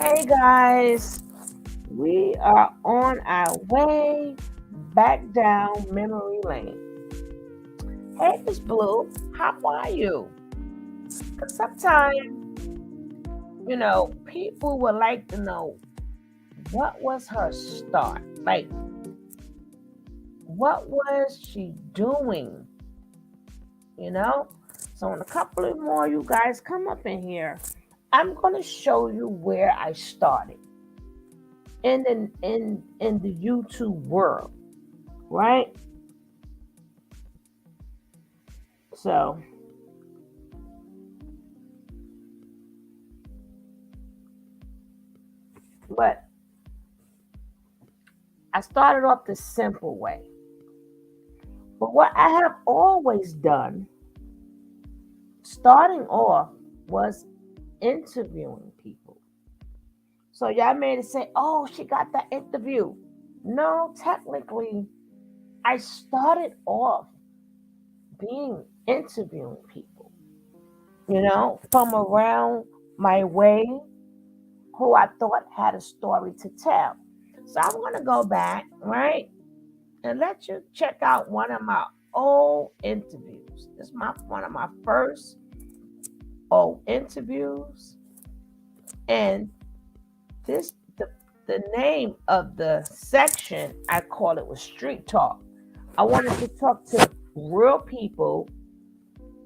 Hey guys, we are on our way back down memory lane. Hey Miss Blue, how are you? Because sometimes, people would like to know what was her start? Like, what was she doing? You know? So, when a couple of more of you guys come up in here, I'm going to show you where I started in the YouTube world, right? So, but I started off the simple way. But what I have always done, starting off, was interviewing people. So y'all made it say, oh, she got that interview. No, technically, I started off being interviewing people, from around my way who I thought had a story to tell. So I'm going to go back, right? And let you check out one of my old interviews. This is one of my first old interviews, and this the name of the section I call it was Street Talk. I wanted to talk to real people.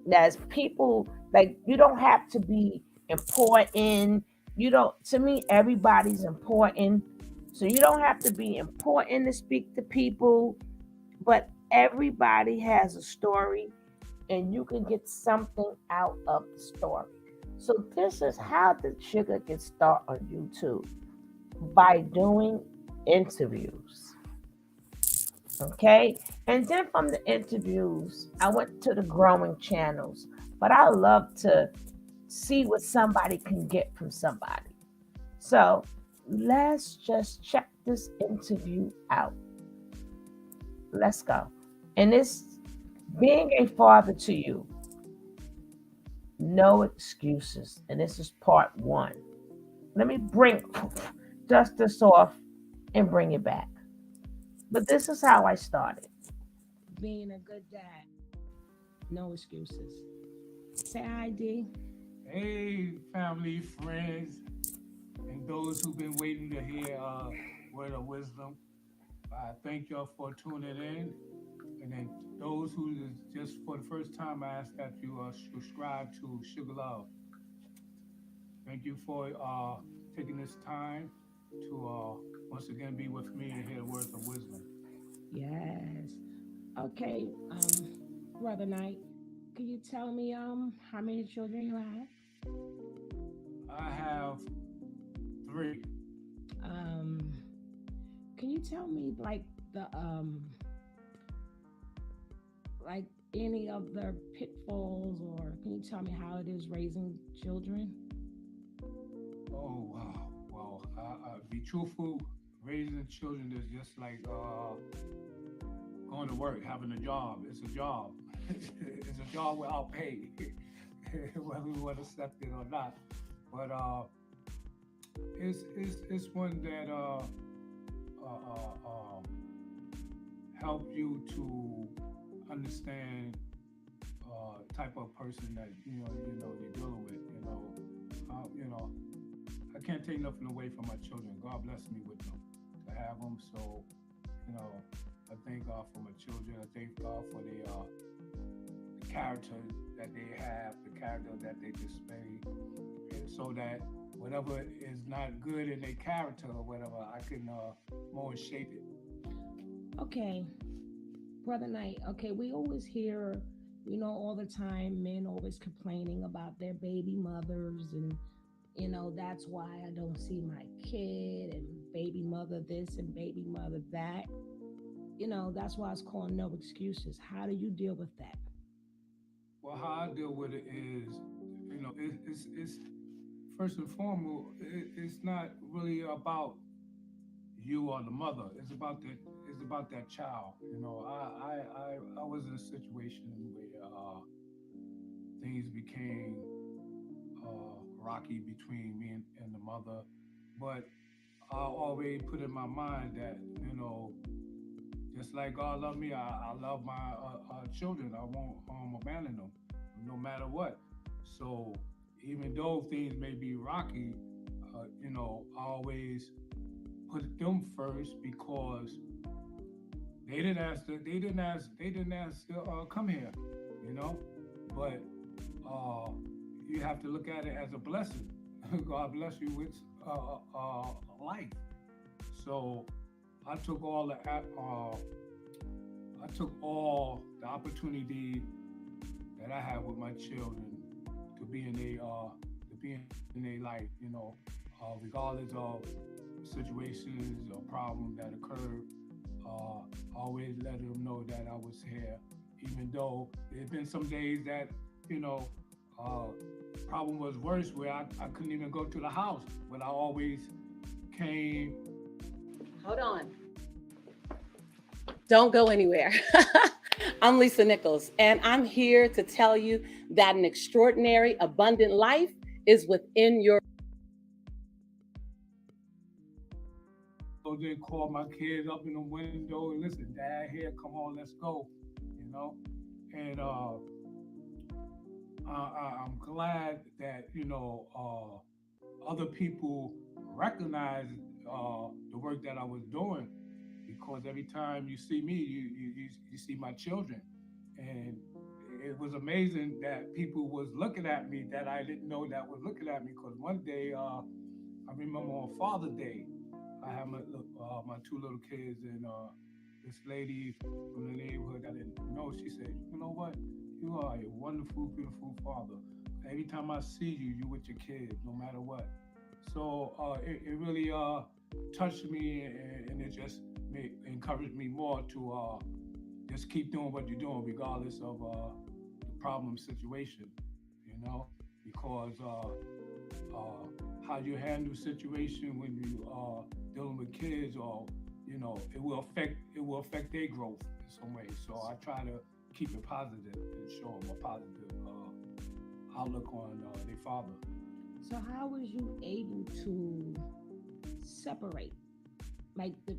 That's people like you don't have to be important. You don't. To me, everybody's important. So you don't have to be important to speak to people, but everybody has a story and you can get something out of the story. So this is how the sugar gets started on YouTube by doing interviews. Okay. And then from the interviews, I went to the growing channels. But I love to see what somebody can get from somebody. So let's just check this interview out. Let's go. And this being a father to you, no excuses. And this is part one. Let me bring dust this off and bring it back. But this is how I started. Being a good dad, no excuses. Say hi, D. Hey, family, friends, and those who've been waiting to hear word of wisdom. I thank y'all for tuning in. And then those who is just for the first time, I ask that you subscribe to Sugar Love. Thank you for taking this time to once again be with me and hear words of wisdom. Yes. Okay, Brother Knight, can you tell me how many children you have? I have three. Um, can you tell me the like any of their pitfalls, or can you tell me how it is raising children? Oh wow. Well, be truthful. Raising children is just like going to work, having a job. It's a job. It's a job without pay, whether we want to accept it or not. But it's one that help you to understand type of person that you're dealing with. You know, I can't take nothing away from my children. God bless me with them to have them. So, you know, I thank God for my children. I thank God for the character that they have, the character that they display, and so that whatever is not good in their character or whatever, I can more shape it. Okay, Brother Knight. Okay, we always hear, all the time, men always complaining about their baby mothers, and that's why I don't see my kid, and baby mother this and baby mother that. That's why it's called no excuses. How do you deal with that? Well, how I deal with it is, it's first and foremost, it's not really about you or the mother. It's about that child. I was in a situation where things became rocky between me and the mother. but I always put in my mind that, just like God loved me, I love my children. I won't abandon them, no matter what. So even though things may be rocky, I always put them first because they didn't ask to come here, you know. But uh, you have to look at it as a blessing. God bless you with life. So I took all the I took all the opportunity that I had with my children to be in a life, regardless of situations or problems that occurred. Always let them know that I was here, even though there's been some days that you know uh, problem was worse where I couldn't even go to the house, but I always came. Hold on. Don't go anywhere. I'm Lisa Nichols, and I'm here to tell you that an extraordinary, abundant life is within your. So they call my kids up in the window and listen, Dad, here, come on, let's go, you know. And I'm glad that other people recognize the work that I was doing because every time you see me, you see my children, and it was amazing that people was looking at me that I didn't know that was looking at me because one day I remember on Father's Day I had my two little kids and this lady from the neighborhood I didn't know. She said, "You know what? You are a wonderful, beautiful father. Every time I see you, you with your kids, no matter what." So it really touched me, and it just encouraged me more to just keep doing what you're doing, regardless of the problem situation. You know, because how you handle situation when you are dealing with kids, or it will affect their growth in some way. So I try to keep it positive and show them a positive outlook on their father. So how was you able to separate like the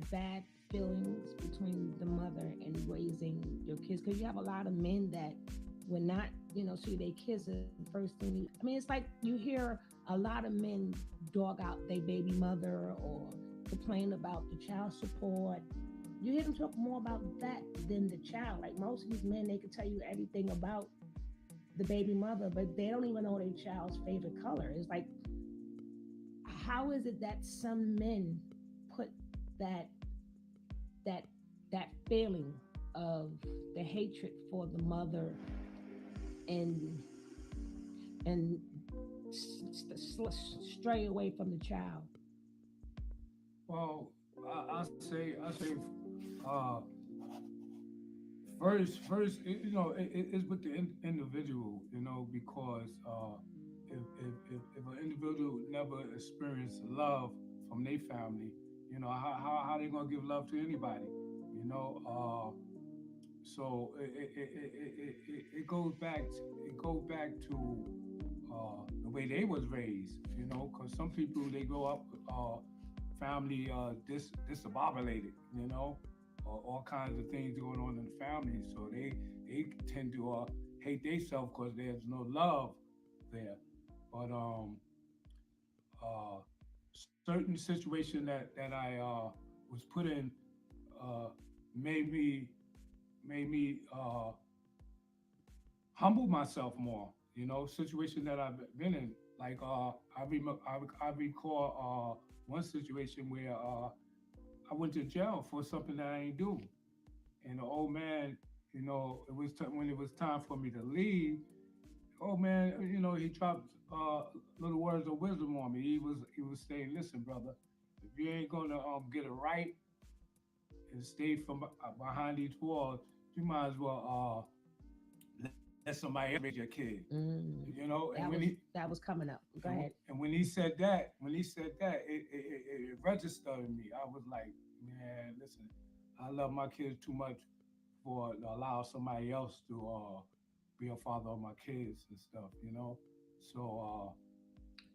bad feelings between the mother and raising your kids? Because you have a lot of men that would not, see their kids the first thing. I mean, it's like you hear a lot of men dog out their baby mother or complain about the child support. You hear them talk more about that than the child. Like most of these men, they could tell you everything about the baby mother, but they don't even know their child's favorite color. It's like, how is it that some men put that that that feeling of the hatred for the mother and and stray away from the child? Well, I say, uh, first, it's with the individual, because if an individual never experienced love from their family, how they gonna give love to anybody, you know. So it goes back. It goes back to the way they was raised, because some people they grow up family discombobulated, all kinds of things going on in the family, so they tend to hate themselves because there's no love there. But uh, certain situation that I was put in uh, made me made me humble myself more. Situation that I've been in. Like I recall one situation where I went to jail for something that I ain't do, and the old man, when it was time for me to leave. Oh man, he dropped little words of wisdom on me. He was saying, "Listen, brother, if you ain't gonna get it right and stay from behind these walls, you might as well let somebody else raise your kid." Mm, And that was coming up. Go and, ahead. and when he said that, it registered in me. I was like, man, listen, I love my kids too much for to allow somebody else to be a father of my kids and stuff. So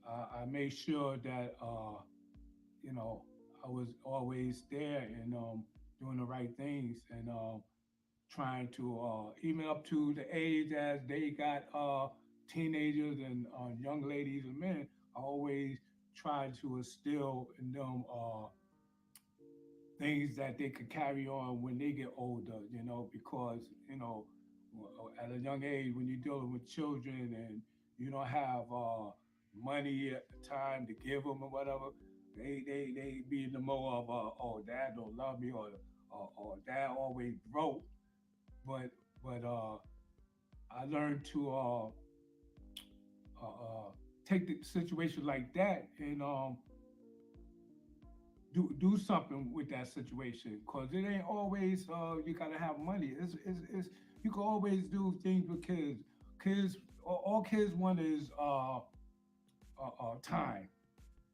I made sure that you know I was always there and doing the right things and trying to even up to the age as they got teenagers and young ladies and men. I always tried to instill in them things that they could carry on when they get older, because, at a young age, when you're dealing with children and you don't have money at the time to give them or whatever, they be in the mode of, oh, dad don't love me or dad always broke. But, but I learned to take the situation like that and do something with that situation because it ain't always you gotta have money. It's you can always do things with kids. Kids, all kids want is time.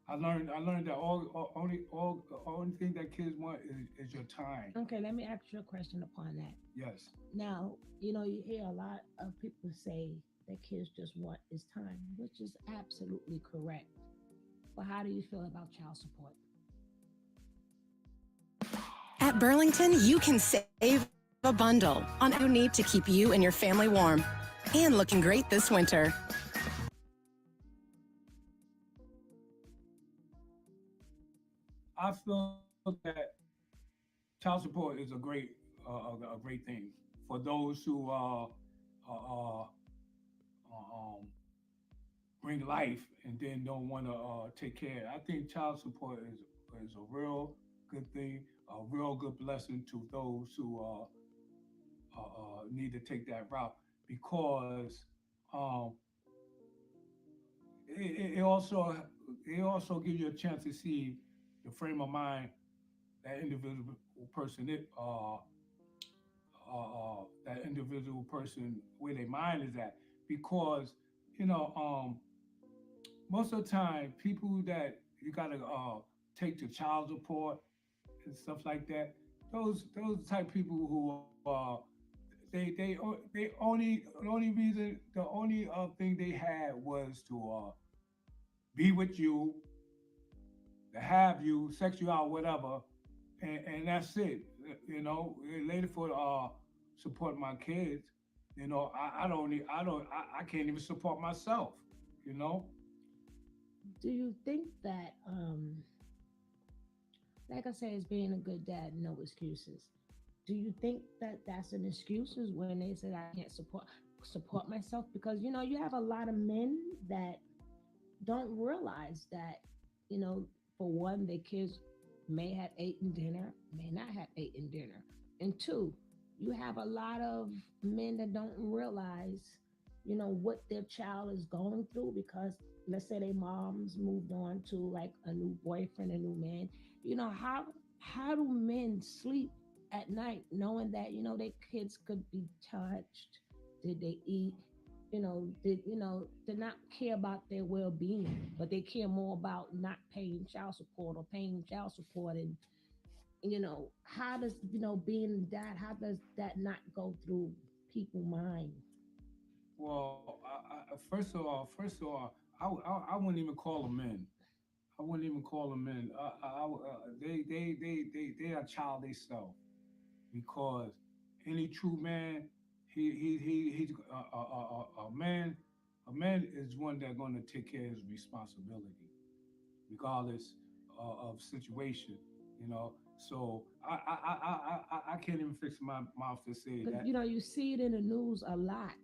I learned that only thing that kids want is your time. Okay, let me ask you a question upon that. Yes. Now, you hear a lot of people say that kids just want is time, which is absolutely correct. But how do you feel about child support? At Burlington, you can save a bundle on what you need to keep you and your family warm and looking great this winter. I feel that child support is a great thing for those who um, bring life and then don't want to take care. I think child support is a real good thing, a real good blessing to those who need to take that route because um, it also gives you a chance to see the frame of mind that individual person that individual person where their mind is at because you know most of the time people that you gotta take to child support and stuff like that those type of people who they only the only reason the only thing they had was to be with you to have you sex you out whatever and that's it. Later for support my kids. I can't even support myself. You know. Do you think that, like I said, it's being a good dad, no excuses? Do you think that that's an excuses when they said I can't support myself? Because you have a lot of men that don't realize that, for one, their kids may have eaten dinner, may not have eaten dinner. And two, you have a lot of men that don't realize, what their child is going through because let's say their moms moved on to like a new boyfriend, a new man. How do men sleep at night knowing that, their kids could be touched? Did they eat? Did not care about their well-being, but they care more about not paying child support or paying child support. And how does being that, how does that not go through people's mind? Well, first of all, I wouldn't even call them men. I wouldn't even call them men. They are child themselves because any true man, he's a man. A man is one that's going to take care of his responsibility, regardless of situation. You know, so I can't even fix my mouth to say But that. you see it in the news a lot.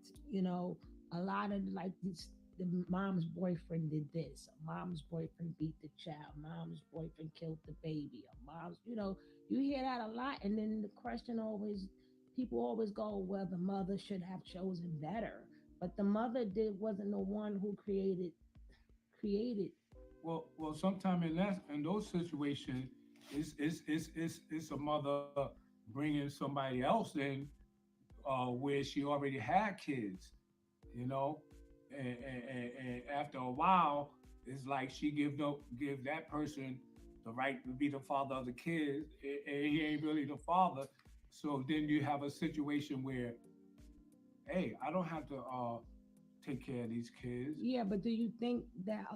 A lot of like this. The mom's boyfriend did this. A mom's boyfriend beat the child. Mom's boyfriend killed the baby. A mom's, you hear that a lot. And then the question always, people always go, well, the mother should have chosen better, but the mother wasn't the one who created. Well, sometime in those situations, it's a mother bringing somebody else in where she already had kids, you know, and after a while, it's like she give that person the right to be the father of the kids, and he ain't really the father. So then you have a situation where, hey, I don't have to take care of these kids. Yeah, but do you think that?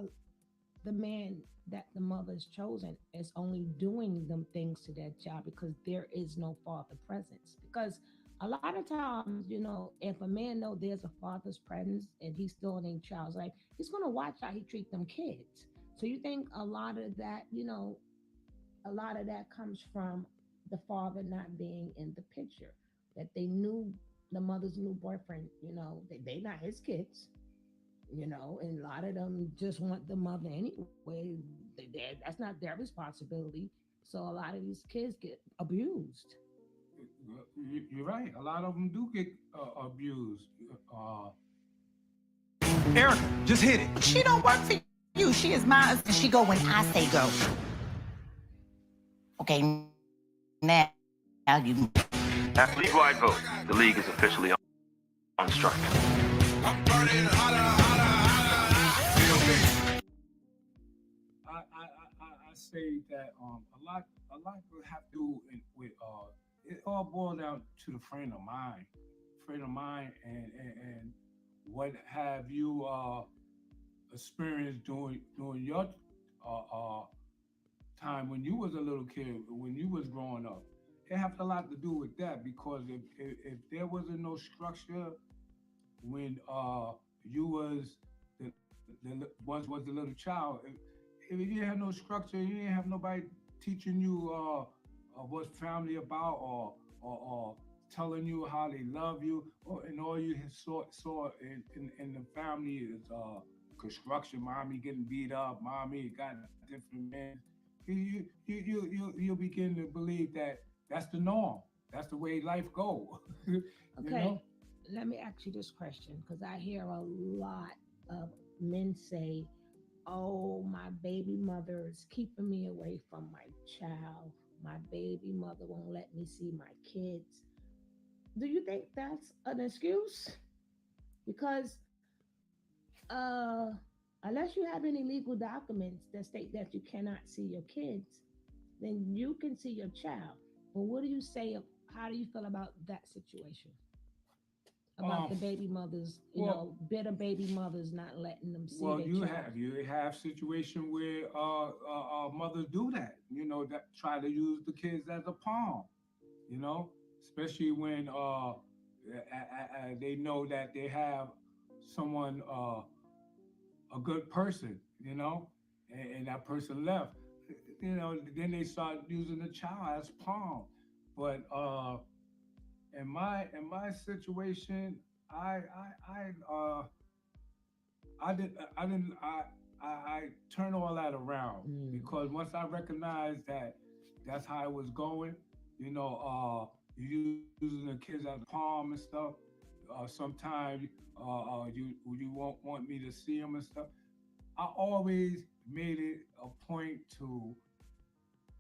the man that the mother's chosen is only doing them things to that child because there is no father presence. Because a lot of times, if a man know there's a father's presence and he's still in a child's life, he's gonna watch how he treat them kids. So you think a lot of that, a lot of that comes from the father not being in the picture, that they knew the mother's new boyfriend, they not his kids, and a lot of them just want the mother anyway. That's not their responsibility. So a lot of these kids get abused. You're right. A lot of them do get abused. Erica, just hit it. She don't work for you. She is mine. She go when I say go. Okay, now you. After league-wide vote, the league is officially on strike. I say that a lot will have to do with it all boils down to the frame of mind, and what have you experienced during your uh, uh, time when you was a little kid, when you was growing up. It has a lot to do with that because if there wasn't no structure when you was was a little child, if you didn't have no structure, you didn't have nobody teaching you what's family about, or telling you how they love you, and all you saw in the family is construction, mommy getting beat up, mommy got different men. You begin to believe that that's the norm. That's the way life go. you Okay, know? let me ask you this question because I hear a lot of men say, "Oh, my baby mother is keeping me away from my child. My baby mother won't let me see my kids." Do you think that's an excuse? Because uh, unless you have any legal documents that state that you cannot see your kids, then you can see your child. But what do you say? How do you feel about that situation? About Um, the baby mothers, well, bitter baby mothers not letting them see well, their child. you have situation where mothers do that. That try to use the kids as a pawn. You know, especially when they know that they have someone a good person. And that person left. Then they start using the child as pawn. But in my situation, I I I I turn all that around Mm. because once I recognized that that's how it was going, you using the kids as a palm and stuff. Sometimes you won't want me to see them and stuff. I always made it a point to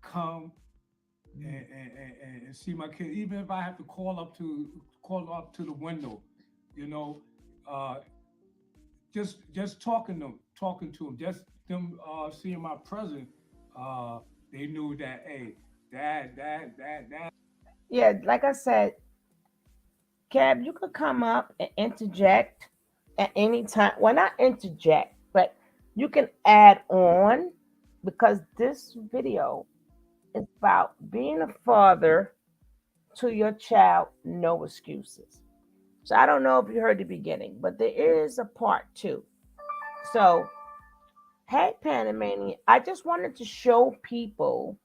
come and see my kid, even if I have to call up to the window, you know, uh, just talking to them, just them seeing my presence, they knew that hey, dad. Yeah, like I said, Cab, you could come up and interject at any time. Well, not interject, but you can add on because this video is about being a father to your child, no excuses. So I don't know if you heard the beginning, but there is a part two. So, hey, Panamanian, I just wanted to show people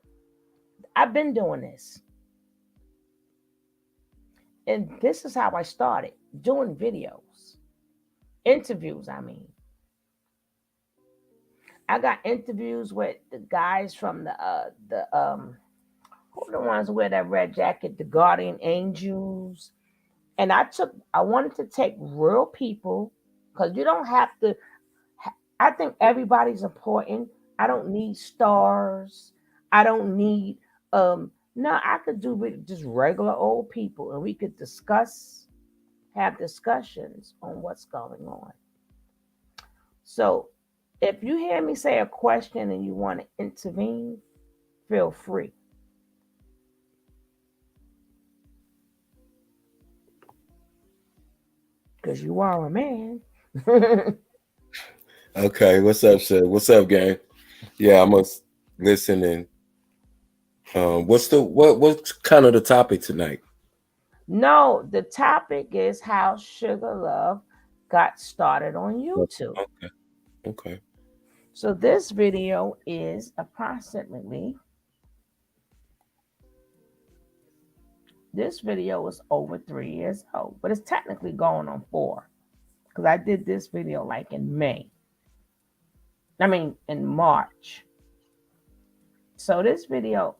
I've been doing this. And this is how I started doing videos, interviews, I mean. I got interviews with the guys from the who are the ones who wear that red jacket, the Guardian Angels. And I wanted to take real people because you don't have to. I think everybody's important. I don't need stars. I don't need no, I could do with just regular old people and we could have discussions on what's going on. So if you hear me say a question and you want to intervene, feel free. Because you are a man. Okay, what's up, sir? What's up, gang? Yeah, I must listen. And what's kind of the topic tonight? No, the topic is how Sugar Love got started on YouTube. Okay, okay. So this video is this video is over 3 years old, but it's technically going on 4 because I did this video like in May. I mean in March. So this video,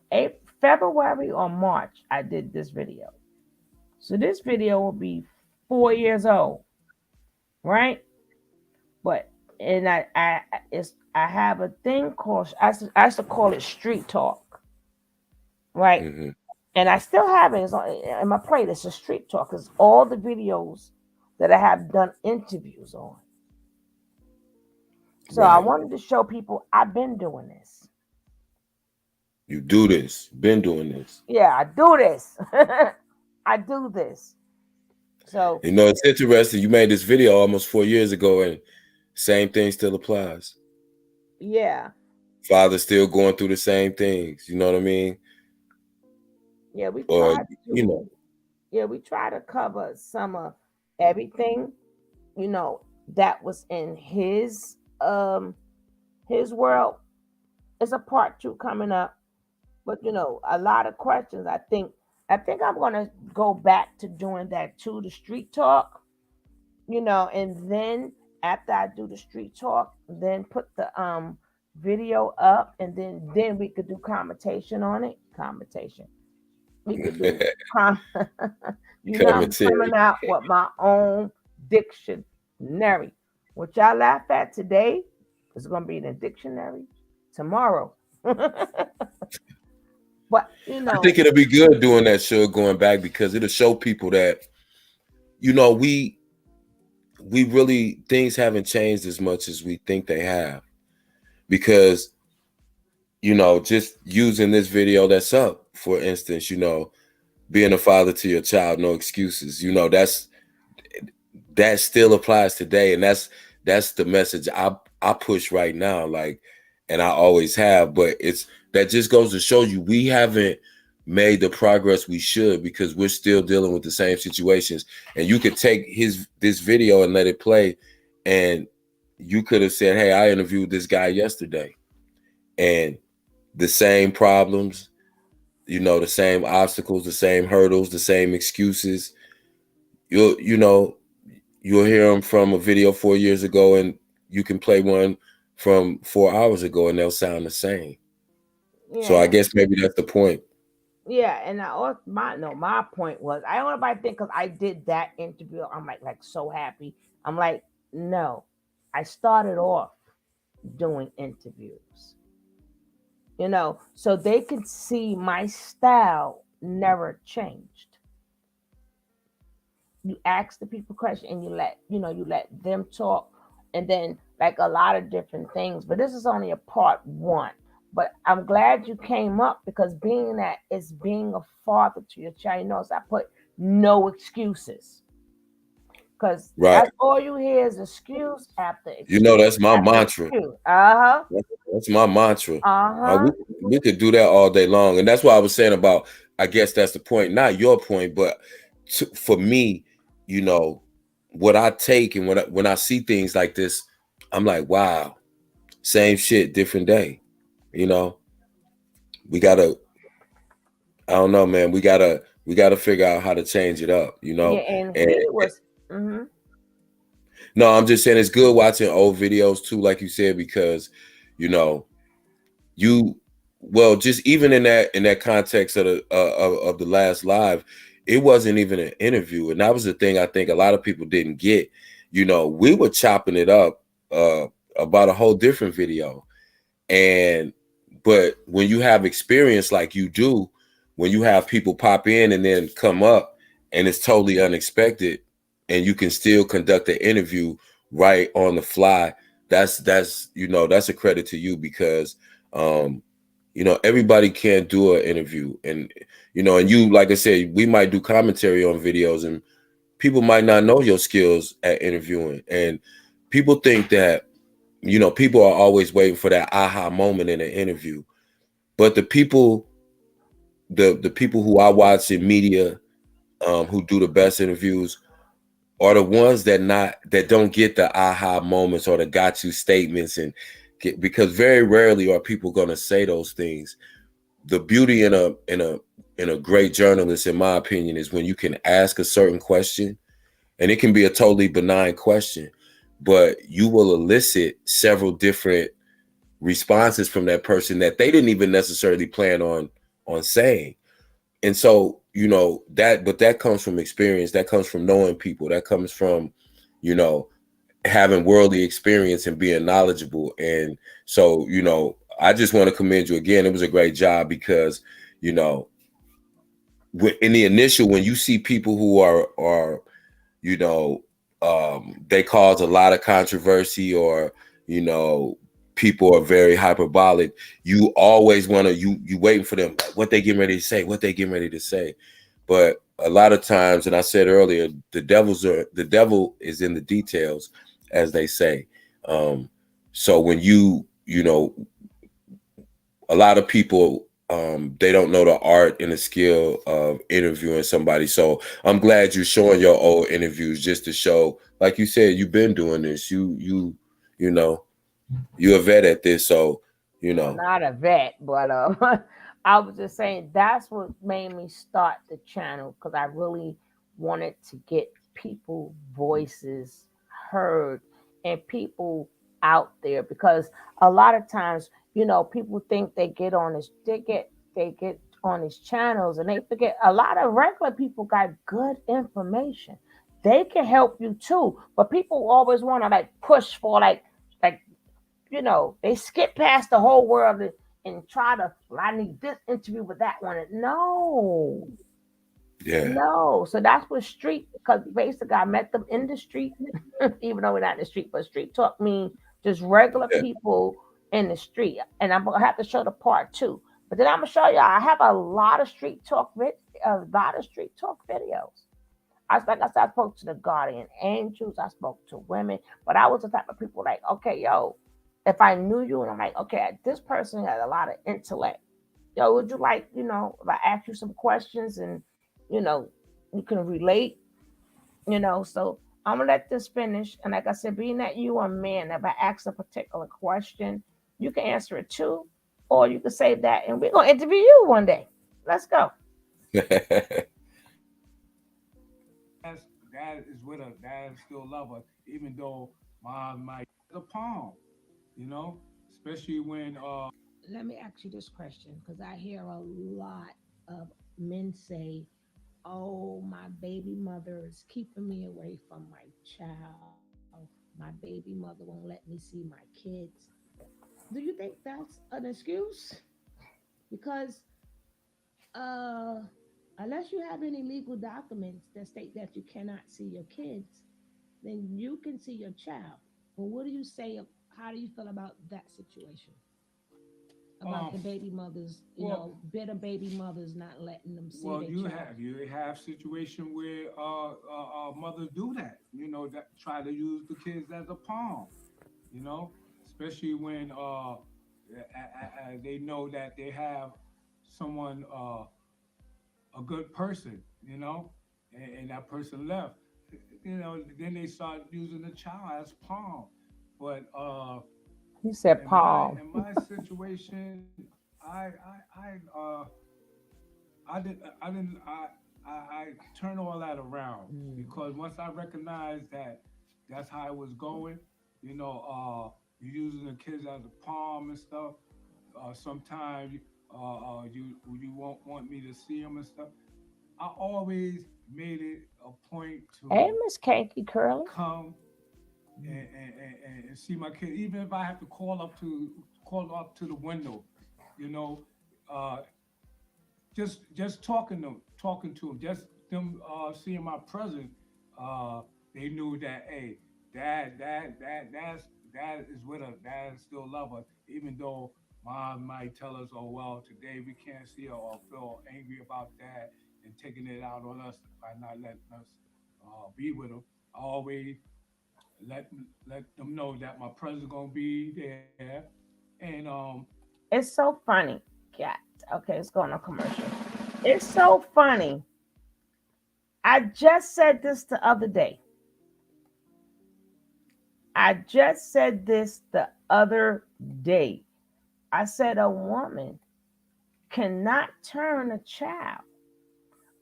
February or March, I did this video. So this video will be 4 years old, right? But and I have a thing called I used to call it street talk, right? Hmm. And I still have it. It's in my playlist. It's street talk. It's all the videos that I have done interviews on. So I Right. wanted to show people I've been doing this. You do this. Been doing this. Yeah, I do this. I do this. So You know, it's interesting. You made this video almost 4 years ago, and same thing still applies. yeah, Father's still going through the same things. You know what I mean? yeah, we Or tried you know, to. Yeah, we try to cover some of everything. That was in his world. It's a part 2 coming up, but a lot of questions. I think I'm gonna go back to doing that too, the street talk. And then after I do the street talk, then put the video up, and then we could do commentation on it. Commentation. We could do com- I'm coming commentary. out with my own dictionary. What y'all laugh at today is gonna be in the dictionary tomorrow. But I think it'll be good doing that show going back because it'll show people that we really things haven't changed as much as we think they have because just using this video that's up, for instance, being a father to your child, no excuses, that still applies today, and that's the message I push right now, like, and I always have. But that just goes to show you we haven't made the progress we should because we're still dealing with the same situations. And you could take this video and let it play, and you could have said, hey, I interviewed this guy yesterday, and the same problems, the same obstacles, the same hurdles, the same excuses. You'll hear them from a video 4 years ago, and you can play one from 4 hours ago, and they'll sound the same. So I yeah, guess maybe that's the point. yeah, and I also my point was I don't know if I think because I did that interview, I'm like so happy. I'm like, no, I started off doing interviews, so they could see my style never changed. You ask the people question and you let them talk, and then like a lot of different things. But this is only a part 1. But I'm glad you came up because being that it's being a father to your child, I put no excuses because Right. that's all you hear is excuse after excuse That's my after mantra. excuse. Uh-huh. That's my mantra. Uh-huh. We could do that all day long. And that's what I was saying about, I guess that's the point, not your point, but for me, what I take and when I see things like this, I'm like, wow, same shit, different day. We gotta, I don't know, man. We gotta figure out how to change it up, Yeah, and And he was mhm. no, I'm just saying it's good watching old videos too, like you said, because you just even in that context of the last live, it wasn't even an interview, and that was the thing I think a lot of people didn't get. We were chopping it up about a whole different video, but when you have experience like you do, when you have people pop in and then come up and it's totally unexpected, and you can still conduct an interview right on the fly, that's a credit to you because everybody can't do an interview, and and you, like I said, we might do commentary on videos and people might not know your skills at interviewing, and people think that People are always waiting for that aha moment in an interview. But the people who I watch in media, who do the best interviews, are the ones that don't get the aha moments or the got you statements, because very rarely are people going to say those things. The beauty in a great journalist, in my opinion, is when you can ask a certain question, and it can be a totally benign question, but you will elicit several different responses from that person that they didn't even necessarily plan on saying. And so, but that comes from experience, that comes from knowing people, that comes from, you know, having worldly experience and being knowledgeable. And so, I just want to commend you again. It was a great job because, you know, in the initial, when you see people who are you know, they cause a lot of controversy, or, you know, people are very hyperbolic. You always want to, you waiting for them, what they getting ready to say, what they getting ready to say. But a lot of times, and I said earlier, the devil is in the details, as they say. So when a lot of people, they don't know the art and the skill of interviewing somebody. So I'm glad you're showing your old interviews, just to show, like you said, you've been doing this. You know, you're a vet at this. So, I'm not a vet, but I was just saying that's what made me start the channel, because I really wanted to get people voices heard and people out there, because a lot of times, people think they get on these channels and they forget a lot of regular people got good information. They can help you too, but people always want to like push for like they skip past the whole world and try to, well, I need this interview with that one. No, yeah, no. So that's what street, because basically I met them in the street, even though we're not in the street, but street talk mean just regular yeah. people in the street. And I'm gonna have to show the part two. But then I'm gonna show y'all I have a lot of street talk videos. Like I said, I spoke to the guardian angels, I spoke to women, but I was the type of people like, okay, yo, if I knew you and I'm like, okay, this person had a lot of intellect. Yo, would you like, if I ask you some questions and, you know, you can relate, so I'm gonna let this finish. And like I said, being that you are a man, if I ask a particular question, you can answer it too, or you can save that and we're gonna interview you one day. Let's go. Dad is with her. Dad still love her, even though mom might the palm, you know, especially when Let me ask you this question, because I hear a lot of men say, "Oh, my baby mother is keeping me away from my child. My baby mother won't let me see my kids." Do you think that's an excuse? Because uh, unless you have any legal documents that state that you cannot see your kids, then you can see your child. But what do you say? How do you feel about that situation? About um the baby mothers, well bitter baby mothers not letting them see well their child. you have situation where mothers do that, that try to use the kids as a pawn, you know, especially when they know that they have someone, a good person, and that person left, then they start using the child as pawn. But You said Paul. in my situation, I didn't I didn't I turn all that around, Mm. because once I recognized that that's how it was going, you're using the kids as a palm and stuff. Sometimes you won't want me to see them and stuff. I always made it a point Hey, to Miss Kanky Curly. come and see my kid, even if I have to call up to the window, you know, uh, just talking to them, just them seeing my presence, uh, they knew that, hey, dad is with us, dad still love us, even though mom might tell us, oh well, today we can't see her, or feel angry about dad and taking it out on us by not letting us be with him. I always let let them know that my presence gonna be there, and It's so funny. Yeah. Okay, it's going on commercial. It's so funny. I just said this the other day. I just said this the other day. I said a woman cannot turn a child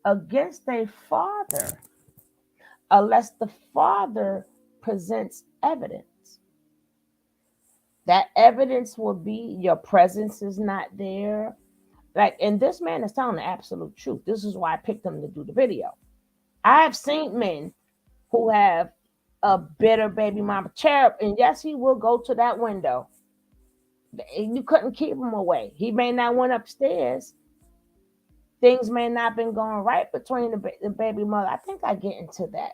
against a father unless the father presents evidence. That evidence will be your presence is not there. Like, and this man is telling the absolute truth. This is why I picked him to do the video. I have seen men who have a bitter baby mama cherub, and yes, he will go to that window. You couldn't keep him away. He may not went upstairs. Things may not been going right between the baby mother. I think I get into that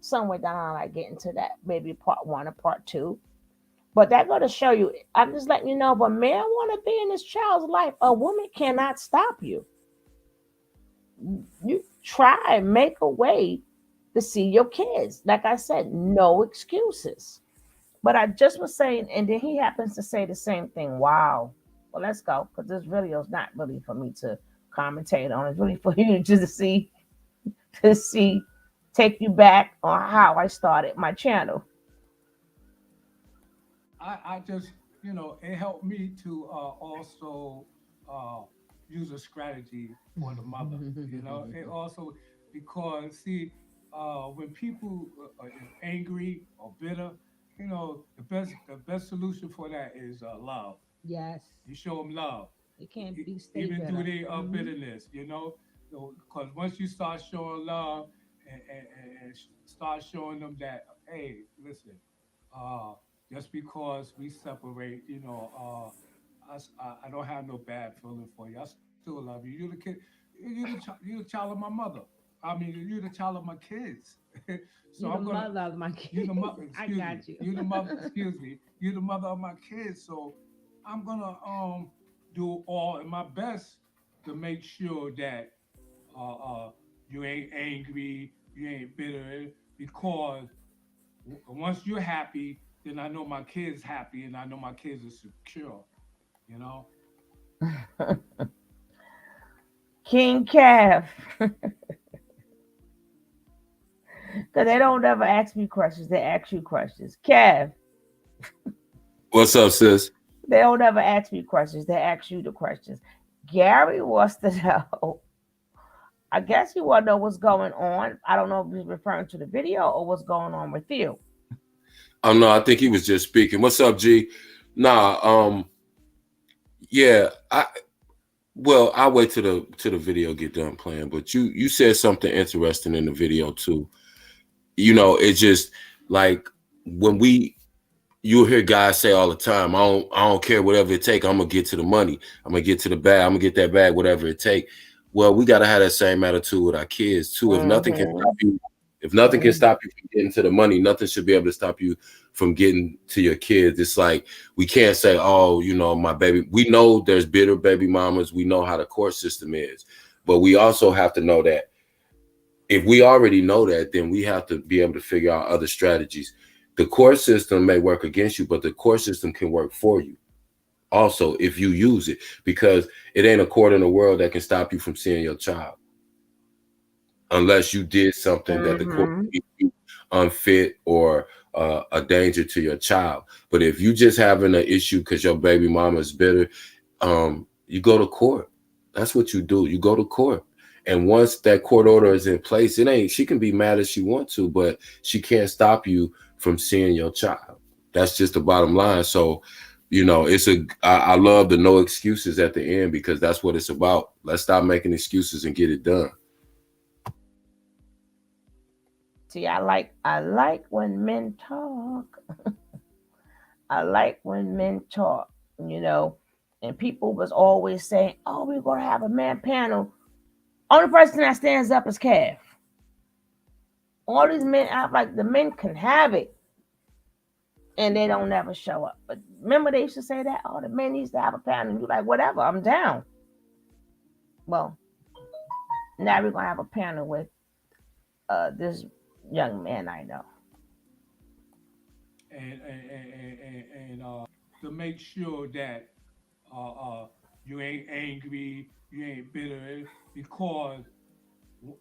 somewhere down the line. I get into that maybe part one or part two. But that go to show you. I'm just letting you know. If a man want to be in his child's life, a woman cannot stop you. You try and make a way to see your kids. Like I said, no excuses. But I just was saying, and then he happens to say the same thing. Wow. Well, let's go, because this video is not really for me to commentate on. It's really for you just to see, take you back on how I started my channel. I just, it helped me to also uh, use a strategy for the mother. It also, because see, when people is angry or bitter, the best solution for that is love. Yes, You show them love, it can't e- be stay even through better. their bitterness. Because once you start showing love and start showing them that, hey, listen, uh, just because we separate, I don't have no bad feeling for you. I still love you. You're the kid. You're the child of my mother. I mean, you're the child of my kids. So You're the I'm gonna. mother of my You're the kids. mother. I Excuse me. got you. You're the mother. Excuse me. You're the mother of my kids. So I'm gonna do all in my best to make sure that uh, uh you ain't angry, you ain't bitter, because once you're happy, then I know my kids happy, and I know my kids are secure. You know. King Calf. Because they don't ever ask me questions. They ask you questions. Kev, What's up, sis? they don't ever ask me questions. They ask you the questions. Gary wants to know. I guess you want to know what's going on. I don't know if he's referring to the video or what's going on with you. Oh no, I think he was just speaking. What's up, G? Nah, yeah, I'll wait till the video get done playing. But you said something interesting in the video too. It's just like when you'll hear guys say all the time, I don't care whatever it take. I'm gonna get to the money. I'm gonna get to the bag. I'm gonna get that bag, whatever it take. Well, we gotta have that same attitude with our kids too. If nothing can Mm-hmm. stop you from getting to the money, nothing should be able to stop you from getting to your kids. It's like we can't say, oh, my baby. We know there's bitter baby mamas. We know how the court system is, but we also have to know that if we already know that, then we have to be able to figure out other strategies. The court system may work against you, but the court system can work for you also if you use it, because it ain't a court in the world that can stop you from seeing your child unless you did something that the court Mm-hmm. deemed you unfit or a danger to your child. But if you just having an issue because your baby mama is bitter, you go to court. That's what you do. You go to court. And once that court order is in place, she can be mad as she want to, but she can't stop you from seeing your child. That's just the bottom line. So, I love the no excuses at the end, because that's what it's about. Let's stop making excuses and get it done. See, I like when men talk. I like when men talk, you know. And people was always saying, "Oh, we're gonna have a man panel." Only person that stands up is Kev. All these men act like the men can have it, and they don't never show up. But remember, they used to say that, "Oh, the men needs to have a panel." And you're like, "Whatever, I'm down." Well, now we're gonna have a panel with this young man I know. and to make sure that uh, uh, you ain't angry, you ain't bitter, because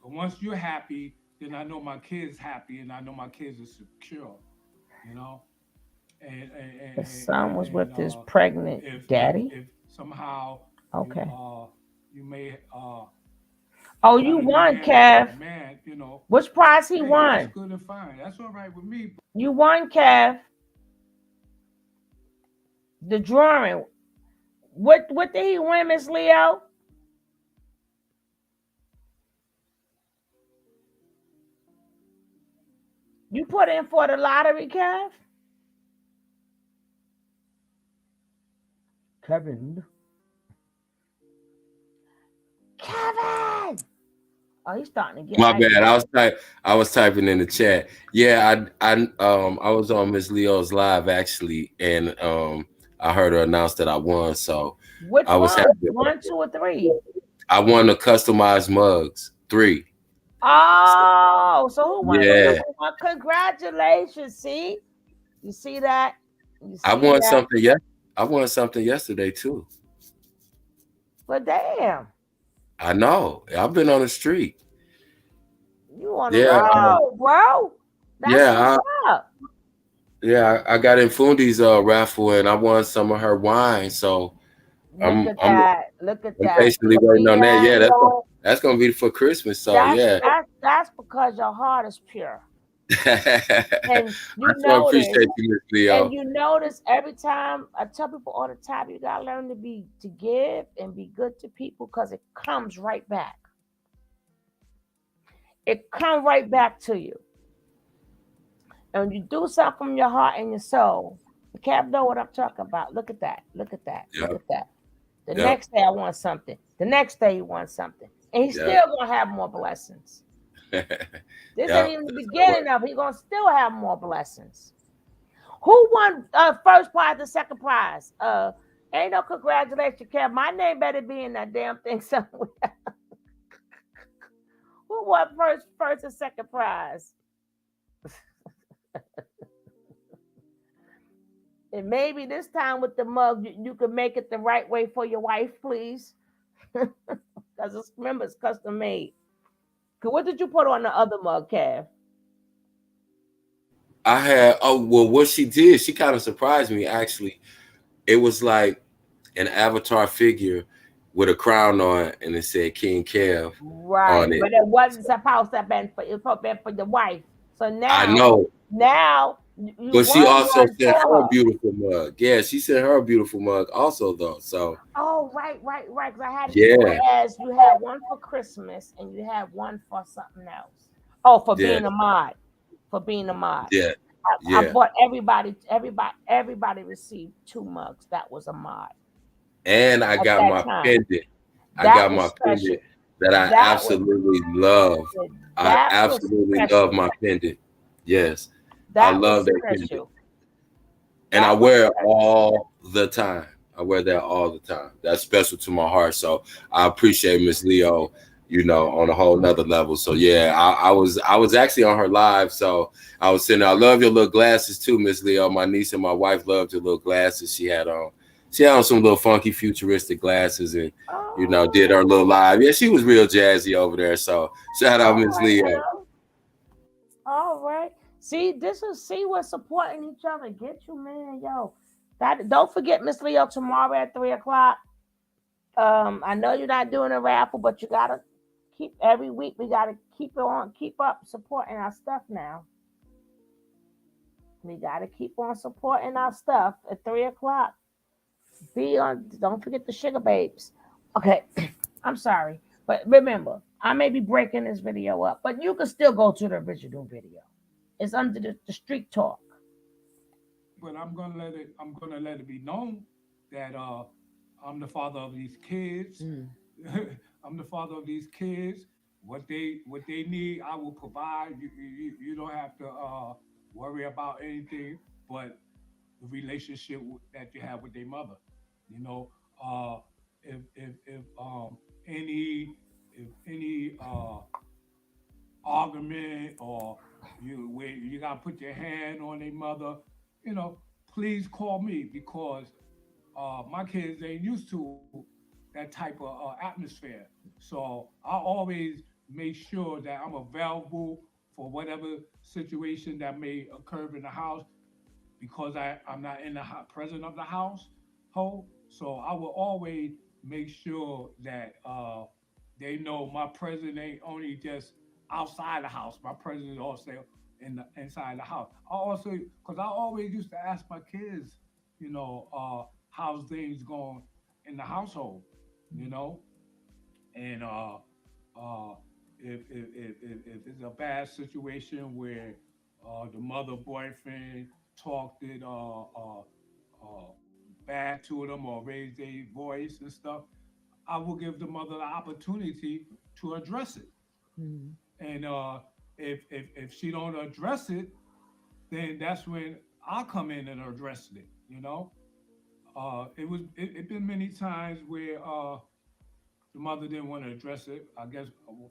once you're happy, then I know my kids happy, and I know my kids are secure. You know, and and The and, son and, was with and his pregnant if daddy. somehow you Okay. you may Oh, got you a new won, handle from a Kev. man, Which prize he hey, that's won? good and fine. That's all right with me. You won, Kev. The drawing. What did he win, Miss Leo? You put in for the lottery, Kev? Kevin. Kevin. Oh, he's starting to get My hyped. bad. I was typing in the chat. Yeah, I was on Miss Leo's live actually, and I heard her announce that I won. So Which I was happy one? about One, it. two, or three? I won the customized mugs. 3. Oh, so who won? Yeah. Who won? Congratulations. See? You see that? You I see won that? something yes I won something yesterday too. But damn, I know. I've been on the street. you on the Yeah, road, bro. That's what's yeah, up. I got in Fundi's raffle and I won some of her wine. So Look I'm at I'm that. Look at I'm that. patiently waiting See on that. that? Yeah, that's gonna be for Christmas. So That's yeah. that's because your heart is pure. I And you so notice, appreciate you, Miss and Leo. you notice every time I tell people all the time, you gotta learn to give and be good to people because it comes right back. It comes right back to you. And when you do something from your heart and your soul, the cap know what I'm talking about. Look at that. Look at that. Look Yep, at that. The yep, next day I want something. The next day you want something. And he's yep. still gonna have more blessings. This ain't Yep, even the that's how it beginning works. of it. He's gonna still have more blessings. Who won first prize and second prize? Ain't no congratulations, Kev. My name better be in that damn thing somewhere. Who won first and second prize? And maybe this time with the mug, you can make it the right way for your wife, please. Because remember, it's custom made. 'Cause what did you put on the other mug, Kev? I had well what she did, she kind of surprised me actually. It was like an avatar figure with a crown on it, and it said King Kev on Right, it. but it wasn't supposed to have been for it was supposed to be for the wife. So I now, know, you but she won also one sent for her a her. beautiful mug. Yeah, she sent her a beautiful mug also though. So Oh, right, right, right. Because I had it yeah, put as you had one for Christmas and you had one for something else. Oh, for yeah, being a mod. For being a mod. yeah, I yeah. bought everybody received 2 mugs. That was a mod And I at got that my time. pendant. I That got was my pendant special. that I That was absolutely love. I that was absolutely love special. my pendant. Yes, I That love was that pendant. special. And I That was wear it special. all the time. I wear that all the time. That's special to my heart. So I appreciate Miss Leo, on a whole nother level. So yeah, I was actually on her live. So I was saying I love your little glasses too, Miss Leo. My niece and my wife loved your little glasses. She had on some little funky futuristic glasses and did her little Oh, live. Yeah, she was real jazzy over there. So shout out all Miss right Leo. now. All right. See what supporting each other get you, man. Yo. That don't forget Miss Leo tomorrow at 3 o'clock. I know you're not doing a raffle, but you gotta keep every week. We gotta keep up supporting our stuff now. We gotta keep on supporting our stuff at 3 o'clock. Be on. Don't forget the sugar babes. Okay, I'm sorry, but remember, I may be breaking this video up, but you can still go to the original video. It's under the street talk. But I'm gonna let it be known that I'm the father of these kids. Mm. I'm the father of these kids. What they need, I will provide. You don't have to worry about anything but the relationship that you have with their mother. You know, uh, if any if any argument or you gotta put your hand on their mother, you know, please call me because my kids ain't used to that type of atmosphere. So I always make sure that I'm available for whatever situation that may occur in the house because I'm not in the present of the household. So I will always make sure that they know my presence ain't only just outside the house. My presence is also inside the house. I also, because I always used to ask my kids, how's things going in the household, you know, and uh, if it's a bad situation where the mother boyfriend talked it bad to them or raised their voice and stuff, I will give the mother the opportunity to address it. Mhm. And if she don't address it, then that's when I'll come in and address it. It been many times where the mother didn't want to address it. I guess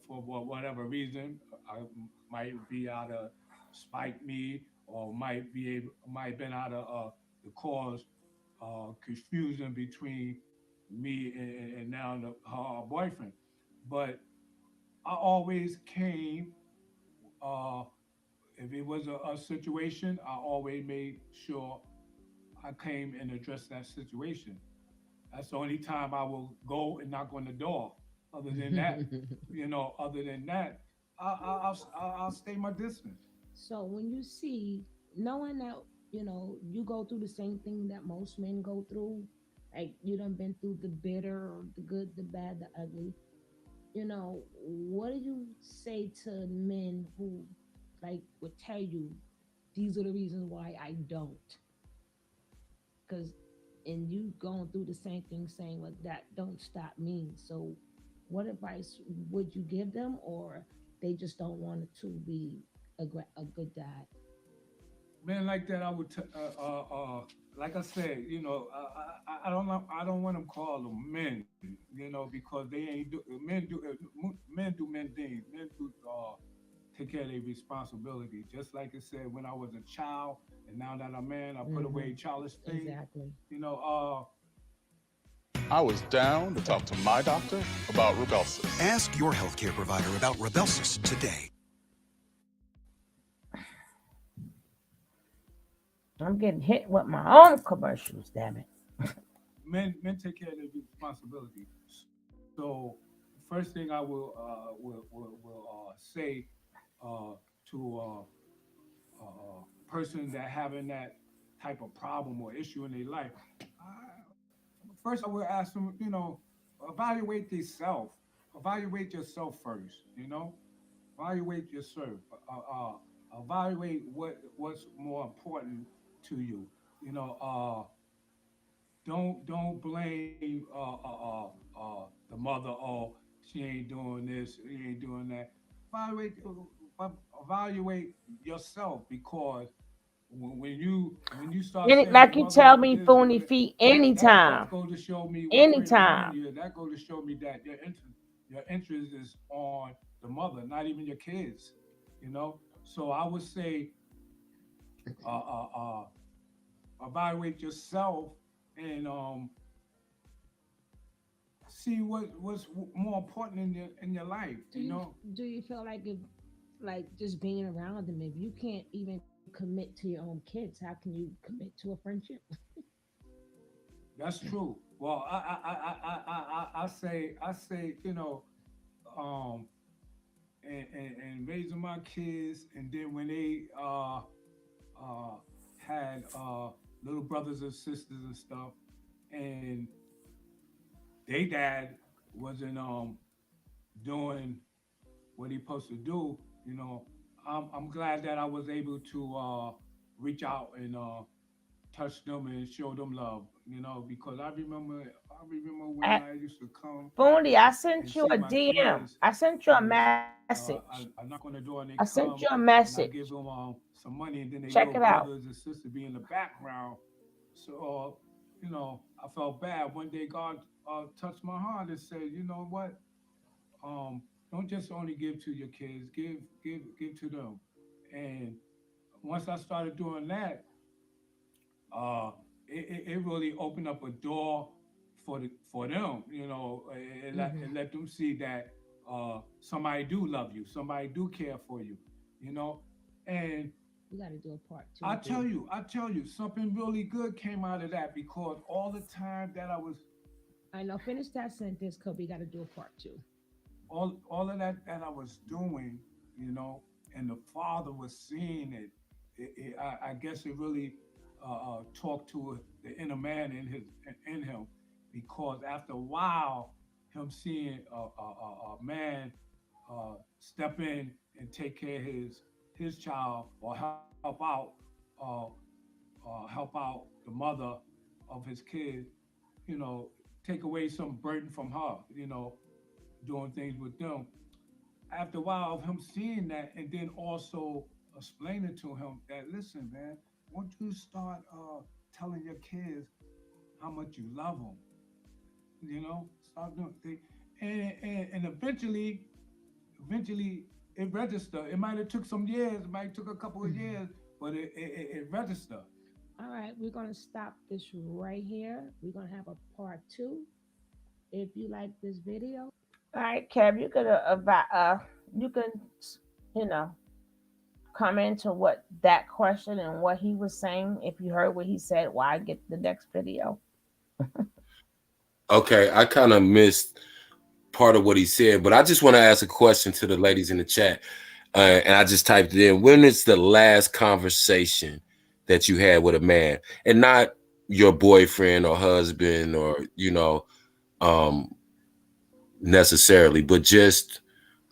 for whatever reason, I might be out of spite me, or might been out of the cause confusion between me and now her boyfriend. But I always came. Uh, if it was a situation, I always made sure I came and addressed that situation. That's the only time I will go and knock on the door. Other than that, other than that, I'll stay my distance. So when you see, knowing that, you go through the same thing that most men go through, like you done been through the bitter, the good, the bad, the ugly, what do you say to men who like would tell you these are the reasons why I don't? Because and you going through the same thing saying what that don't stop me. So what advice would you give them, or they just don't want it to be a good dad? Men like that, I would, like I said, I don't want to call them men, because they ain't men do men things. Men do take care of their responsibility. Just like I said, when I was a child, and now that I'm a man, I put Hmm. away childish things. Exactly. You know, I was down to talk to my doctor about Rubelsis. Ask your healthcare provider about Rubelsis today. I'm getting hit with my own commercials, damn it. men take care of their responsibility. So the first thing I will say to person that having that type of problem or issue in their life, first I will ask them, evaluate themselves, evaluate yourself first, evaluate yourself, evaluate what's more important to you, you know. Don't blame the mother. Oh, she ain't doing this, she ain't doing that. Evaluate evaluate yourself because when you start saying the Like you mother tell me, this, Foony Feet, that anytime, goes to show me what first anytime. that goes to show me that your interest is on the mother, not even your kids. So I would say uh, uh, uh, evaluate yourself and see what's more important in your life. Do you feel like if like just being around them, if you can't even commit to your own kids, how can you commit to a friendship? That's true. Well, I say um and raising my kids, and then when they had little brothers and sisters and stuff, and they dad wasn't doing what he supposed to do, I'm glad that I was able to reach out and touch them and show them love, because I remember when At I used to come Foony, I and sent you see a my DM. kids, I sent you a and message. I knock on the door and I they sent you come a and I give message. them some money, and then their Check little it out. brothers and sisters be in the background. So I felt bad. One day God touched my heart and said, you know what? Don't just only give to your kids, give to them. And once I started doing that, uh, it really opened up a door for them. It let them see that somebody do love you, somebody do care for you. You know, and We got to do a part two, B. I tell you, something really good came out of that because all the time that I was I know. Finish that sentence, cause we got to do a part two. all of that I was doing, and the father was seeing it. I guess it really talked to the inner man in him, because after a while, him seeing a man step in and take care of his child or uh, help out the mother of his kid, you know, take away some burden from her, doing things with them. After a while of him seeing that, and then also explaining to him that, listen, man, once you start telling your kids how much you love them, start doing things, and eventually it registered. It might have took some years, it might have took a couple of years, but it registered. All right, we're gonna stop this right here. We're gonna have a part two. If you like this video, all right, Kev, you could you can, you know, comment to what that question and what he was saying. If you heard what he said, why get the next video? Okay, I kind of missed part of what he said, but I just want to ask a question to the ladies in the chat. And I just typed it in. When is the last conversation that you had with a man, and not your boyfriend or husband or um, necessarily, but just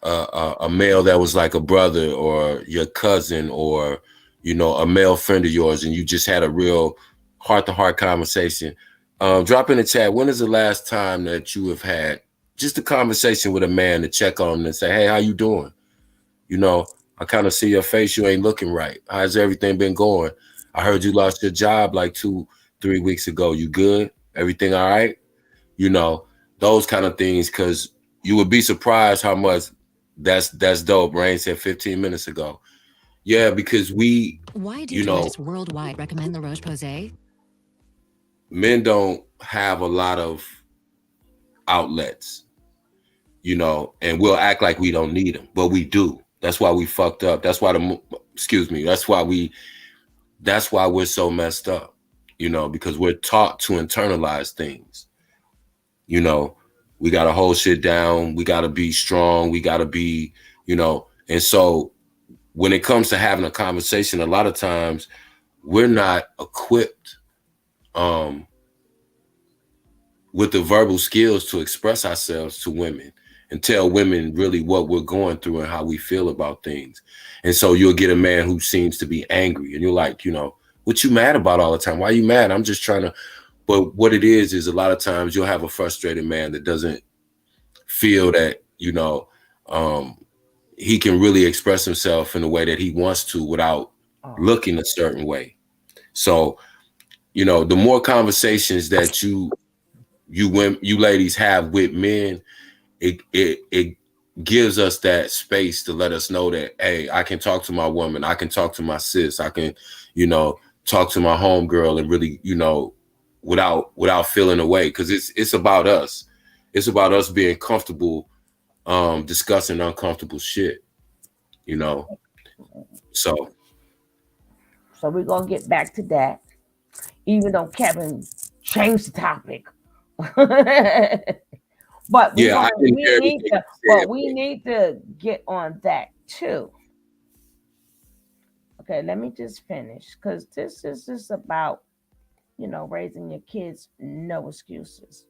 a male that was like a brother or your cousin or a male friend of yours, and you just had a real heart-to-heart conversation? Drop in the chat. When is the last time that you have had just a conversation with a man to check on him and say, hey, how you doing? I kind of see your face. You ain't looking right. How's everything been going? I heard you lost your job like 2-3 weeks ago. You good? Everything all right? You know, those kind of things, because you would be surprised how much that's dope. Rain said 15 minutes ago. Yeah, because Why do you know, dermatologists worldwide recommend the Roche Posay? men don't have a lot of outlets, and we'll act like we don't need them, but we do. That's why we fucked up. That's why excuse me. That's why we're so messed up, because we're taught to internalize things. You know, we got to hold shit down. We got to be strong. We got to be, and so when it comes to having a conversation, a lot of times we're not equipped um, with the verbal skills to express ourselves to women and tell women really what we're going through and how we feel about things. And so you'll get a man who seems to be angry, and you're like, what you mad about all the time? Why are you mad? I'm just trying to. But what it is a lot of times you'll have a frustrated man that doesn't feel that, um, he can really express himself in the way that he wants to without Oh, looking a certain way. So, the more conversations that you ladies have with men, it gives us that space to let us know that, hey, I can talk to my woman, I can talk to my sis, I can, talk to my homegirl and really, without feeling away, because it's about us. It's about us being comfortable discussing uncomfortable shit, you know. So so we're gonna get back to that, even though Kevin changed the topic. But yeah, I didn't we hear need anything to, you but said, we need to get on that too. Okay, let me just finish, because this is just about, raising your kids, no excuses.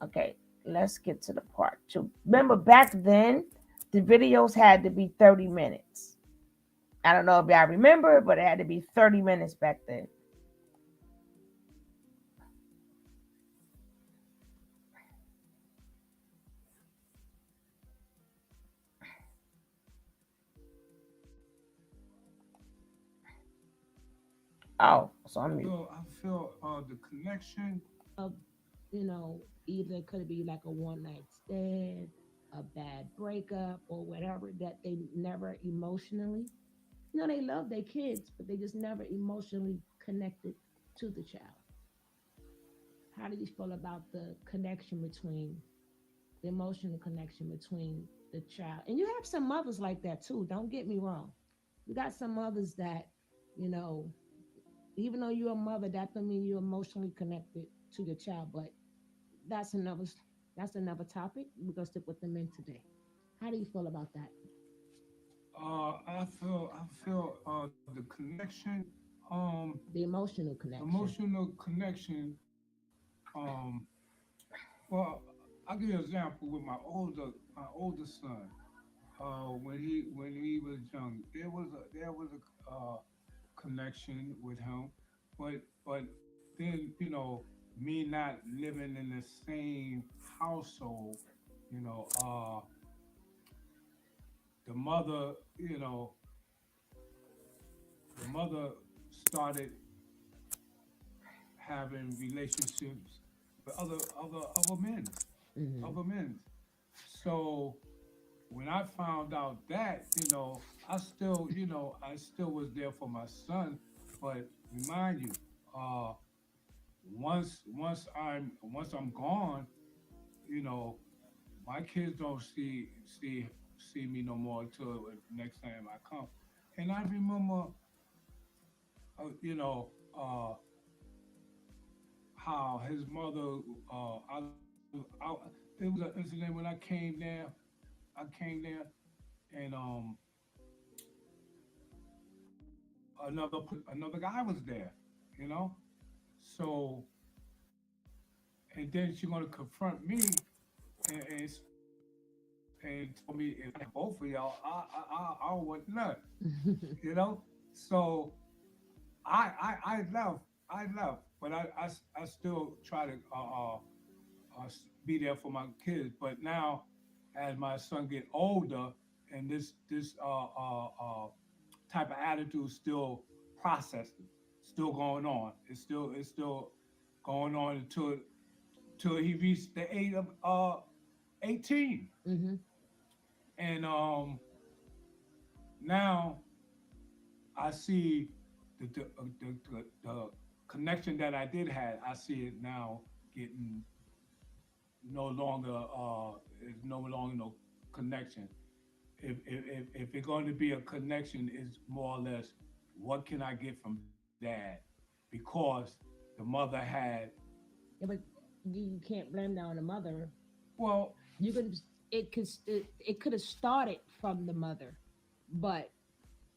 Okay, let's get to the part two. Remember back then, the videos had to be 30 minutes. I don't know if y'all remember, but it had to be 30 minutes back then. Oh, so I'm mute. I feel the connection. Of, either it could be like a one night stand, a bad breakup, or whatever, that they never emotionally, they love their kids, but they just never emotionally connected. to the child? How do you feel about the connection between the emotional connection between the child? And you have some mothers like that too. Don't get me wrong. You got some mothers that, you know, even though you're a mother, that don't mean you're emotionally connected to your child. But that's another that's another topic. We're gonna stick with the men today. How do you feel about that? I feel the connection, um, The emotional connection. emotional connection. Well, I'll give you an example with my older son. When he was young, there was a connection with him, but then me not living in the same household, you know, the mother, the mother started having relationships with Hmm. other men. So when I found out that, I still was there for my son, but remind you, uh, once I'm gone, you know, my kids don't see me no more until next time I come. And I remember, uh, you know, uh, how his mother, there was an incident when I came there. I came there, and another guy was there, you know. So, and then she's gonna confront me and told me if I had both of y'all, I want none, you know. So I left, but I still try to be there for my kids. But now, as my son get older, and this type of attitude still processing, still going on. It's still going on until he reached the age of 18, Hmm. and now I see the connection that I did have. I see it now getting no longer is no longer no connection. If it's going to be a connection, it's more or less what can I get from dad because the mother had Yeah, but you can't blame that on the mother. well, You could it could have started from the mother, but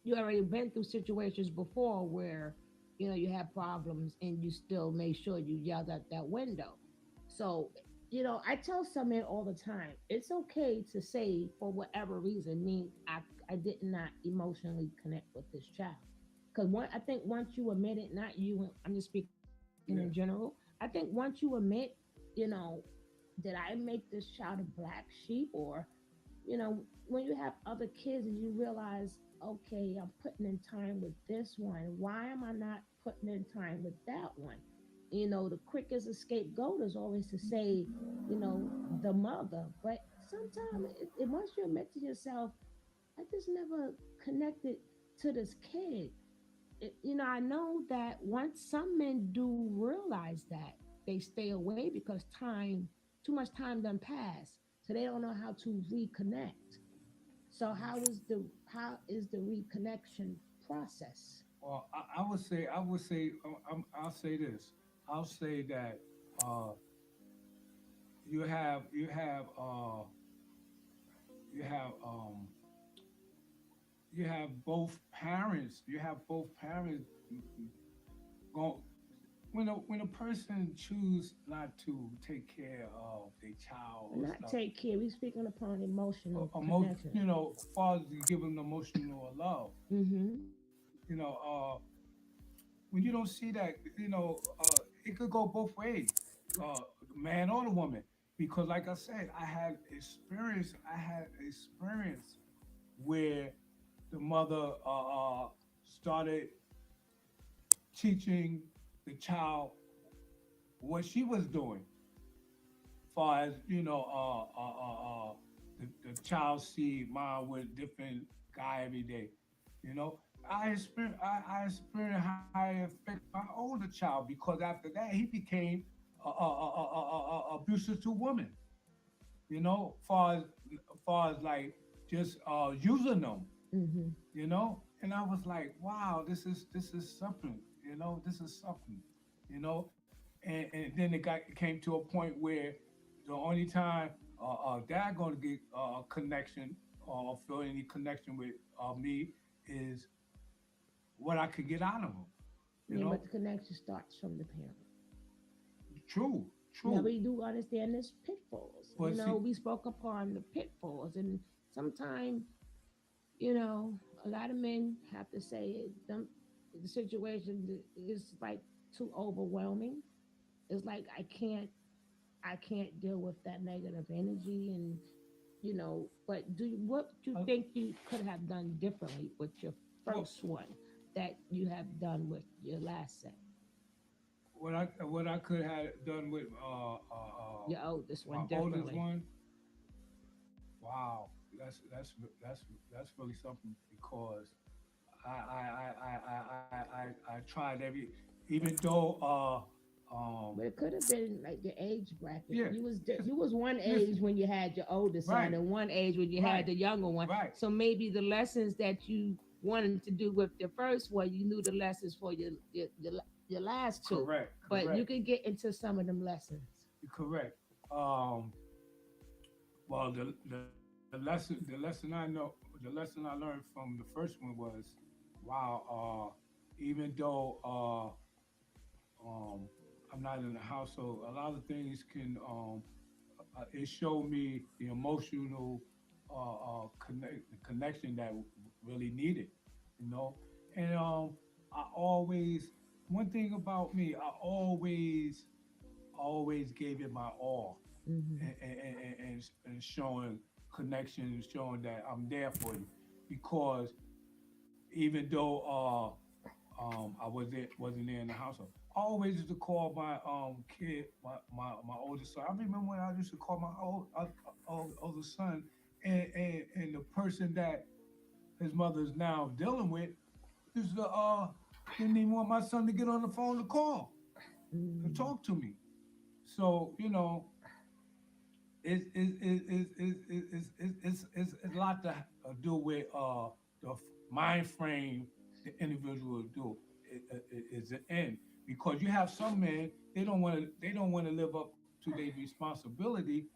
you already been through situations before where you had problems and you still made sure you yelled at that window. So I tell some men all the time, it's okay to say for whatever reason, me, I did not emotionally connect with this child. Because I think once you admit it, not you, I'm just speaking in general. yeah, I think once you admit, you know, did I make this child a black sheep, or when you have other kids and you realize, okay, I'm putting in time with this one, why am I not putting in time with that one? The quickest scapegoat is always to say, the mother. But sometimes once you admit to yourself, I just never connected to this kid. I know that once some men do realize that, they stay away because too much time done pass, so they don't know how to reconnect. So how is the reconnection process? well, I'll say this. I'll say that uh, you have you have uh, you have you have both parents. You have both parents go when a person choose not to take care of their child or Not stuff, take care. We speaking upon emotional emo, connection. fathers give them emotional love. Mm-hmm. You know, when you don't see that, it could go both ways, uh, man or the woman. Because, like I said, I had experience where the mother started teaching the child what she was doing, far as the child see mom with different guy every day, you know. I experienced how it affected my older child because after that he became abusive to women. You know, far as like just using them. Hmm. You know, and I was like, wow, this is something. You know, this is something. You know, and then it came to a point where the only time dad gonna get a connection or feel any connection with me is what I could get out of him. You Yeah, but know, the connection starts from the parent. true, Now true. we do understand there's pitfalls. But see, We spoke upon the pitfalls, and sometimes, a lot of men have to say the situation is like too overwhelming. It's like I can't deal with that negative energy, and but what do you uh, think you could have done differently with your what first one that you have done with your last set, what I could have done with your oldest my one oldest differently? one. Wow, that's really something because I tried even though But it could have been like your age bracket. yeah, You was one age listen, when you had your older son, right, and one age when you had right, the younger one. right, So maybe the lessons that you wanted to do with the first one, you knew the lessons for your last two. correct, But you correct, could get into some of them lessons. correct. Um, well, the lesson I know, the lesson I learned from the first one was, wow, even though I'm not in the household, a lot of things can it showed me the emotional the connection that really needed, you know. And I always, one thing about me, I always gave it my all, Hmm. and showing connection and showing that I'm there for you, because even though I wasn't there in the household. I always used to call my kid, my oldest son. I remember when I used to call my older son, and the person that his mother is now dealing with used to didn't even want my son to get on the phone to call and Hmm. talk to me. So it's a lot to do with the mind frame the individual do is the end, because you have some men, they don't want to live up to their responsibility,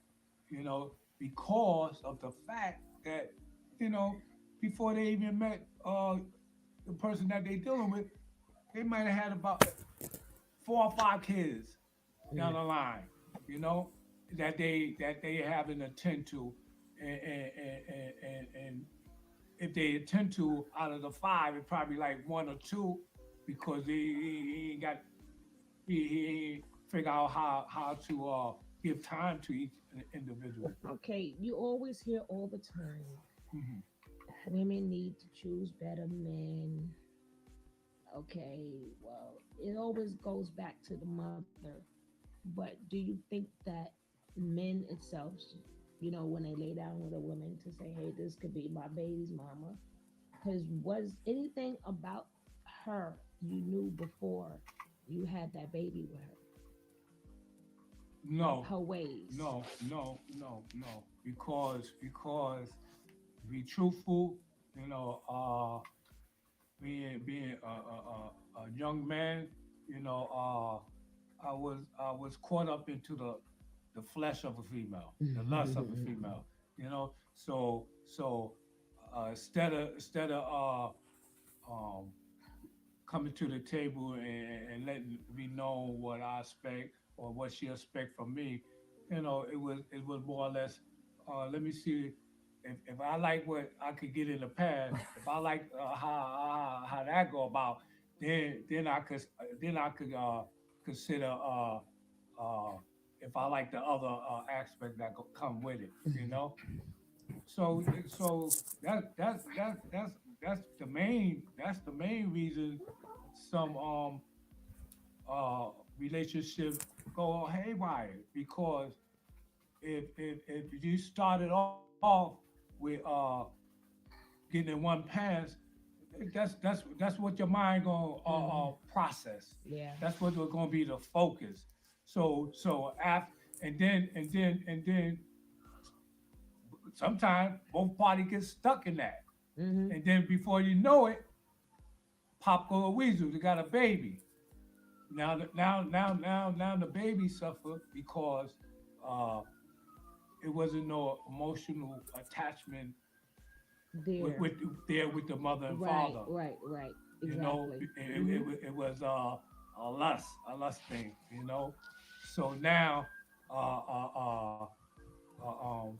because of the fact that you know before they even met the person that they dealing with, they might have had about 4 or 5 kids down the line, you know, that they haven't attend to, and if they attend to out of the five, it's probably like one or two, because he ain't got he ain't figure out how to give time to each individual. Okay, you always hear all the time Hmm. women need to choose better men. Okay, well, it always goes back to the mother. But do you think that men itself, when they lay down with a woman to say, hey, this could be my baby's mama, because was anything about her you knew before you had that baby with her, of No, her ways? no, because to be truthful, being a young man, I was caught up into the flesh of a female, the lust of a female, So instead of coming to the table and letting me know what I expect or what she expect from me, it was more or less, let me see if I like what I could get in the past, if I like how that go about, then I could consider uh, if I like the other aspect that come with it, So that's the main reason some uh relationships go haywire, because if you started off with getting in one pass, that's what your mind gonna process. Yeah. That's what's gonna be the focus. So after and then sometimes both parties get stuck in that, Mm-hmm. and then before you know it, pop go a weasel. They got a baby. Now the baby suffered because uh, it wasn't no emotional attachment There. with there with the mother and Right. father. Right. Right. You know, Exactly. it was a lust thing. You know, so now uh, uh, uh,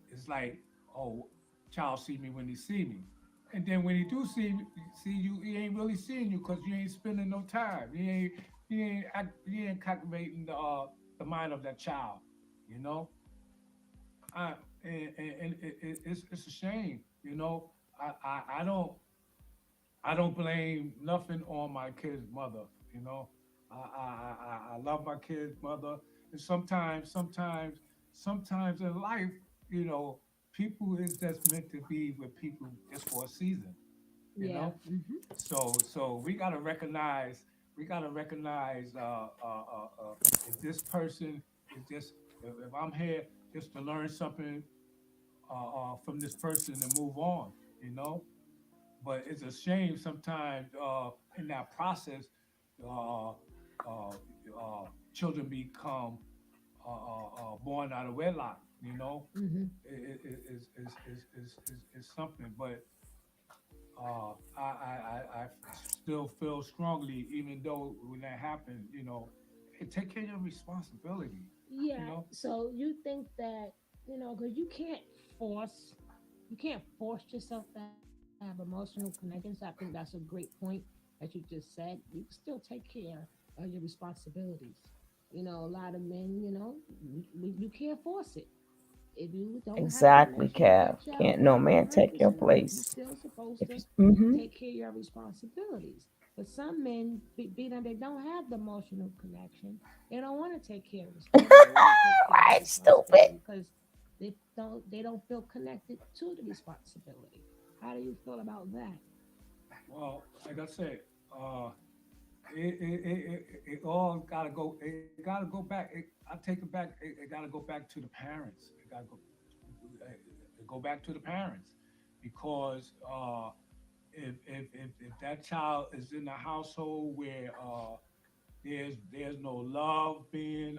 it's like, oh, child see me when he see me, and then when he do see you, he ain't really seeing you because you ain't spending no time. He ain't captivating the mind of that child. You know, I and it's a shame. You know, I don't blame nothing on my kid's mother. You know, I love my kid's mother, and sometimes in life, you know, people is just meant to be with people just for a season. You Yeah. know, so we gotta recognize if this person is just if I'm here just to learn something from this person and move on. You know, but it's a shame sometimes in that process, uh, children become born out of wedlock. You know, Mm-hmm. is something, but I still feel strongly, even though when that happened, you know, hey, take care of your responsibility. You Yeah. know, So you think that, because force, you can't force yourself to have emotional connections. I think that's a great point that you just said. You can still take care of your responsibilities. A lot of men, you can't force it. If you don't have a Exactly, connection with Kev. that child Can't for no whatever man take purpose your in life, you're place. still supposed If to you, take care of your responsibilities. But some men, being that they don't have the emotional connection, they don't want to take care of they don't want to take care of the right, stupid. responsibility because they don't feel connected to the responsibility. How do you feel about that? well, like I said, it all gotta go. It gotta go back. I take it back. It gotta go back to the parents. It go back to the parents because if that child is in a household where there's no love being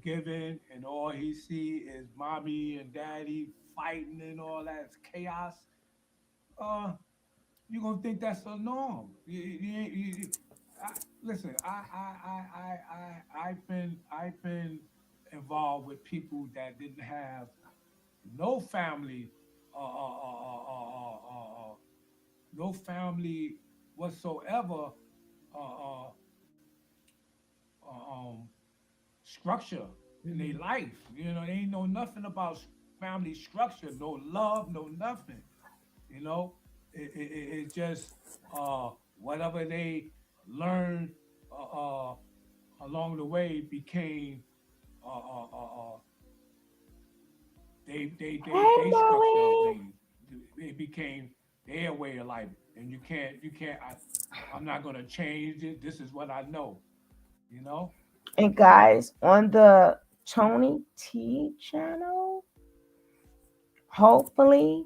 given and all he see is mommy and daddy fighting and all that chaos, uh, you're gonna think that's the norm. I, listen, I've been involved with people that didn't have no family, uh, uh, uh, uh, uh, uh, uh, no family whatsoever, uh, uh, um, structure in their Mm-hmm. life. You know, they ain't know nothing about family structure, no love, no nothing. You know, it's just whatever they learned uh, along the way became uh, uh, uh, uh, Hey, they structure of Molly. things. It became their way of life, and you can't. I'm not gonna change it. This is what I know. You know. And guys, on the Tony T channel, hopefully,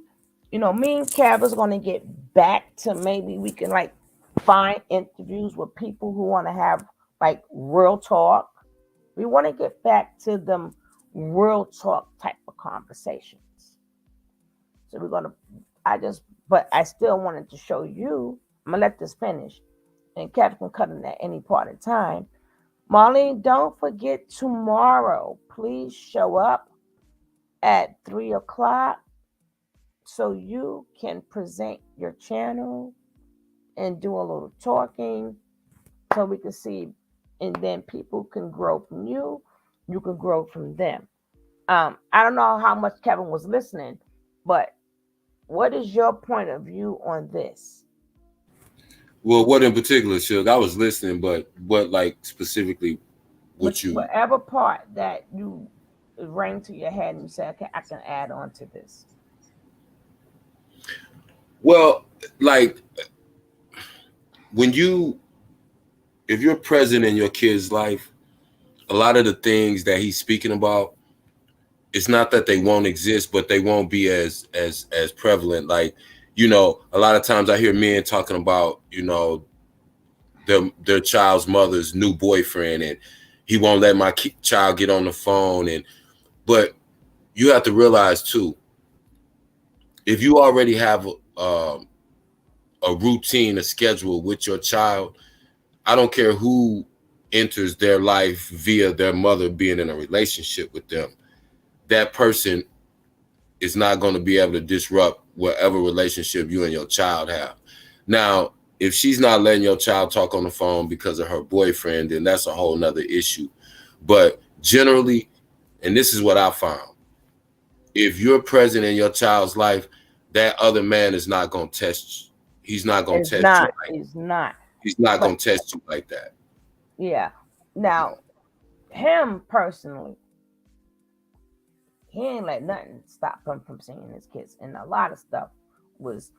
me and Kev is going to get back to maybe we can like find interviews with people who want to have like real talk. We want to get back to them real talk type of conversations. So we're going to, but I still wanted to show you. I'm going to let this finish. And Kev can cut in at any part of time. Molly, don't forget tomorrow. Please show up at 3 o'clock so you can present your channel and do a little talking so we can see, and then people can grow from you. You can grow from them. I don't know how much Kevin was listening, but what is your point of view on this? Well, what in particular, Suge? I was listening, but what like specifically what you Whatever part that you rang to your head and you say, okay, I can add on to this. well, like if you're present in your kid's life, a lot of the things that he's speaking about, it's not that they won't exist, but they won't be as prevalent. Like, you know, a lot of times I hear men talking about, you know, their child's mother's new boyfriend, and he won't let my child get on the phone. But you have to realize too, if you already have a routine, a schedule with your child, I don't care who enters their life via their mother being in a relationship with them, that person is not going to be able to disrupt whatever relationship you and your child have. Now, if she's not letting your child talk on the phone because of her boyfriend, then that's a whole nother issue. But generally, and this is what I found, if you're present in your child's life, that other man is not going to test you. He's not going to test you. He's not. He's not going to test you like that. Yeah. Now, him personally, he ain't let nothing stop him from seeing his kids, and a lot of stuff was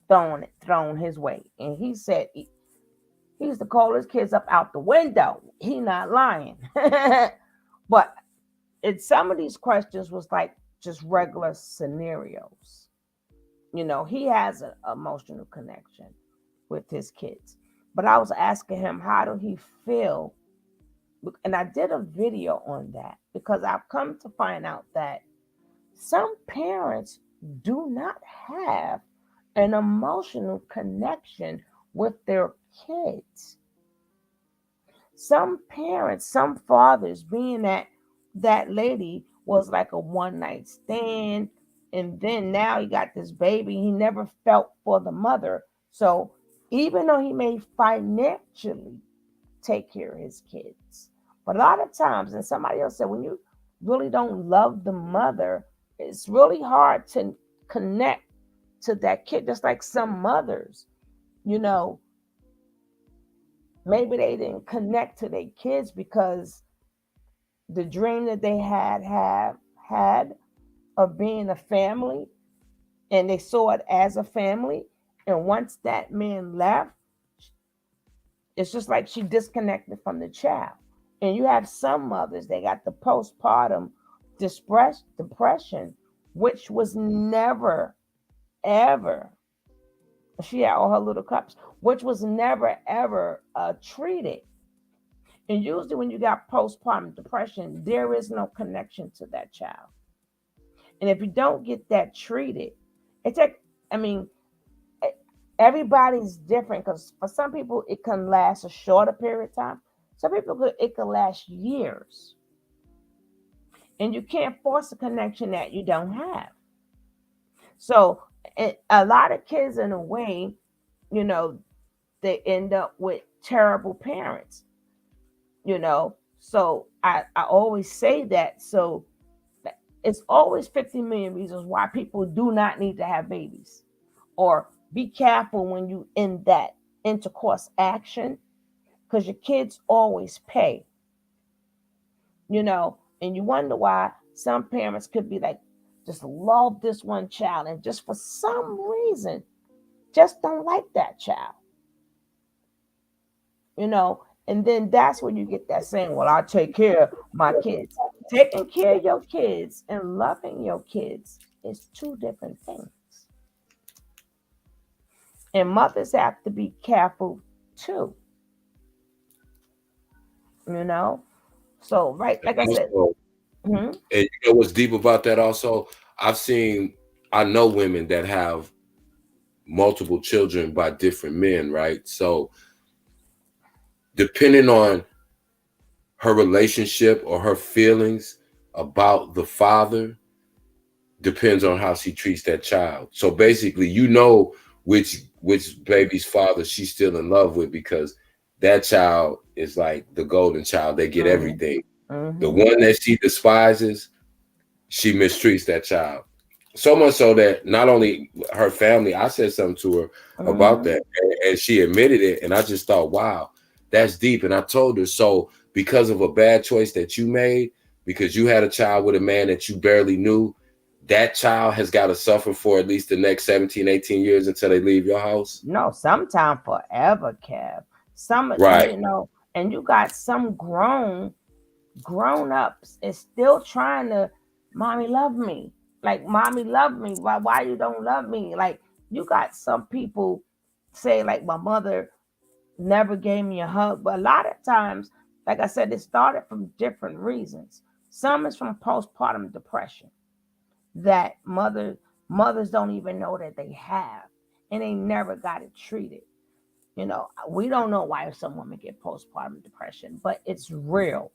thrown his way. And he said he used to call his kids up out the window. He not lying. But some of these questions was like just regular scenarios. You know, he has an emotional connection with his kids. But I was asking him, how do he feel? And I did a video on that because I've come to find out that some parents do not have an emotional connection with their kids. Some parents, some fathers, being that lady was like a one-night stand, and then now he got this baby, he never felt for the mother. So even though he may financially take care of his kids, but a lot of times, and somebody else said, when you really don't love the mother, it's really hard to connect to that kid. Just like some mothers, you know, maybe they didn't connect to their kids because the dream that they had of being a family, and they saw it as a family. And once that man left, it's just like she disconnected from the child. And you have some mothers, they got the postpartum depression, which was never, ever, she had all her little cups, which was never, ever treated. And usually when you got postpartum depression, there is no connection to that child. And if you don't get that treated, it's like, I mean, everybody's different, because for some people it can last a shorter period of time. Some people it can last years. And you can't force a connection that you don't have. So a lot of kids, in a way, you know, they end up with terrible parents, you know. So I always say that. So it's always 50 million reasons why people do not need to have babies. Or be careful when you in that intercourse action, because your kids always pay, you know. And you wonder why some parents could be like, just love this one child, and just for some reason just don't like that child, you know. And then that's when you get that saying, well, I take care of my kids. Taking care of your kids and loving your kids is two different things. And mothers have to be careful too, you know. So, right, like I said. And you know what's deep about that also? I know women that have multiple children by different men, right? So depending on her relationship or her feelings about the father depends on how she treats that child. So basically, you know which baby's father she's still in love with, because that child is like the golden child. They get everything. The one that she despises, she mistreats that child. So much so that not only her family, I said something to her about that, and she admitted it. And I just thought, wow, that's deep. And I told her, so because of a bad choice that you made, because you had a child with a man that you barely knew, that child has got to suffer for at least the next 17, 18 years until they leave your house? No, sometime forever, Kev. Some, Right. you know, and you got some grown ups is still trying to, mommy love me. Like, mommy love me. Why you don't love me? Like, you got some people say, like, my mother never gave me a hug. But a lot of times, like I said, it started from different reasons. Some is from postpartum depression that mothers don't even know that they have, and they never got it treated. You know, we don't know why some women get postpartum depression, but it's real.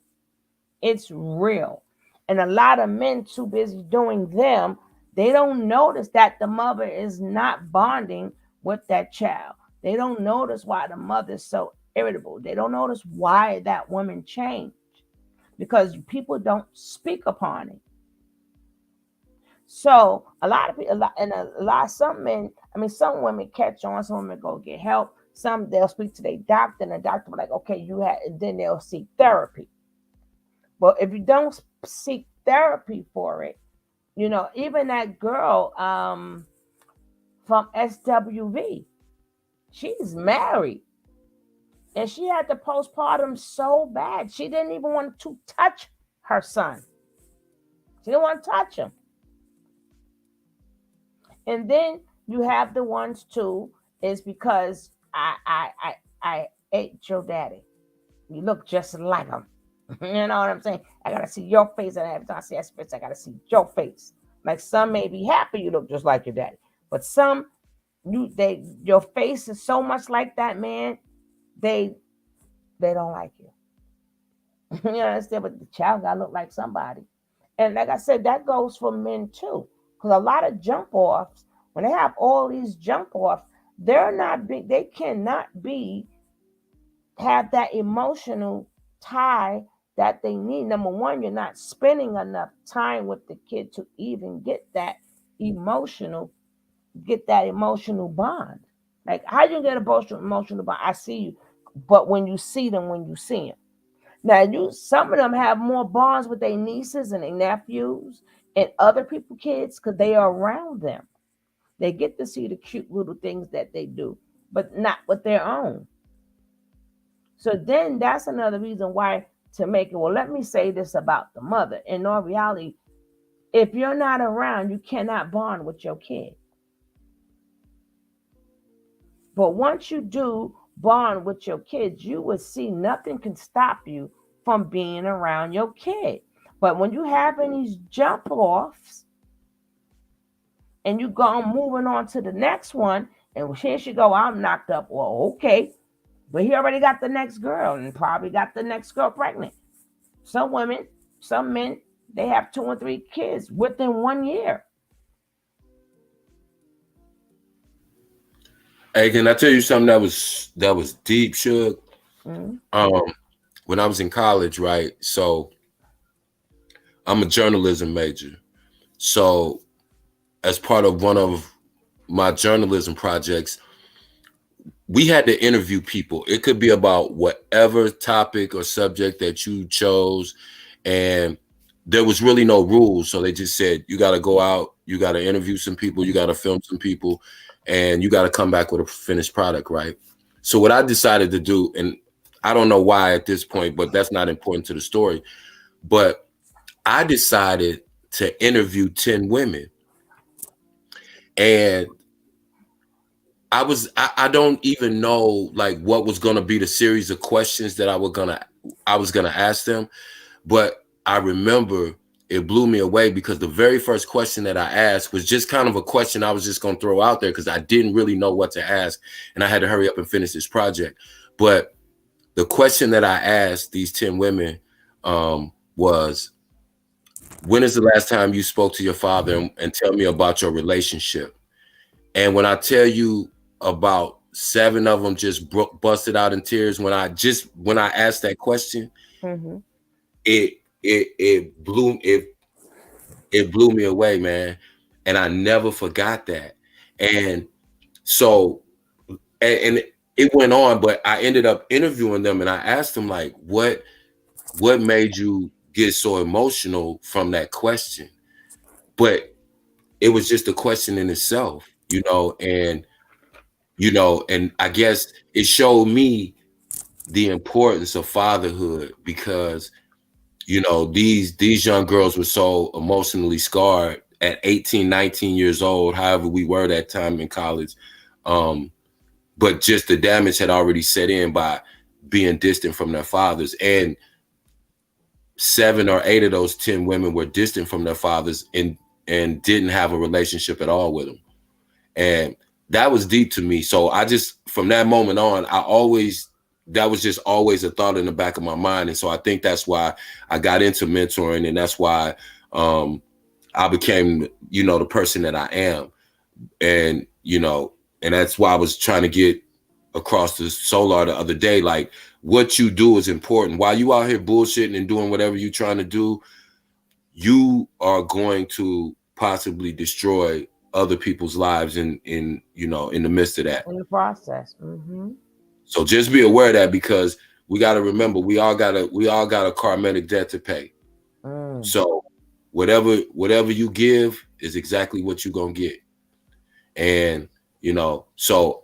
It's real. And a lot of men too busy doing them, they don't notice that the mother is not bonding with that child. They don't notice why the mother is so irritable. They don't notice why that woman changed, because people don't speak upon it. So a lot of people, some men, I mean, some women catch on, some women go get help. Some they'll speak to their doctor, and the doctor will be like, okay, you had, and then they'll seek therapy. But if you don't seek therapy for it, you know, even that girl from SWV, she's married, and she had the postpartum so bad she didn't even want to touch her son. She didn't want to touch him. And then you have the ones too, is because I ate your daddy. You look just like him. You know what I'm saying? I gotta see your face, and every time I see that face, I gotta see your face. Like, some may be happy you look just like your daddy, but some your face is so much like that man, they don't like you. You understand? But the child gotta look like somebody. And like I said, that goes for men too. Because a lot of jump offs, when they have all these jump offs, they're not big, they cannot have that emotional tie that they need. Number one, you're not spending enough time with the kid to even get that emotional bond. Like, how you get emotional bond? I see you, but when you see them, now some of them have more bonds with their nieces and their nephews and other people kids because they are around them. They get to see the cute little things that they do, but not with their own. So then that's another reason why to make it, well, let me say this about the mother. In all reality, if you're not around, you cannot bond with your kid. But once you do bond with your kids, you will see nothing can stop you from being around your kid. But when you having these jump offs and you go moving on to the next one, and here she go, I'm knocked up. Well, okay. But he already got the next girl and probably got the next girl pregnant. Some women, some men, they have 2 or 3 kids within 1 year. Hey, can I tell you something that was deep, Suge? Mm-hmm. When I was in college, right? So I'm a journalism major. So as part of one of my journalism projects, we had to interview people. It could be about whatever topic or subject that you chose. And there was really no rules. So they just said, you got to go out, you got to interview some people, you got to film some people, and you got to come back with a finished product, right? So what I decided to do, and I don't know why at this point, but that's not important to the story, but I decided to interview 10 women. And I don't even know like what was going to be the series of questions that I was going to ask them. But I remember it blew me away because the very first question that I asked was just kind of a question I was just going to throw out there because I didn't really know what to ask. And I had to hurry up and finish this project. But the question that I asked these 10 women was, when is the last time you spoke to your father, and tell me about your relationship? And when I tell you, about 7 of them just busted out in tears when I asked that question. Mm-hmm. It blew me away, man. And I never forgot that. And so, and it went on, but I ended up interviewing them, and I asked them like, what made you get so emotional from that question? But it was just a question in itself, you know, and I guess it showed me the importance of fatherhood because, you know, these young girls were so emotionally scarred at 18, 19 years old, however we were that time in college. But just the damage had already set in by being distant from their fathers. And 7 or 8 of those 10 women were distant from their fathers and didn't have a relationship at all with them. And that was deep to me. So I just, from that moment on, that was just always a thought in the back of my mind. And so I think that's why I got into mentoring, and that's why I became, you know, the person that I am. And, you know, and that's why I was trying to get across the Solar the other day. Like, what you do is important. While you out here bullshitting and doing whatever you're trying to do, you are going to possibly destroy other people's lives in you know, in the midst of that. In the process. Mm-hmm. So just be aware of that, because we got to remember we all got a karmic debt to pay. So whatever you give is exactly what you're gonna get. And, you know, so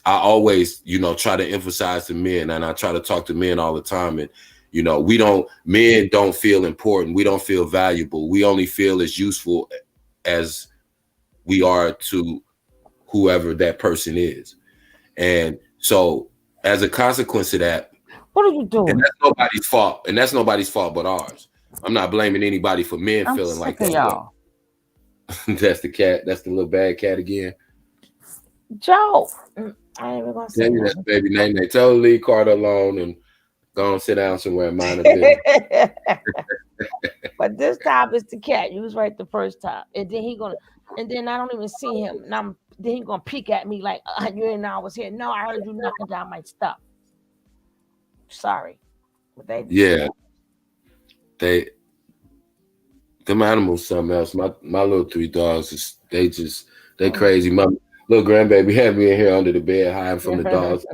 I always, you know, try to emphasize to men, and I try to talk to men all the time. And, you know, men don't feel important. We don't feel valuable. We only feel as useful as we are to whoever that person is. And so as a consequence of that, what are you doing? And that's nobody's fault. And that's nobody's fault but ours. I'm not blaming anybody for men feeling like that. Y'all. That's the cat. That's the little bad cat again. Joe. I ain't even gonna say that's baby name. They totally leave Carter alone and go and sit down somewhere and mind a business. But this time it's the cat. You was right the first time. And then I don't even see him. And then he gonna peek at me like, you didn't know I was here. No, I heard you knocking down my stuff. Sorry. But them animals something else. My little 3 dogs they crazy. My little grandbaby had me in here under the bed hiding from the dogs.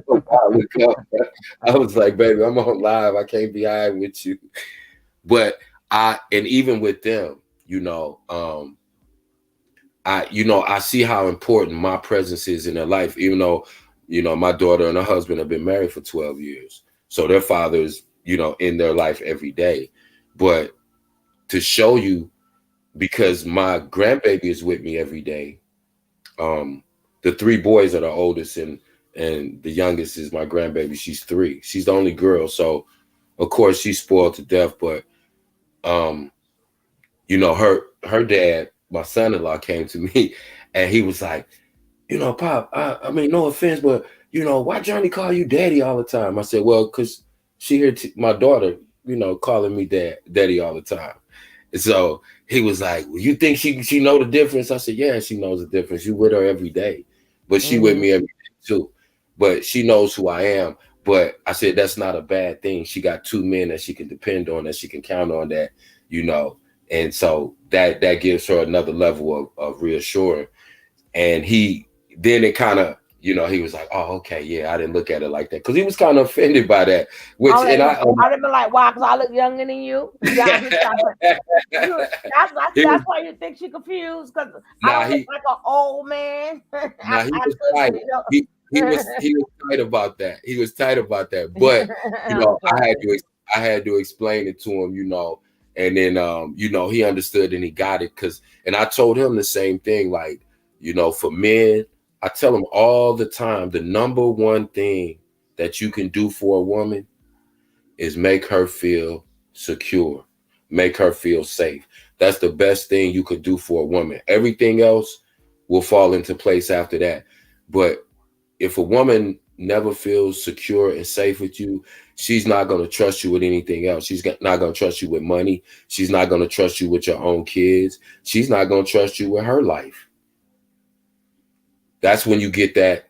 I was like, baby, I'm on live. I can't be hiding with you. But and even with them, you know, I see how important my presence is in their life, even though, you know, my daughter and her husband have been married for 12 years. So their father is, you know, in their life every day. But to show you, because my grandbaby is with me every day. The 3 boys are the oldest, and the youngest is my grandbaby. She's 3. She's the only girl. So of course she's spoiled to death. But you know, her dad, my son-in-law, came to me and he was like, you know, Pop, I mean, no offense, but you know, why Johnny call you daddy all the time? I said, well, because she heard my daughter, you know, calling me daddy all the time. And so he was like, well, you think she know the difference? I said, yeah, she knows the difference. You with her every day, but she with me every day too. But she knows who I am. But I said, that's not a bad thing. She got 2 men that she can depend on, that she can count on, that, you know, and so that gives her another level of reassurance. And then it kind of, you know, he was like, oh, okay, yeah, I didn't look at it like that, because he was kind of offended by that. Which I'd have been like, why? Because I look younger than you. That's why you think she confused, because I look like an old man. He was tight. He was tight about that. He was tight about that. But you know, I had to explain it to him, you know, and then you know, he understood and he got it. And I told him the same thing, like, you know, for men, I tell them all the time, the number one thing that you can do for a woman is make her feel secure, make her feel safe. That's the best thing you could do for a woman. Everything else will fall into place after that. But if a woman never feels secure and safe with you, she's not going to trust you with anything else. She's not going to trust you with money. She's not going to trust you with your own kids. She's not going to trust you with her life. That's when you get that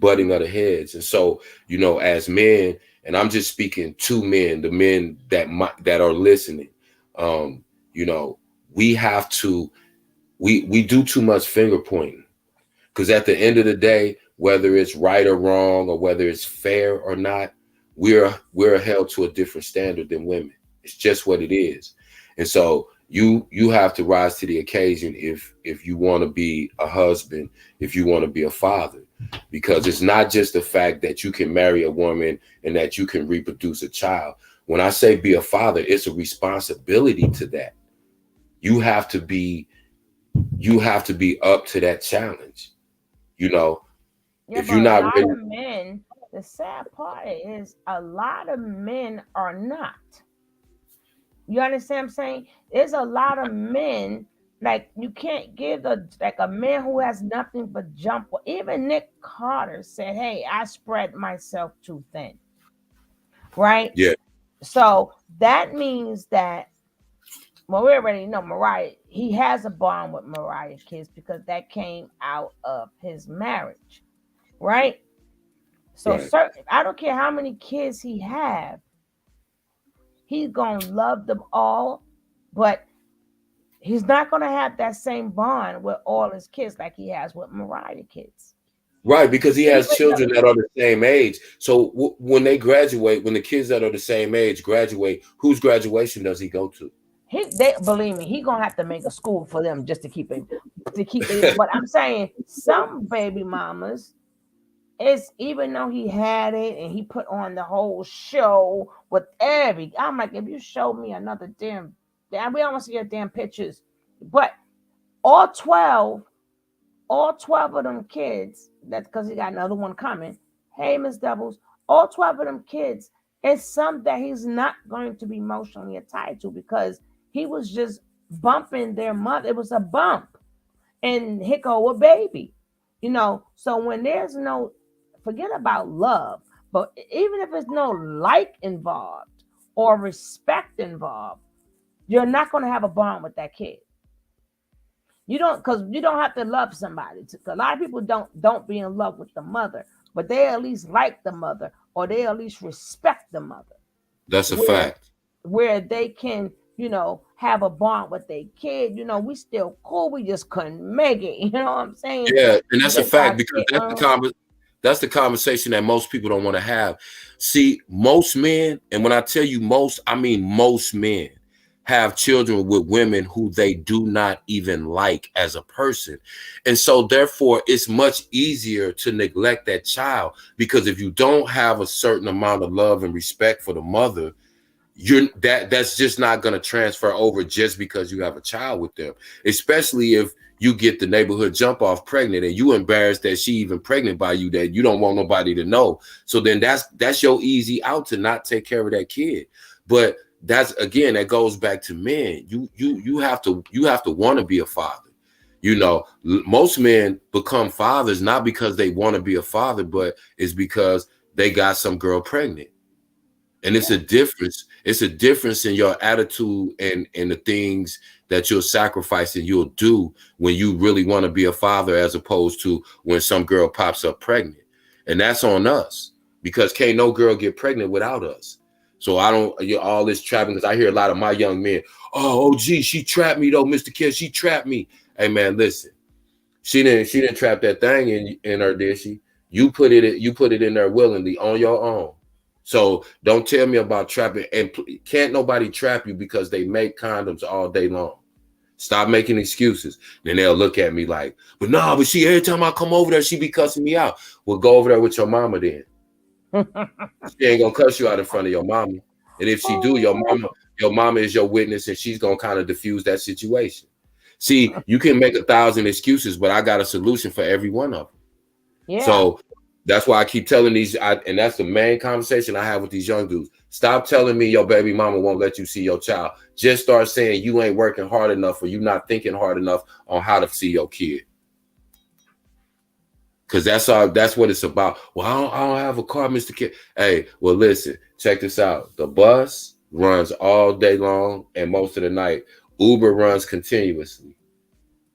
butting of the heads. And so, you know, as men, and I'm just speaking to men, the men that are listening, you know, we have to, we do too much finger pointing, because at the end of the day, whether it's right or wrong, or whether it's fair or not, we're held to a different standard than women. It's just what it is. And so you have to rise to the occasion if you want to be a husband, if you want to be a father, because it's not just the fact that you can marry a woman and that you can reproduce a child. When I say be a father, it's a responsibility to that. You have to be up to that challenge. You know, Yeah, if you're but a not lot ready, of men, the sad part is a lot of men are not. You understand what I'm saying? There's a lot of men, like you can't give a man who has nothing but jump. Even Nick Carter said, "Hey, I spread myself too thin." Right? yeah, So that means that, well, we already know Mariah, he has a bond with Mariah kids because that came out of his marriage, right? So right. certain, I don't care how many kids he have, he's gonna love them all, but he's not gonna have that same bond with all his kids like he has with Mariah kids. Right, because he has Even children though that are the same age. So when they graduate, when the kids that are the same age graduate, whose graduation does he go to? they believe me, he gonna have to make a school for them just to keep it. But I'm saying some baby mamas, it's even though he had it and he put on the whole show with every, I'm like, if you show me another damn, we don't want to see your damn pictures. But all 12, all 12 of them kids, that's because he got another one coming. Hey, Miss Doubles, all 12 of them kids, it's some that he's not going to be emotionally tied to because he was just bumping their mother. It was a bump and hicko a baby, So when there's no, forget about love, but even if there's no like involved or respect involved, you're not going to have a bond with that kid. You don't, because you don't have to love somebody. A lot of people don't be in love with the mother, but they at least like the mother or they at least respect the mother, That's a where fact. they can, have a bond with their kid. We still cool. We just couldn't make it. You know what I'm saying? Yeah, and that's a Get our fact because kid on. that's the conversation that most people don't want to have. See, most men, and when I tell you most, I mean most men have children with women who they do not even like as a person. And so therefore it's much easier to neglect that child because if you don't have a certain amount of love and respect for the mother, that's just not going to transfer over just because you have a child with them, especially if you get the neighborhood jump off pregnant and you embarrassed that she even pregnant by you, that you don't want nobody to know. So then that's your easy out to not take care of that kid. But that's, again, that goes back to men. You have to want to be a father. Most men become fathers not because they want to be a father, but it's because they got some girl pregnant. And it's a difference. It's a difference in your attitude and the things that you'll sacrifice and you'll do when you really want to be a father, as opposed to when some girl pops up pregnant. And that's on us because can't no girl get pregnant without us. So I don't, all this trapping, because I hear a lot of my young men, oh, gee, she trapped me though, Mr. Kid, she trapped me. Hey man, listen, she didn't trap that thing in her, did she? You put it in there willingly on your own. So don't tell me about trapping. And can't nobody trap you because they make condoms all day long. Stop making excuses. Then they'll look at me like, but nah, but she, every time I come over there, she be cussing me out. Well, go over there with your mama then. She ain't gonna cuss you out in front of your mama. And if she do, your mama is your witness and she's gonna kind of diffuse that situation. See, you can make 1,000 excuses, but I got a solution for every one of them. Yeah. So that's why I keep telling and that's the main conversation I have with these young dudes. Stop telling me your baby mama won't let you see your child. Just start saying you ain't working hard enough or you not thinking hard enough on how to see your kid. Because that's what it's about. Well, I don't have a car, Mr. Kid. Hey, well, listen, check this out. The bus runs all day long and most of the night. Uber runs continuously.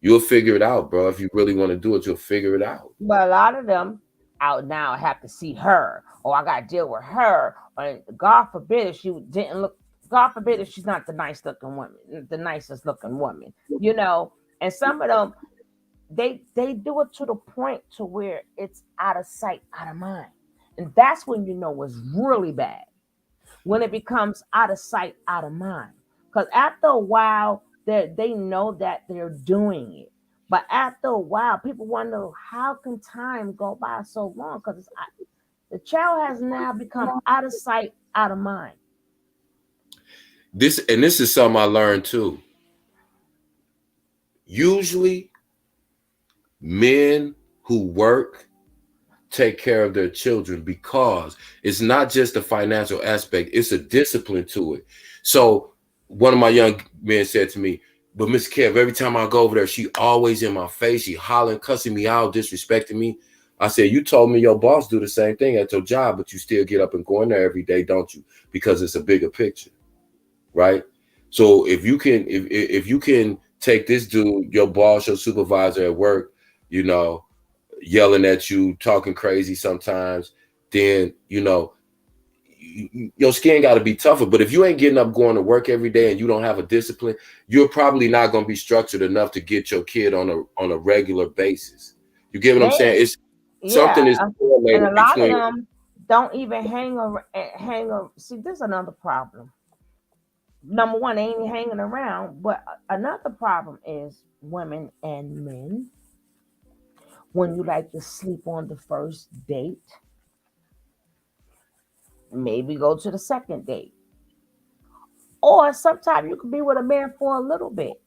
You'll figure it out, bro. If you really want to do it, you'll figure it out. But a lot of them out now have to see her, or I got to deal with her, or God forbid if she didn't look. God forbid if she's not the nicest looking woman, And some of them, they do it to the point to where it's out of sight, out of mind, and that's when you know it's really bad, when it becomes out of sight, out of mind. Because after a while, they know that they're doing it. But after a while, people wonder how can time go by so long? Because the child has now become out of sight, out of mind. This is something I learned too. Usually, men who work take care of their children because it's not just a financial aspect, it's a discipline to it. So one of my young men said to me, but Miss Kev, every time I go over there, she always in my face, she hollering, cussing me out, disrespecting me. I said, you told me your boss do the same thing at your job, but you still get up and go in there every day, don't you? Because it's a bigger picture, right? So if you can, if you can take this dude, your boss, your supervisor at work, you know, yelling at you, talking crazy sometimes, then your skin got to be tougher. But if you ain't getting up going to work every day and you don't have a discipline, you're probably not going to be structured enough to get your kid on a regular basis. You get what I'm saying? It's something is and a lot between of them don't even hang. See, this is another problem. Number one, they ain't hanging around. But another problem is women and men. When you like to sleep on the first date, maybe go to the second date. Or sometimes you could be with a man for a little bit.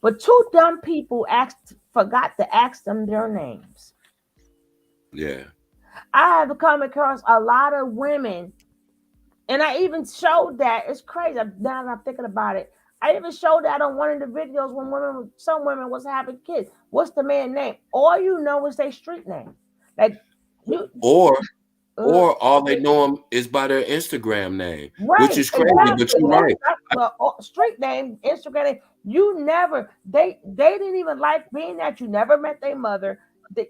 But two dumb people forgot to ask them their names. Yeah. I have come across a lot of women, and I even showed that. It's crazy. Now that I'm thinking about it, I even showed that on one of the videos when some women was having kids. What's the man name? All you know is their street name. Like you, Or all they know them is by their Instagram name, which right? is crazy. Exactly. But you're right. Well, street name, Instagram name. You never. They didn't even like being that you never met their mother. They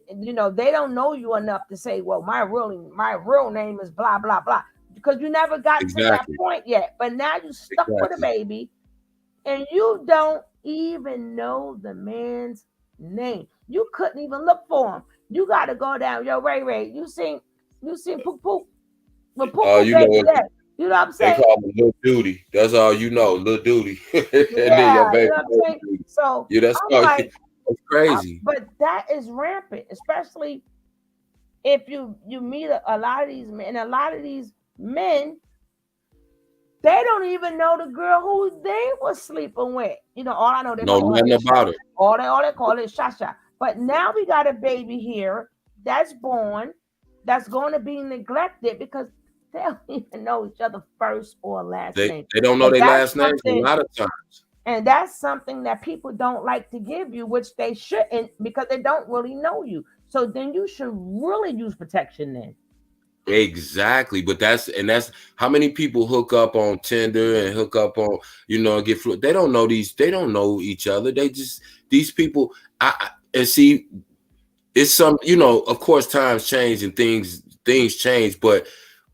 don't know you enough to say, well, my real name is blah blah blah, because you never got to that point yet. But now you stuck with a baby, and you don't even know the man's name. You couldn't even look for him. You got to go down. Yo, Ray, you seen Poop Poop? Well, Poop Poop You know baby, what? you know what I'm saying? They call me Lil Duty. That's all you know, Lil Duty. And then your Yeah, baby. you know what I'm saying? So Yeah, that's I'm all. like, That's crazy. but that is rampant, especially if you meet a lot of these men. A lot of these men, they don't even know the girl who they was sleeping with. All I know, they Know nothing about it. All they call it Shasha. But now we got a baby here that's born, that's going to be neglected because they don't even know each other first or last name. They don't know their last names a lot of times. And that's something that people don't like to give you, which they shouldn't, because they don't really know you. So then you should really use protection then. Exactly. But that's how many people hook up on Tinder and hook up on, get flu. They don't know they don't know each other. These people, and see, it's some, of course times change and things change, but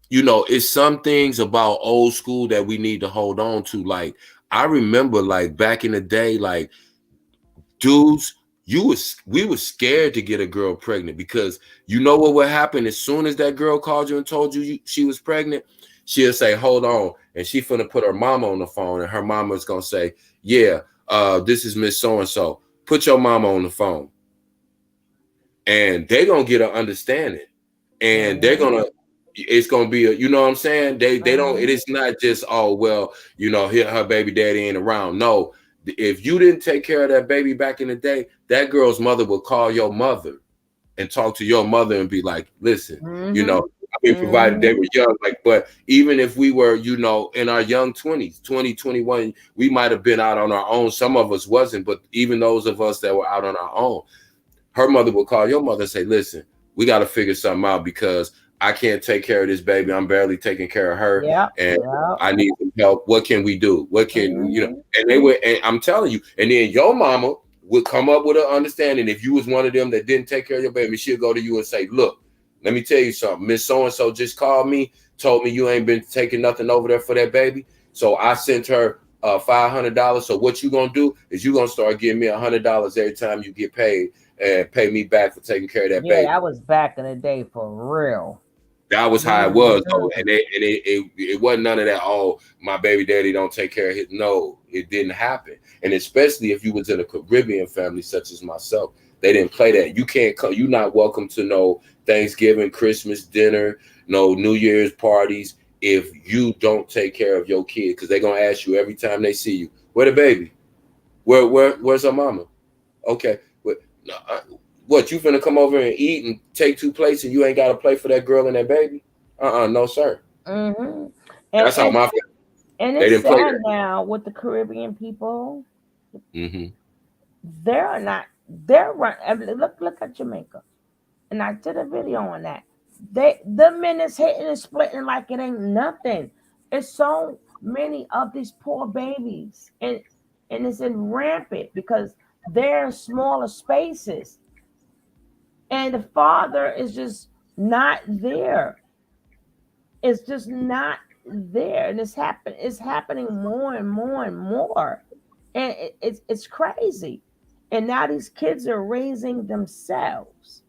it's some things about old school that we need to hold on to. Like, I remember, like, back in the day, like, dudes, we were scared to get a girl pregnant because what would happen as soon as that girl called you and told you she was pregnant? She'll say, hold on. And she finna put her mama on the phone, and her mama's gonna say, yeah, this is Miss So-and-so. Put your mama on the phone. And they're gonna get an understanding. And it's gonna be you know what I'm saying? They don't, it is not just, oh, well, her baby daddy ain't around. No, if you didn't take care of that baby back in the day, that girl's mother would call your mother and talk to your mother and be like, listen, provided they were young, but even if we were, in our young 20s, 20, 21, we might have been out on our own. Some of us wasn't, but even those of us that were out on our own, her mother would call your mother and say, listen, we got to figure something out because I can't take care of this baby. I'm barely taking care of her. I need some help. What can we do? What can, and they would, and I'm telling you, and then your mama would come up with an understanding. If you was one of them that didn't take care of your baby, she'll go to you and say, look, let me tell you something. Miss So-and-so just called me, told me you ain't been taking nothing over there for that baby. So I sent her $500. So what you going to do is you going to start giving me $100 every time you get paid and pay me back for taking care of that baby. Yeah, that was back in the day for real. That was how it was. So, and it wasn't none of that. Oh, my baby daddy don't take care of his. No, it didn't happen. And especially if you was in a Caribbean family such as myself, they didn't play that. You can't come. You're not welcome to no Thanksgiving, Christmas dinner, no New Year's parties if you don't take care of your kid, because they're gonna ask you every time they see you, where the baby? Where's her mama? Okay, what you finna come over and eat and take two plates and you ain't got to play for that girl and that baby? No sir. Mm-hmm. That's how my family. And They it's didn't play sad that. now with the Caribbean people. Mm-hmm. They're not. They're run. I mean, look at Jamaica, and I did a video on that. The men is hitting and splitting like it ain't nothing. It's so many of these poor babies, and it's in rampant because they're in smaller spaces, and the father is just not there. It's just not there, and it's happening more and more and more, and it's crazy. And now these kids are raising themselves.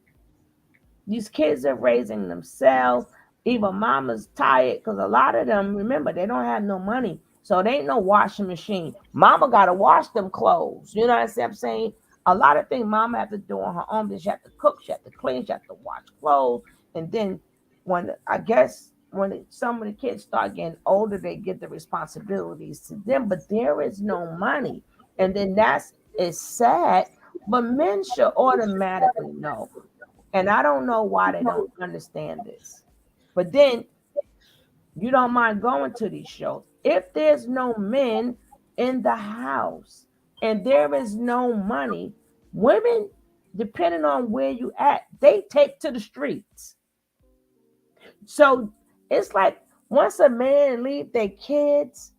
These kids are raising themselves. Even mama's tired because a lot of them, remember, they don't have no money. So there ain't no washing machine. Mama got to wash them clothes. You know what I'm saying? A lot of things mama have to do on her own. She have to cook, she have to clean, she have to wash clothes. And then when some of the kids start getting older, they get the responsibilities to them. But there is no money. And then it's sad. But men should automatically know. And I don't know why they don't understand this. But then you don't mind going to these shows. If there's no men in the house and there is no money, women, depending on where you at, they take to the streets. So it's like once a man leave their kids,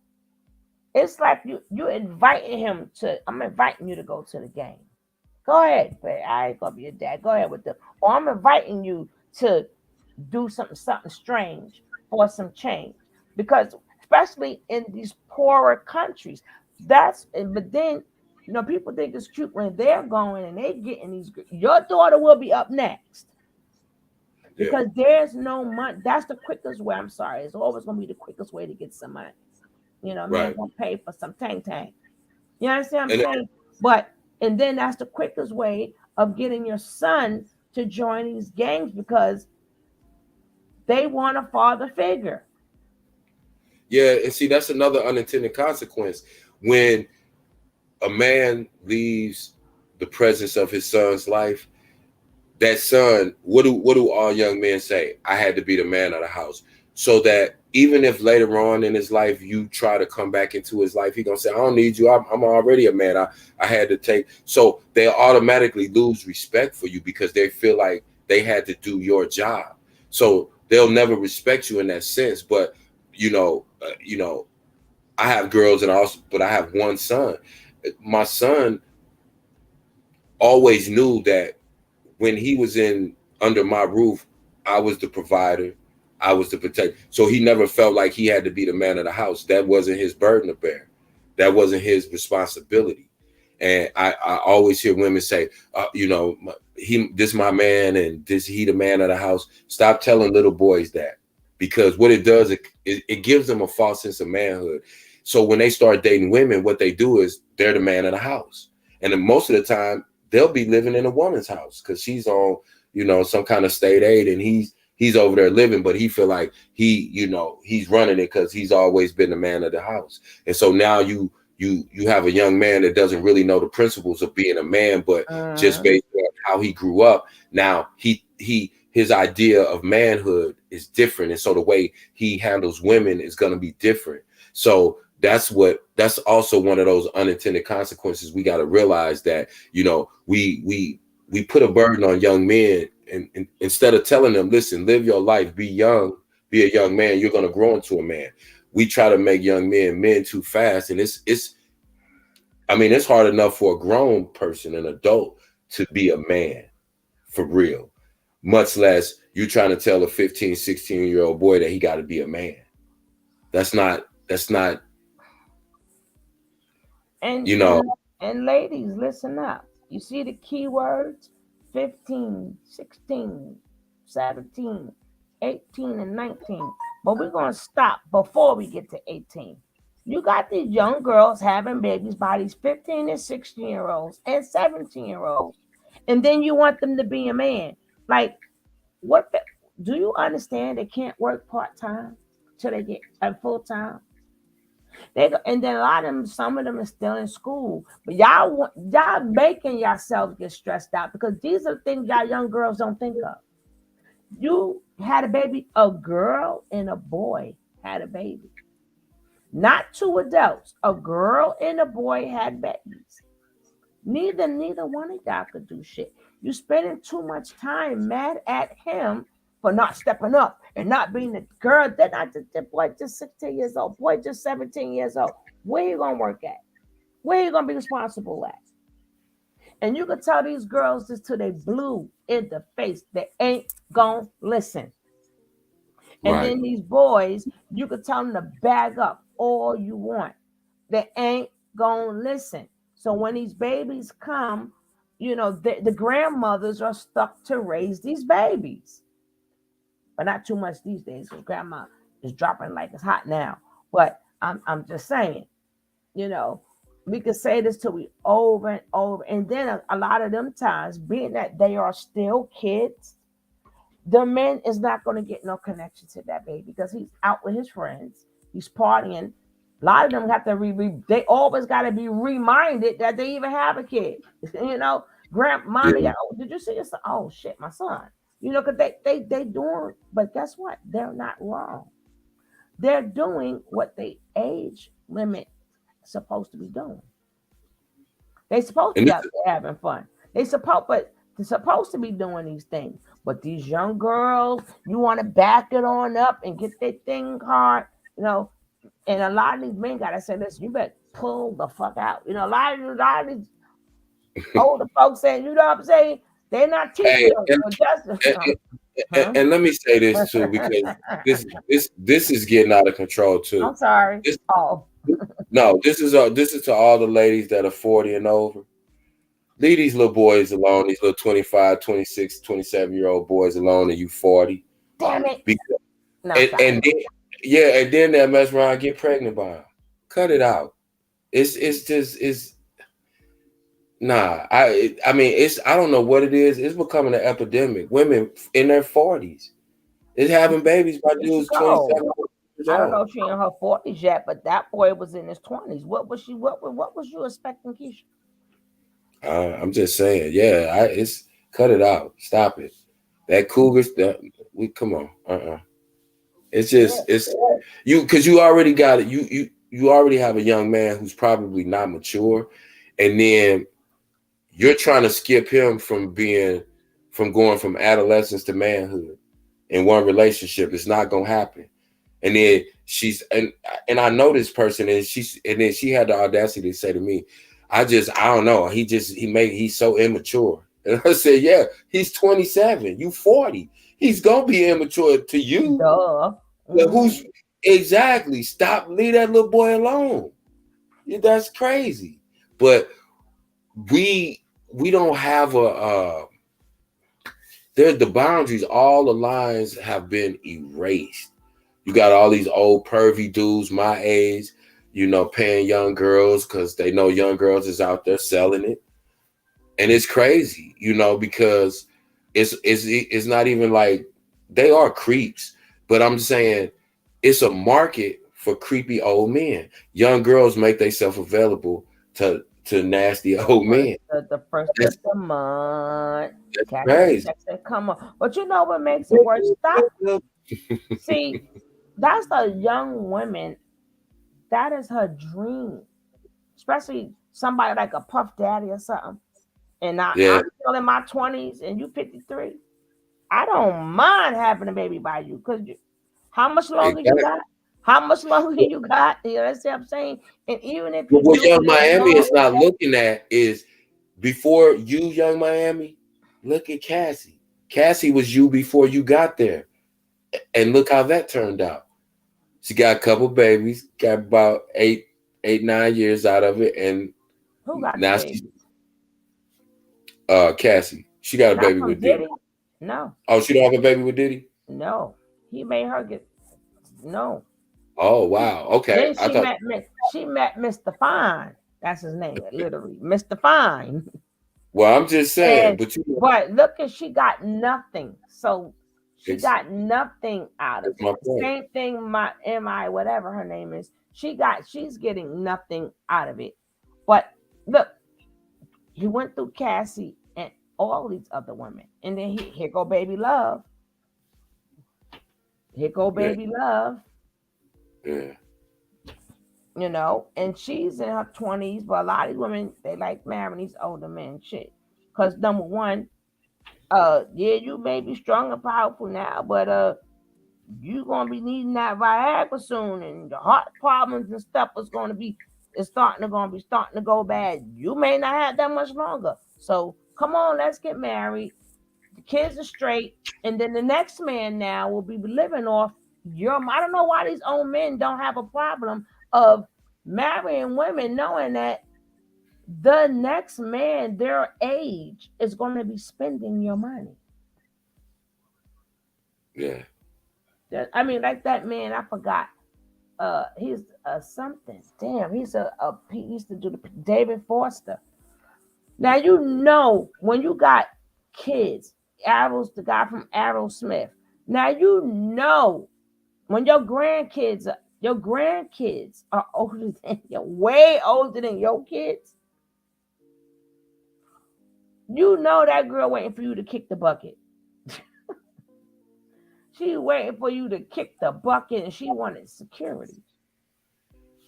it's like you inviting him to, I'm inviting you to go to the game. Go ahead, but I ain't gonna be your dad. Go ahead with them. Or I'm inviting you to do something strange for some change. Because especially in these poorer countries, but then people think it's cute when they're going and they getting these. Your daughter will be up next. Because there's no money. That's the quickest way. I'm sorry. It's always gonna be the quickest way to get some money. Man gonna pay for some tang. You understand what I'm saying? And then that's the quickest way of getting your son to join these gangs because they want a father figure. Yeah, and see, that's another unintended consequence. When a man leaves the presence of his son's life, that son, what do all young men say? I had to be the man of the house. So that even if later on in his life you try to come back into his life, he gonna say, I don't need you. I'm already a man. I had to take. So they automatically lose respect for you because they feel like they had to do your job. So they'll never respect you in that sense. But I have girls but I have one son. My son always knew that when he was under my roof, I was the provider, I was the protector. So he never felt like he had to be the man of the house. That wasn't his burden to bear. That wasn't his responsibility. And I always hear women say, this my man and he the man of the house. Stop telling little boys that, because what it does, it gives them a false sense of manhood. So when they start dating women, what they do is they're the man of the house. And then most of the time, they'll be living in a woman's house because she's on, some kind of state aid, and he's over there living, but he feel like he's running it because he's always been the man of the house. And so now you have a young man that doesn't really know the principles of being a man, but just based on how he grew up, now his idea of manhood is different, and so the way he handles women is going to be different. So that's also one of those unintended consequences. We got to realize that, we put a burden on young men, and instead of telling them, listen, live your life, be young, be a young man, you're going to grow into a man. We try to make young men too fast. And it's hard enough for a grown person, an adult, to be a man for real, much less you trying to tell a 15, 16-year-old boy that he got to be a man. That's not and ladies, listen up. You see the keywords 15, 16, 17, 18 and 19, but we're going to stop before we get to 18. You got these young girls having babies by these 15 and 16-year-olds and 17-year-olds, and then you want them to be a man. Like, do you understand they can't work part-time till they get full time? And then a lot of them, some of them are still in school. But y'all making yourselves get stressed out because these are things y'all young girls don't think of. You had a baby, a girl and a boy had a baby. Not two adults. A girl and a boy had babies. Neither one of y'all could do shit. You spending too much time mad at him for not stepping up and not being the girl. They're not the boy just 16 years old, boy just 17 years old. Where you gonna work at? Where you gonna be responsible at? And you can tell these girls this till they blue in the face. They ain't gonna listen. And then these boys, you can tell them to bag up all you want. They ain't gonna listen. So when these babies come, the grandmothers are stuck to raise these babies. But not too much these days because grandma is dropping like it's hot now. But I'm just saying, we could say this till we over and over. And then a lot of them times, being that they are still kids, the man is not going to get no connection to that baby because he's out with his friends. He's partying. A lot of them have to they always got to be reminded that they even have a kid. Mommy, did you see your son? Oh shit, my son. Because they doing, but guess what? They're not wrong. They're doing what the age limit is supposed to be doing. They supposed to be out there having fun. They're supposed to be doing these things. But these young girls, you want to back it on up and get their thing hard, and a lot of these men gotta say, listen, you better pull the fuck out. A lot of these older folks saying, you know what I'm saying? They're not teaching and let me say this too, because this is getting out of control too. I'm sorry. No, this is to all the ladies that are 40 and over. Leave these little boys alone, these little 25, 26, 27-year-old boys alone, and you 40. Damn it. And then they'll mess around and get pregnant by them. Cut it out. I mean, I don't know what it is. It's becoming an epidemic. Women in their 40s is having babies by dudes 27 years old. I don't know if she's in her 40s yet, but that boy was in his 20s. What was you expecting, Keisha? I'm just saying, it's cut it out. Stop it. That cougar stuff. Come on. It's just because you already got it. You already have a young man who's probably not mature, and then you're trying to skip him from going from adolescence to manhood in one relationship. It's not gonna happen. And then and I know this person, and then she had the audacity to say to me, I don't know. He's so immature. And I said, yeah, he's 27. You 40. He's gonna be immature to you. Duh. Who's exactly? Leave that little boy alone. That's crazy. But we don't have there's the boundaries. All the lines have been erased. You got all these old pervy dudes my age, paying young girls because they know young girls is out there selling it. And it's crazy, because it's not even like they are creeps, but I'm saying it's a market for creepy old men. Young girls make themselves available to nasty old men. The first of the month. That's crazy. Come on. But you know what makes it worse? Stop. See, that's a young woman. That is her dream. Especially somebody like a Puff Daddy or something. And I'm still in my 20s and you 53. I don't mind having a baby by you because how much longer you got? How much longer you got? That's what I'm saying. And even if what Young Miami is not looking at is before you, Young Miami, look at Cassie. Cassie was you before you got there. And look how that turned out. She got a couple babies, got about 9 years out of it, and who got now she's Cassie. She got a baby with Diddy. No. Oh, she don't have a baby with Diddy? No. He made her get no. Oh wow. Okay. Then I thought. she met Mr. Fine. That's his name, literally, Mr. Fine. Well, I'm just saying, And but you know, but look, at she got nothing. So she it's got nothing out of that's it. my point. Same thing, my MI, whatever her name is. She's getting nothing out of it. But look, he went through Cassie and all these other women, and then here go baby love. Here go Yeah. baby love. Yeah. You know, and she's in her 20s, but a lot of these women they like marrying these older men shit. Because number one, yeah, you may be strong and powerful now, but you gonna be needing that Viagra soon, and the heart problems and stuff is gonna be starting to go bad. You may not have that much longer. So come on, let's get married. The kids are straight, and then the next man now will be living off your. I don't know why these old men don't have a problem of marrying women, knowing that the next man, their age, is going to be spending your money. Yeah. I mean, like that man, I forgot. He's something. Damn, he used to do the David Forster. Now you know when you got kids, Arrow's the guy from Aerosmith. Now you know when your grandkids are older than you, way older than your kids. You know that girl waiting for you to kick the bucket. She waiting for you to kick the bucket, and she wanted security.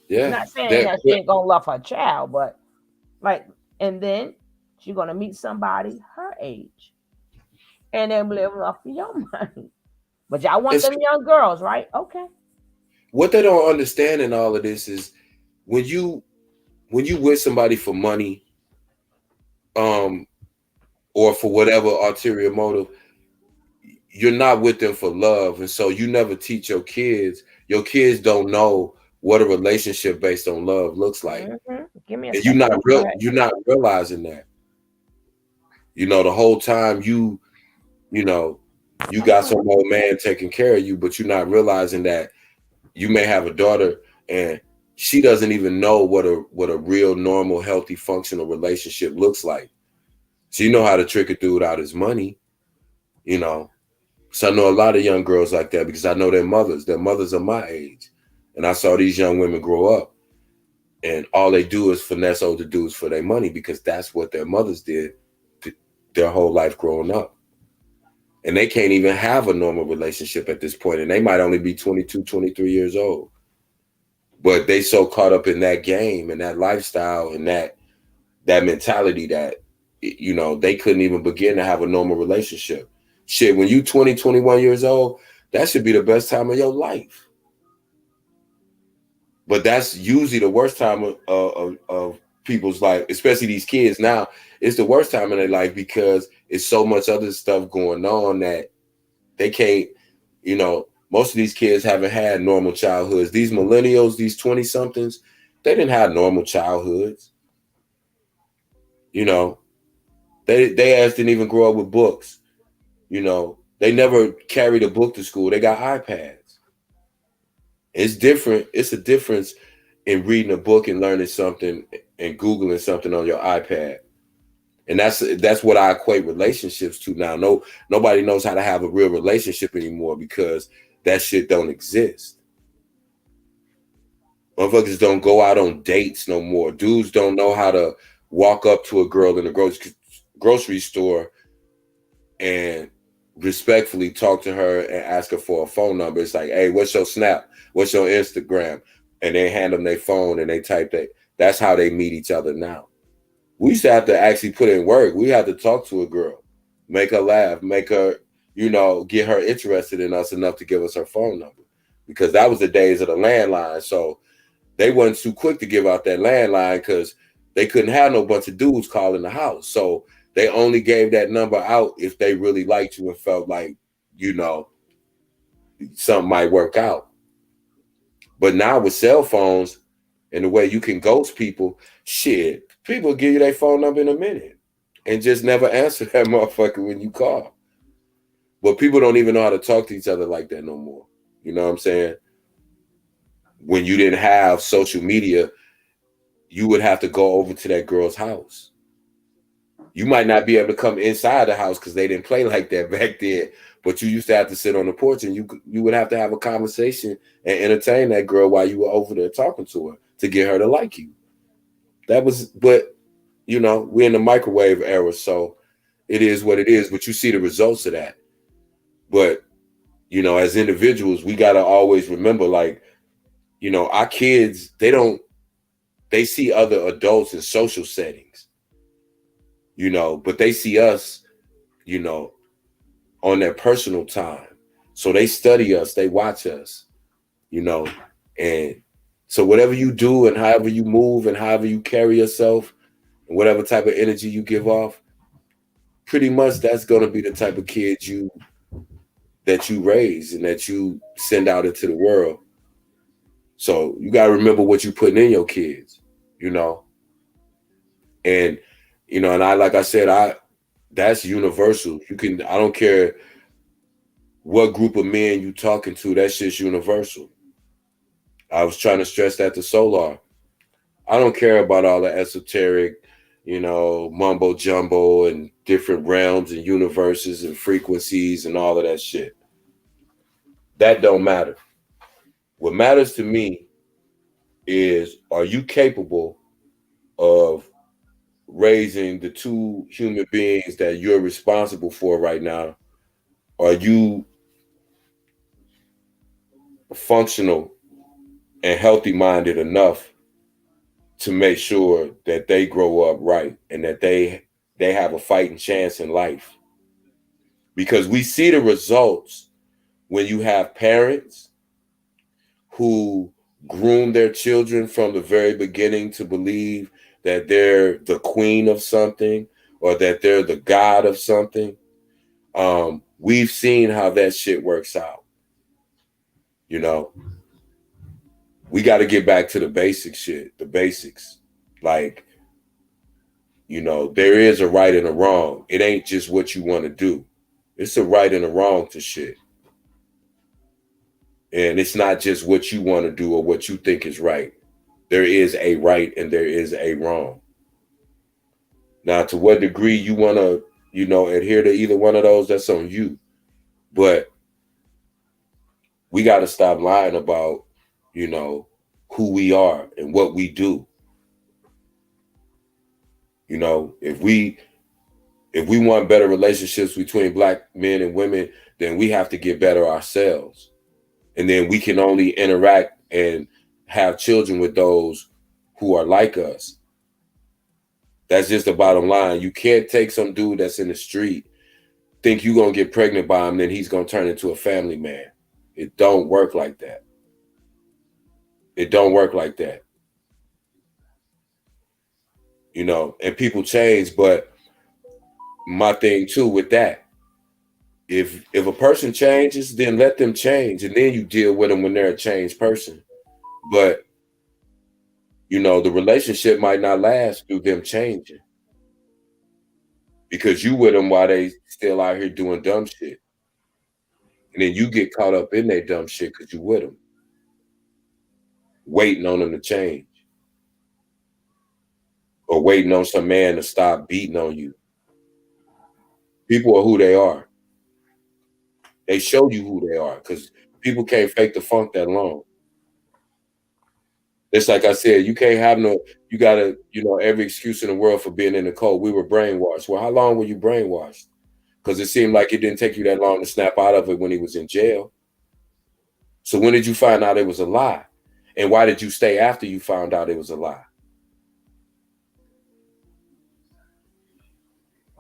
Yeah. Not saying that she ain't gonna love her child, but like, and then she's gonna meet somebody her age, and then live off of your money. But y'all want them young girls, right? Okay. What they don't understand in all of this is when you with somebody for money, or for whatever ulterior motive, you're not with them for love, and so you never teach your kids. Your kids don't know what a relationship based on love looks like, Give me a and second. you're not realizing that. You know, the whole time you got some old man taking care of you, but you're not realizing that you may have a daughter and she doesn't even know what a real normal healthy functional relationship looks like. She know how to trick a dude out his money, you know. So I know a lot of young girls like that because I know their mothers are my age, and I saw these young women grow up and all they do is finesse older dudes for their money because that's what their mothers did their whole life growing up. And they can't even have a normal relationship at this point, and they might only be 22, 23 years old. But they so caught up in that game and that lifestyle and that mentality that, you know, they couldn't even begin to have a normal relationship. Shit, when you 20, 21 years old, that should be the best time of your life. But that's usually the worst time of people's life, especially these kids now. It's the worst time in their life because it's so much other stuff going on that they can't, you know, most of these kids haven't had normal childhoods. These millennials, these 20-somethings, they didn't have normal childhoods. You know, they ass didn't even grow up with books. You know, they never carried a book to school. They got iPads. It's different. It's a difference in reading a book and learning something and Googling something on your iPad. And that's what I equate relationships to now. Nobody knows how to have a real relationship anymore because that shit don't exist. Motherfuckers don't go out on dates no more. Dudes don't know how to walk up to a girl in a grocery store and respectfully talk to her and ask her for a phone number. It's like, hey, what's your Snap? What's your Instagram? And they hand them their phone and they type that. That's how they meet each other now. We used to have to actually put in work. We had to talk to a girl, make her laugh, make her, you know, get her interested in us enough to give us her phone number. Because that was the days of the landline. So they wasn't too quick to give out that landline because they couldn't have no bunch of dudes calling the house. So they only gave that number out if they really liked you and felt like, you know, something might work out. But now with cell phones and the way you can ghost people, shit, people give you their phone number in a minute and just never answer that motherfucker when you call. But people don't even know how to talk to each other like that no more. You know what I'm saying? When you didn't have social media, you would have to go over to that girl's house. You might not be able to come inside the house because they didn't play like that back then. But you used to have to sit on the porch, and you would have to have a conversation and entertain that girl while you were over there talking to her to get her to like you. That was, but you know, we're in the microwave era, so it is what it is. But you see the results of that. But you know, as individuals, we gotta always remember, like, you know, our kids, they see other adults in social settings, you know, but they see us, you know, on their personal time. So they study us, they watch us, you know, and so whatever you do and however you move and however you carry yourself and whatever type of energy you give off, pretty much that's going to be the type of kids that you raise and that you send out into the world. So you got to remember what you're putting in your kids, you know, and, you know, and like I said, that's universal. I don't care what group of men you talking to, that shit's universal. I was trying to stress that to Solar. I don't care about all the esoteric, you know, mumbo jumbo and different realms and universes and frequencies and all of that shit. That don't matter. What matters to me is, are you capable of raising the two human beings that you're responsible for right now? Are you functional and healthy minded enough to make sure that they grow up right and that they have a fighting chance in life? Because we see the results when you have parents who groom their children from the very beginning to believe that they're the queen of something or that they're the god of something. We've seen how that shit works out. You know, we got to get back to the basic shit, the basics. Like, you know, there is a right and a wrong. It ain't just what you want to do. It's a right and a wrong to shit. And it's not just what you want to do or what you think is right. There is a right and there is a wrong. Now, to what degree you want to, you know, adhere to either one of those, that's on you. But we got to stop lying about, you know, who we are and what we do. You know, if we want better relationships between Black men and women, then we have to get better ourselves. And then we can only interact and have children with those who are like us. That's just the bottom line. You can't take some dude that's in the street, think you're going to get pregnant by him, then he's going to turn into a family man. It don't work like that. It don't work like that. You know, and people change, but my thing too with that, if a person changes, then let them change, and then you deal with them when they're a changed person. But you know, the relationship might not last through them changing because you with them while they still out here doing dumb shit, and then you get caught up in their dumb shit because you with them, waiting on them to change or waiting on some man to stop beating on you. People are who they are. They show you who they are because people can't fake the funk that long. It's like I said, you can't have you gotta, you know, every excuse in the world for being in the cold. We were brainwashed. Well, how long were you brainwashed? Because it seemed like it didn't take you that long to snap out of it when he was in jail. So when did you find out it was a lie? And why did you stay after you found out it was a lie?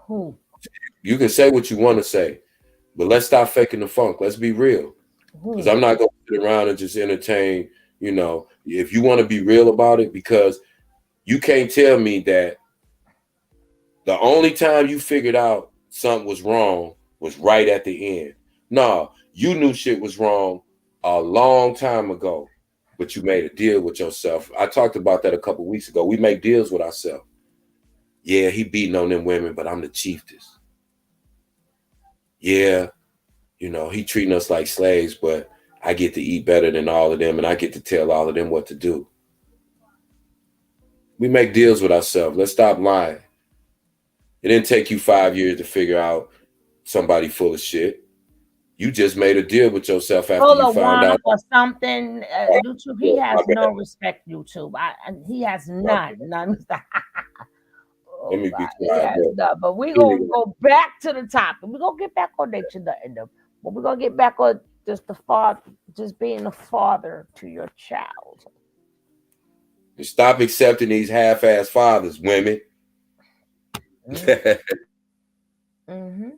You can say what you want to say, but let's stop faking the funk. Let's be real. Because I'm not going to sit around and just entertain, you know, if you want to be real about it, because you can't tell me that the only time you figured out something was wrong was right at the end. No, you knew shit was wrong a long time ago, but you made a deal with yourself. I talked about that a couple of weeks ago. We make deals with ourselves. Yeah, he beating on them women, but I'm the chiefest. Yeah, You know, he treating us like slaves, but I get to eat better than all of them, and I get to tell all of them what to do. We make deals with ourselves. Let's stop lying. It didn't take you 5 years to figure out somebody full of shit. You just made a deal with yourself after Full you of found wine out. or something. YouTube, he has no respect. YouTube, he has none. None. Let Oh me be God, he quiet. has none. But we gonna go back to the topic. We gonna get back on nature, but we're gonna get back on just the father, just being a father to your child. Stop accepting these half-ass fathers, women. Mm-hmm.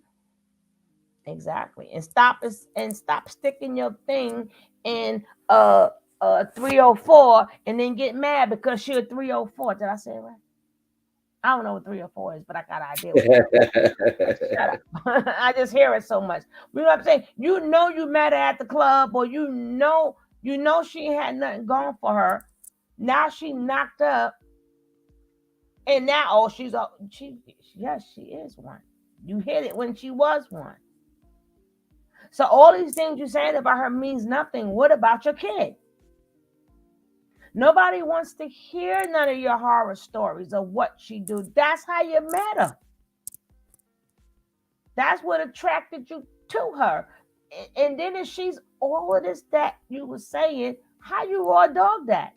Exactly. And stop sticking your thing in 304 and then get mad because you're 304. Did I say it right? I don't know what 304 is, but I got an idea what that is. Shut up. I just hear it so much. You know what I'm saying? You know you met her at the club, or you know she had nothing going for her. Now she knocked up, and now yes, she is one. You hit it when she was one. So all these things you're saying about her means nothing. What about your kid? Nobody wants to hear none of your horror stories of what she do. That's how you met her. That's what attracted you to her. And then if she's all of this that you were saying, how you raw dog that?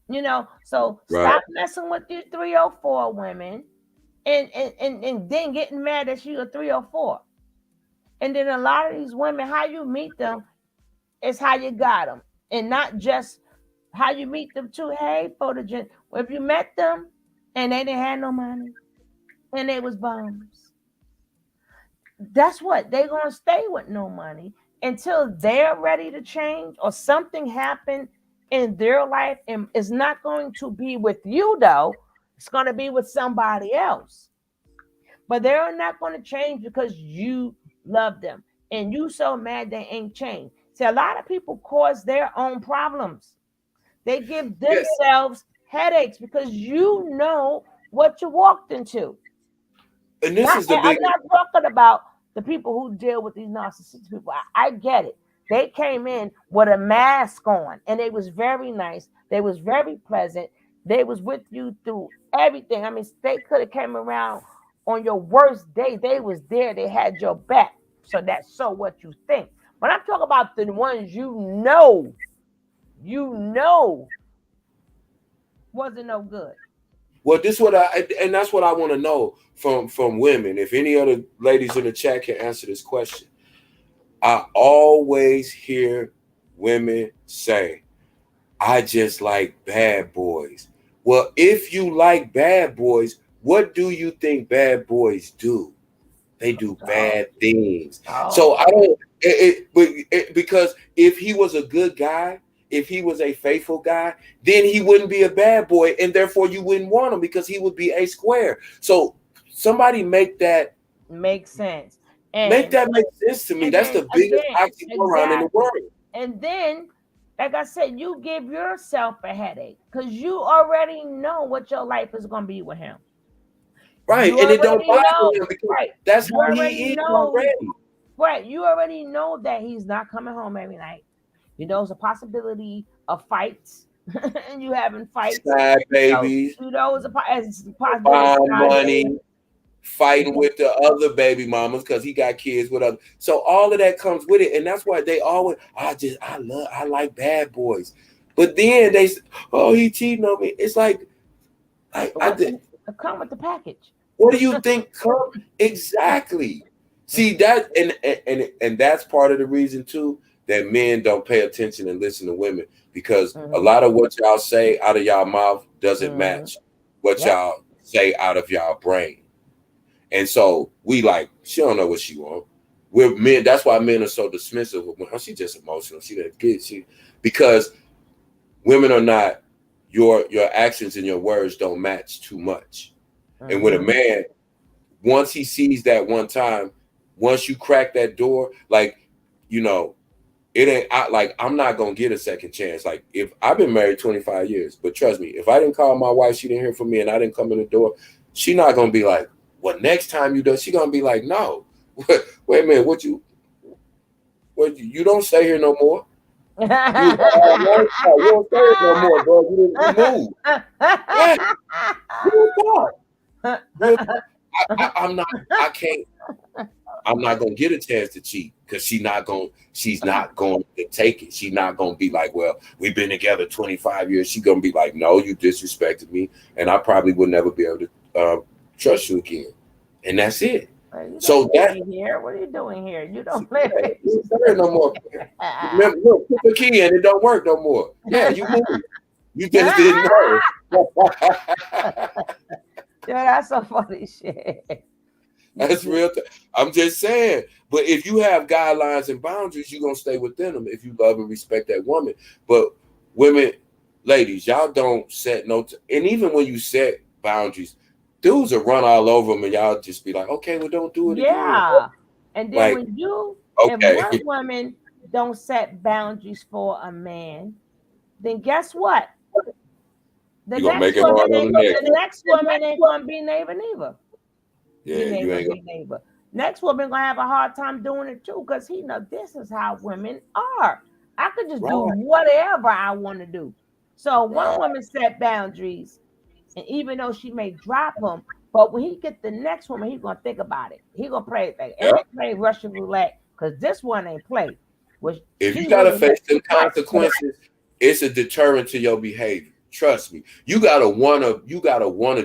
You know, so stop messing with these 304 women and then getting mad that you're a 304. And then a lot of these women, how you meet them is how you got them. And not just how you meet them too. Hey, photogen. Well, if you met them and they didn't have no money and they was bums, that's what they're gonna stay with, no money until they're ready to change or something happened in their life. And it's not going to be with you though, it's going to be with somebody else, but they're not going to change because you love them and you so mad they ain't changed. See, a lot of people cause their own problems. They give themselves headaches because you know what you walked into. And this is the I'm big. not talking about the people who deal with these narcissistic people. I get it. They came in with a mask on, and they was very nice. They was very pleasant. They was with you through everything. I mean, they could have came around on your worst day. They was there. They had your back. So that's so what you think. But I'm talking about the ones you know wasn't no good. Well, this what and that's what I want to know from women. If any other ladies in the chat can answer this question, I always hear women say, "I just like bad boys." Well, if you like bad boys, what do you think bad boys do? They do bad things. So I don't. Because if he was a good guy, if he was a faithful guy, then he wouldn't be a bad boy, and therefore you wouldn't want him because he would be a square. So somebody make that make sense. Make sense to me. That's the biggest oxymoron in the world. And then, like I said, you give yourself a headache because you already know what your life is going to be with him. Right, and it don't bother him because that's how he is already. Right, you already know that he's not coming home every night. You know, there's a possibility of fights, and you having fights. Side babies. You know, it's a possibility. Bond money, fighting with the other baby mamas because he got kids with other. So all of that comes with it, and that's why they always. I like bad boys, but then they, he cheating on me. It's like, come with the package. What do you think? Exactly. See that, and that's part of the reason too that men don't pay attention and listen to women, because a lot of what y'all say out of y'all mouth doesn't match what y'all say out of y'all brain, and so we like, she don't know what she want. We're men. That's why men are so dismissive. She just emotional. She that kid. Because women are not. Your actions and your words don't match too much. And when a man, once he sees that one time, once you crack that door, like, you know, it ain't I'm not gonna get a second chance. Like, if I've been married 25 years, but trust me, if I didn't call my wife, she didn't hear from me, and I didn't come in the door, she not gonna be like, well, next time you do, she gonna be like, no, Wait a minute, you don't stay here no more. You don't stay here no more, bro. You move. Yeah, real talk. Real talk. I'm not. I can't. I'm not gonna get a chance to cheat because she's not going to take it. She's not gonna be like, well, we've been together 25 years. She's gonna be like, no, you disrespected me, and I probably would never be able to trust you again. And that's it. So that here, what are you doing here? You don't play no more. Remember, look, put the key in, it don't work no more. Yeah, you moved. You just didn't know. Yeah, that's some funny shit. That's real. I'm just saying. But if you have guidelines and boundaries, you're gonna stay within them if you love and respect that woman. But women, ladies, y'all don't set no. And even when you set boundaries, dudes will run all over them, and y'all just be like, "Okay, well, don't do it again." And then like, if one woman don't set boundaries for a man, then guess what? The next woman ain't gonna be neighbor neither. Yeah, you ain't gonna. Neighbor. Next woman gonna have a hard time doing it too, because he know this is how women are. I could just do whatever I want to do. So one woman set boundaries, and even though she may drop him, but when he get the next woman, he's gonna think about it. He gonna play Russian roulette, because this one ain't play. If you gotta face them consequences, it's a deterrent to your behavior. Trust me. You gotta wanna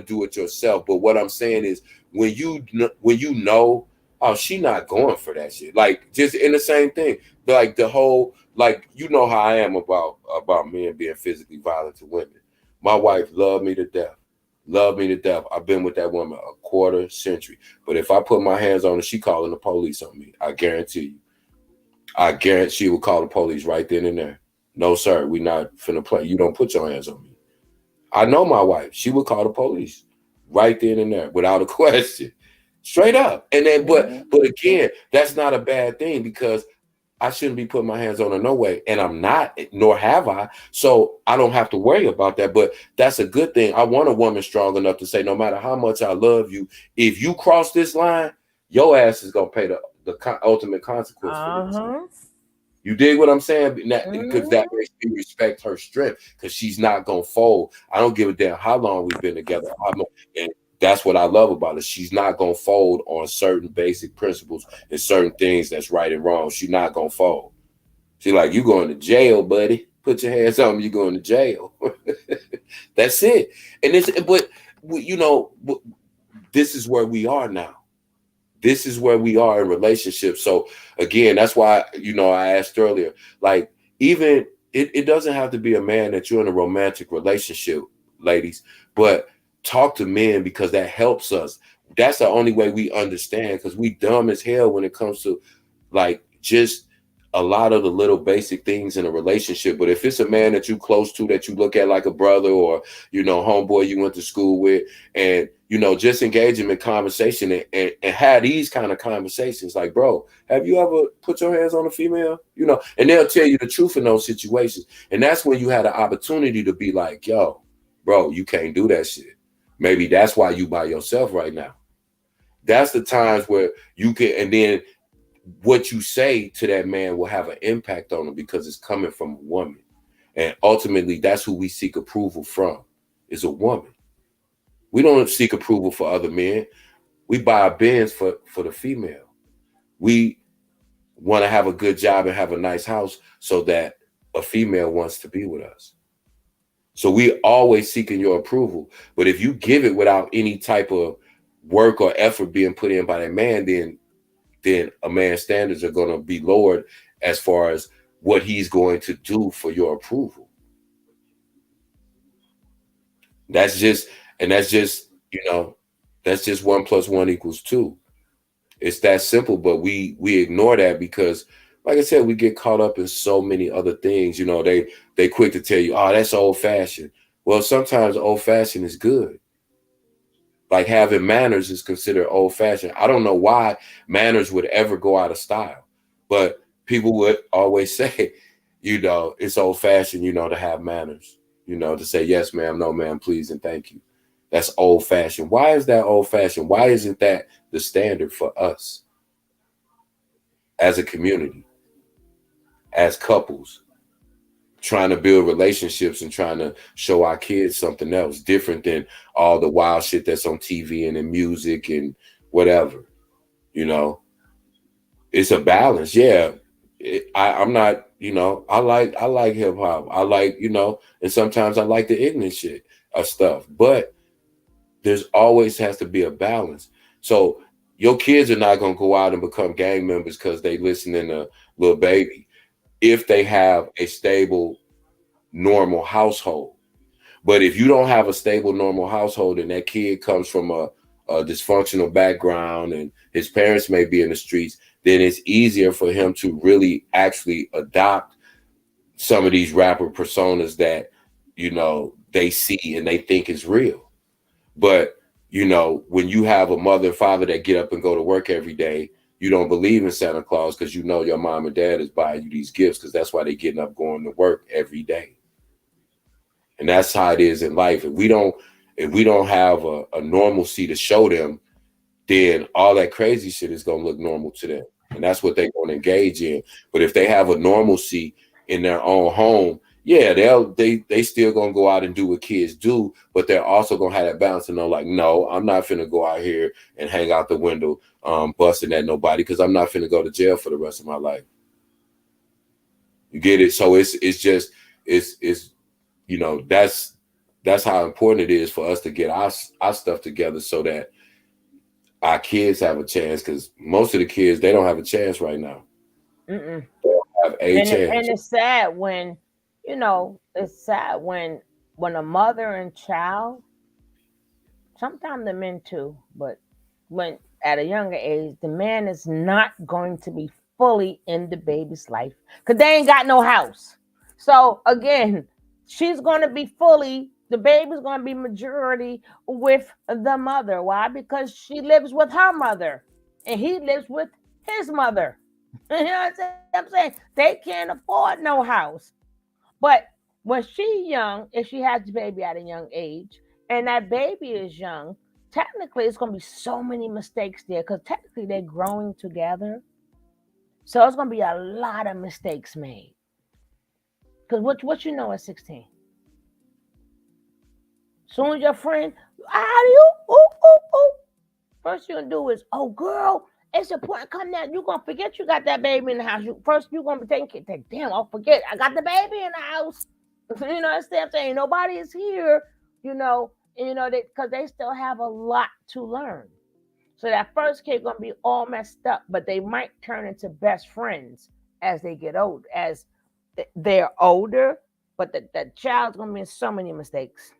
do it yourself. But what I'm saying is, when you know, oh, she not going for that shit. Like, just in the same thing. Like the whole, like, you know how I am about men being physically violent to women. My wife loved me to death. Love me to death. I've been with that woman a quarter century. But if I put my hands on her, she calling the police on me. I guarantee you. I guarantee she will call the police right then and there. No, sir, we not finna play. You don't put your hands on me. I know my wife. She would call the police right then and there without a question. Straight up. And then, but again, that's not a bad thing, because I shouldn't be putting my hands on her no way. And I'm not, nor have I. So I don't have to worry about that. But that's a good thing. I want a woman strong enough to say, no matter how much I love you, if you cross this line, your ass is going to pay the ultimate consequence for this. You dig what I'm saying? Because that makes me respect her strength, because she's not going to fold. I don't give a damn how long we've been together. And that's what I love about her. She's not going to fold on certain basic principles and certain things that's right and wrong. She's not going to fold. She's like, you going to jail, buddy. Put your hands on me. You're going to jail. That's it. And this is where we are now. This is where we are in relationships. So again, that's why, I asked earlier, like, even it doesn't have to be a man that you're in a romantic relationship, ladies, but talk to men, because that helps us. That's the only way we understand, because we dumb as hell when it comes to, like, just a lot of the little basic things in a relationship. But if it's a man that you close to, that you look at like a brother, or, homeboy you went to school with, and, just engage him in conversation and have these kind of conversations. Like, bro, have you ever put your hands on a female? And they'll tell you the truth in those situations. And that's when you had an opportunity to be like, yo, bro, you can't do that shit. Maybe that's why you by yourself right now. That's the times where you can, and then what you say to that man will have an impact on him, because it's coming from a woman. And ultimately, that's who we seek approval from, is a woman. We don't seek approval for other men. We buy a Benz for the female. We want to have a good job and have a nice house so that a female wants to be with us. So we always seeking your approval. But if you give it without any type of work or effort being put in by that man, then a man's standards are going to be lowered as far as what he's going to do for your approval. That's just 1 + 1 = 2. It's that simple, but we ignore that because, like I said, we get caught up in so many other things. They quick to tell you, oh, that's old fashioned. Well, sometimes old fashioned is good. Like, having manners is considered old fashioned. I don't know why manners would ever go out of style, but people would always say, it's old fashioned, to have manners, to say, yes, ma'am, no, ma'am, please, and thank you. That's old fashioned. Why is that old fashioned? Why isn't that the standard for us? as a community, as couples, trying to build relationships and trying to show our kids something else different than all the wild shit that's on TV and in music and whatever. You know, it's a balance. Yeah. I'm not, you know, I like hip hop. I like, you know, and sometimes I like the ignorant shit of stuff, but there's always has to be a balance. So your kids are not going to go out and become gang members because they listening to Lil Baby if they have a stable, normal household. But if you don't have a stable, normal household and that kid comes from a dysfunctional background and his parents may be in the streets, then it's easier for him to really actually adopt some of these rapper personas that, you know, they see and they think is real. But, you know, when you have a mother and father that get up and go to work every day, you don't believe in Santa Claus because you know your mom and dad is buying you these gifts because that's why they're getting up going to work every day. And that's how it is in life. If we don't have a normalcy to show them, then all that crazy shit is gonna look normal to them. And that's what they're gonna engage in. But if they have a normalcy in their own home, yeah, they still gonna go out and do what kids do, but they're also gonna have that balance and know, like, no, I'm not finna go out here and hang out the window busting at nobody because I'm not finna go to jail for the rest of my life. You get it? So it's you know, that's how important it is for us to get our stuff together so that our kids have a chance, because most of the kids, they don't have a chance right now. Mm-mm. They don't have a chance. And it's sad when, you know, it's sad when a mother and child, sometimes the men too, but when at a younger age, the man is not going to be fully in the baby's life because they ain't got no house. So again, she's going to be fully, the baby's going to be majority with the mother. Why? Because she lives with her mother and he lives with his mother. You know what I'm saying? They can't afford no house. But when she's young, if she has the baby at a young age, and that baby is young, technically it's going to be so many mistakes there because technically they're growing together. So it's going to be a lot of mistakes made. Because what you know at 16? Soon as your friend, how do you? Ooh, ooh, ooh. First you're going to do is, oh, girl, it's important. Come now. You're going to forget you got that baby in the house. First, you're going to be taking care. Damn, I'll forget. I got the baby in the house. You know what I'm saying? Nobody is here, you know, because they still have a lot to learn. So that first kid gonna be all messed up, but they might turn into best friends as they get old, as they're older. But the child's gonna be in so many mistakes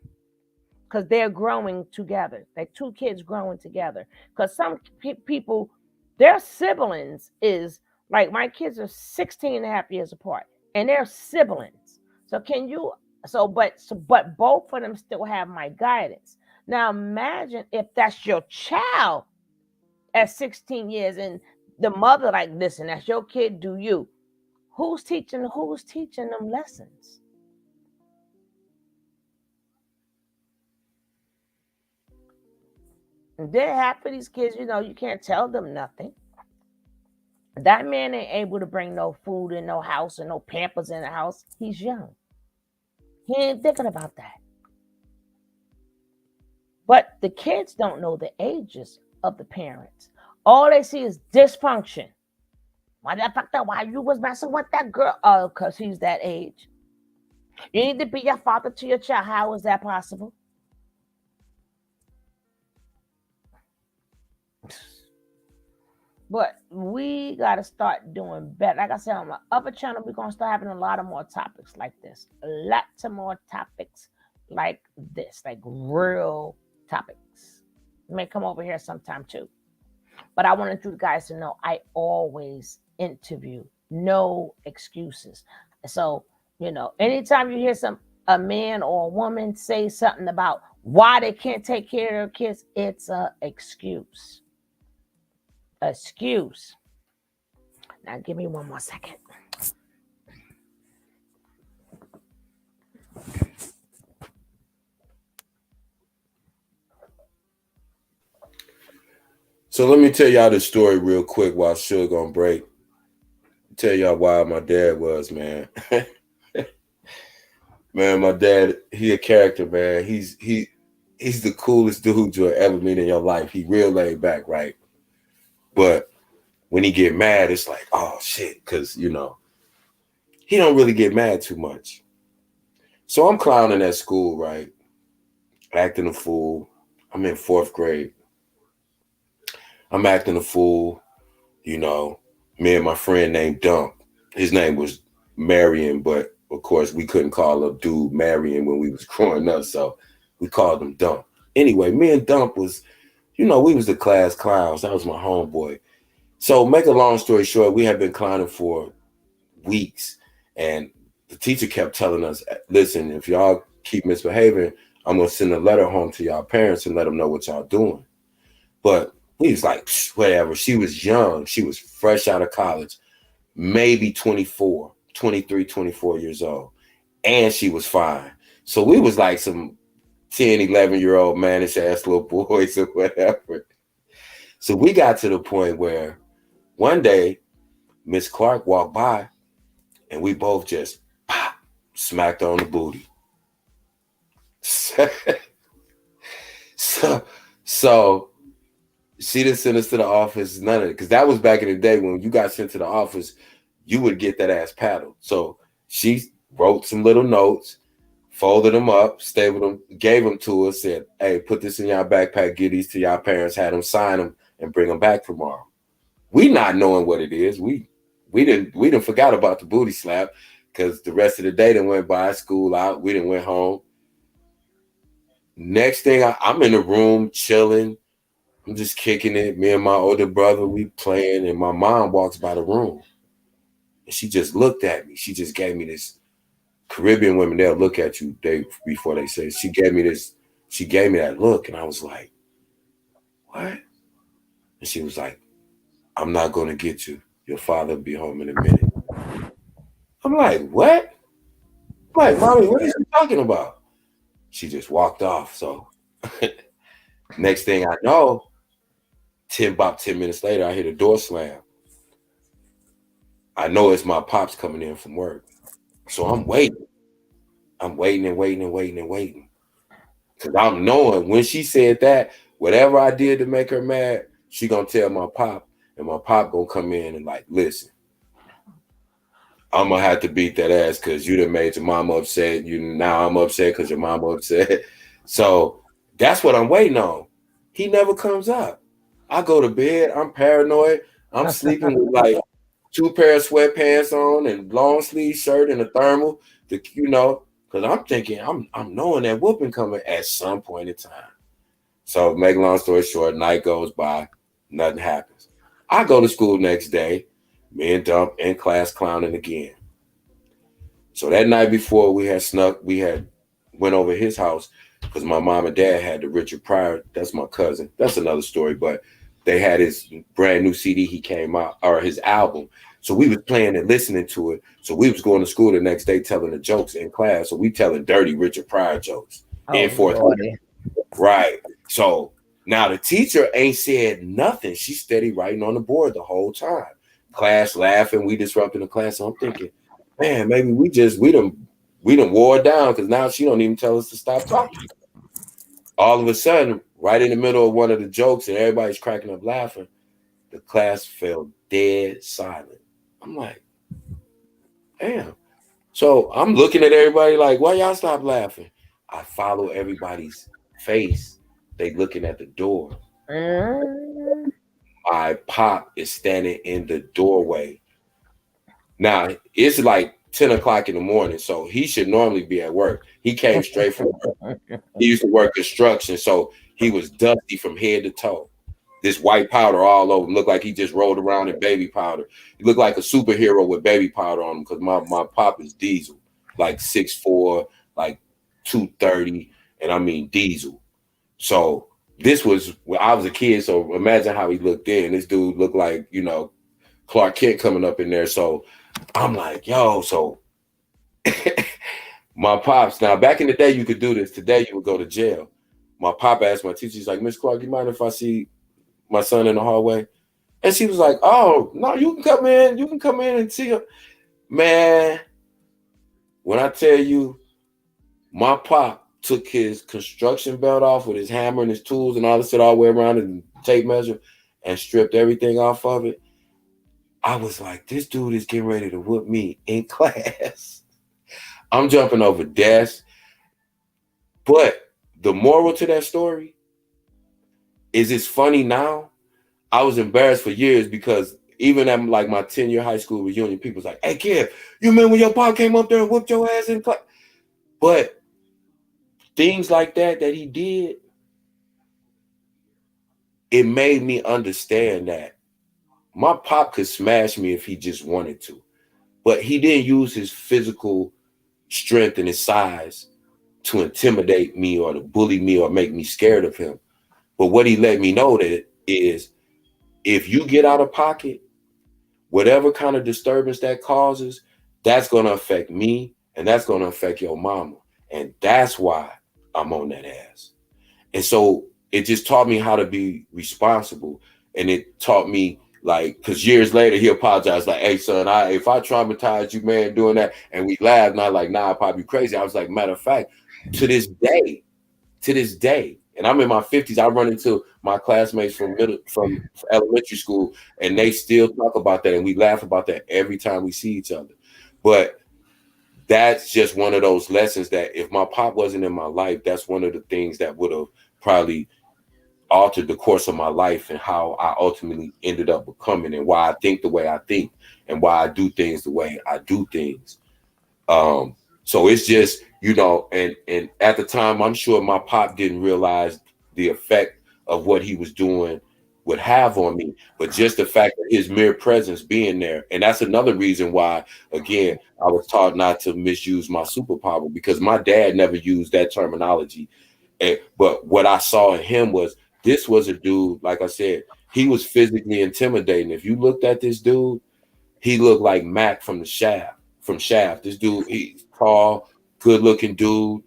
because they're growing together. Like two kids growing together. Because some people, their siblings is like my kids are 16 and a half years apart, and they're siblings. So can you? But both of them still have my guidance. Now imagine if that's your child at 16 years, and the mother like, listen, that's your kid. Do you? Who's teaching them lessons? And they're happy these kids. You know, you can't tell them nothing. That man ain't able to bring no food in no house and no Pampers in the house. He's young. He ain't thinking about that. But the kids don't know the ages of the parents. All they see is dysfunction. Why you was messing with that girl? Oh, because he's that age. You need to be your father to your child. How is that possible? But we got to start doing better. Like I said, on my other channel, we're going to start having a lot of more topics like this. Lots of more topics like this, like real topics. You may come over here sometime too. But I wanted you guys to know I always interview. No excuses. So, you know, anytime you hear a man or a woman say something about why they can't take care of their kids, it's an excuse. Excuse. Now give me one more second. So let me tell y'all the story real quick while Suga on break. tell y'all why my dad was, man. Man, my dad, he a character, man. He's the coolest dude you'll ever meet in your life. He real laid back, right? But when he get mad, it's like, oh shit, because you know, he don't really get mad too much. So I'm clowning at school, right? Acting a fool. I'm in 4th grade. I'm acting a fool, you know. Me and my friend named Dump. His name was Marion, but of course we couldn't call a dude Marion when we was growing up, so we called him Dump. Anyway, me and Dump was, you know, we was the class clowns. That was my homeboy. So make a long story short, we had been clowning for weeks, and the teacher kept telling us, listen, if y'all keep misbehaving, I'm gonna send a letter home to y'all parents and let them know what y'all doing. But we was like, whatever. She was young. She was fresh out of college, maybe 24, 23, 24 years old. And she was fine. So we was like some 10, 11-year-old mannish ass little boys or whatever. So we got to the point where one day Miss Clark walked by and we both just pop, smacked her on the booty. So she didn't send us to the office, none of it. Because that was back in the day when you got sent to the office, you would get that ass paddled. So she wrote some little notes, folded them up, stapled them, gave them to us, said, hey, put this in y'all backpack, give these to y'all parents, had them sign them, and bring them back tomorrow. We not knowing what it is. We didn't forgot about the booty slap because the rest of the day done went by, school out, we didn't went home. Next thing, I'm in the room chilling. I'm just kicking it. Me and my older brother, we playing, and my mom walks by the room. And she just looked at me. She just gave me this. Caribbean women, they'll look at you before they say. She gave me that look, and I was like, what? And she was like, I'm not going to get you. Your father will be home in a minute. I'm like, what? I'm like, mommy, what are you talking about? She just walked off. So next thing I know, about 10 minutes later, I hear the door slam. I know it's my pops coming in from work. So I'm waiting. I'm waiting and waiting and waiting and waiting. Because I'm knowing when she said that, whatever I did to make her mad, she going to tell my pop, and my pop going to come in and like, listen, I'm going to have to beat that ass because you done made your mama upset. Now I'm upset because your mama upset. So that's what I'm waiting on. He never comes up. I go to bed. I'm paranoid. I'm sleeping with like 2 pair of sweatpants on and long sleeve shirt and a thermal, because I'm thinking I'm knowing that whooping coming at some point in time. So make a long story short, night goes by, nothing happens. I go to school next day, me and Dump in class clowning again. So that night before we had went over his house because my mom and dad had the Richard Pryor. That's my cousin. That's another story, but they had his brand new CD he came out, or his album. So we was playing and listening to it. So we was going to school the next day telling the jokes in class. So we telling dirty Richard Pryor jokes in 4th grade. Right. So now the teacher ain't said nothing. She's steady writing on the board the whole time. Class laughing, we disrupting the class. So I'm thinking, man, maybe we done wore down because now she don't even tell us to stop talking. All of a sudden, right in the middle of one of the jokes and everybody's cracking up laughing, the class fell dead silent. I'm like, damn. So I'm looking at everybody like, why y'all stop laughing? I follow everybody's face. They looking at the door. My pop is standing in the doorway. Now, it's like 10 o'clock in the morning, so he should normally be at work. He came straight from work. He used to work construction, so he was dusty from head to toe. This white powder all over him. Looked like he just rolled around in baby powder. He looked like a superhero with baby powder on him because my pop is diesel, like 6'4", like 230, and I mean diesel. So this was when I was a kid, so imagine how he looked then. This dude looked like, Clark Kent coming up in there. So I'm like, yo, so my pops, now back in the day you could do this. Today you would go to jail. My pop asked my teacher, he's like, Miss Clark, you mind if I see my son in the hallway? And she was like, "Oh no, you can come in. You can come in and see her." Man, when I tell you, my pop took his construction belt off with his hammer and his tools and all this shit all the way around and tape measure and stripped everything off of it. I was like, this dude is getting ready to whoop me in class. I'm jumping over desks. But the moral to that story is it's funny now. I was embarrassed for years because even at like my 10-year high school reunion, people was like, "Hey kid, you remember when your pop came up there and whooped your ass in class?" But things like that he did, it made me understand that my pop could smash me if he just wanted to. But he didn't use his physical strength and his size to intimidate me or to bully me or make me scared of him. But what he let me know that is if you get out of pocket, whatever kind of disturbance that causes, that's going to affect me and that's going to affect your mama. And that's why I'm on that ass. And so it just taught me how to be responsible. And it taught me like, because years later he apologized, like, "Hey son, if I traumatized you, man, doing that," and we laughed, and I like, "Nah, I'd probably be crazy." I was like, matter of fact, to this day, and I'm in my 50s, I run into my classmates from elementary school, and they still talk about that, and we laugh about that every time we see each other. But that's just one of those lessons that if my pop wasn't in my life, that's one of the things that would have probably altered the course of my life and how I ultimately ended up becoming and why I think the way I think and why I do things the way I do things. So it's just, and at the time, I'm sure my pop didn't realize the effect of what he was doing would have on me, but just the fact that his mere presence being there. And that's another reason why, again, I was taught not to misuse my superpower, because my dad never used that terminology. But what I saw in him was, this was a dude, like I said, he was physically intimidating. If you looked at this dude, he looked like Mac from Shaft. This dude, he's tall, good looking dude,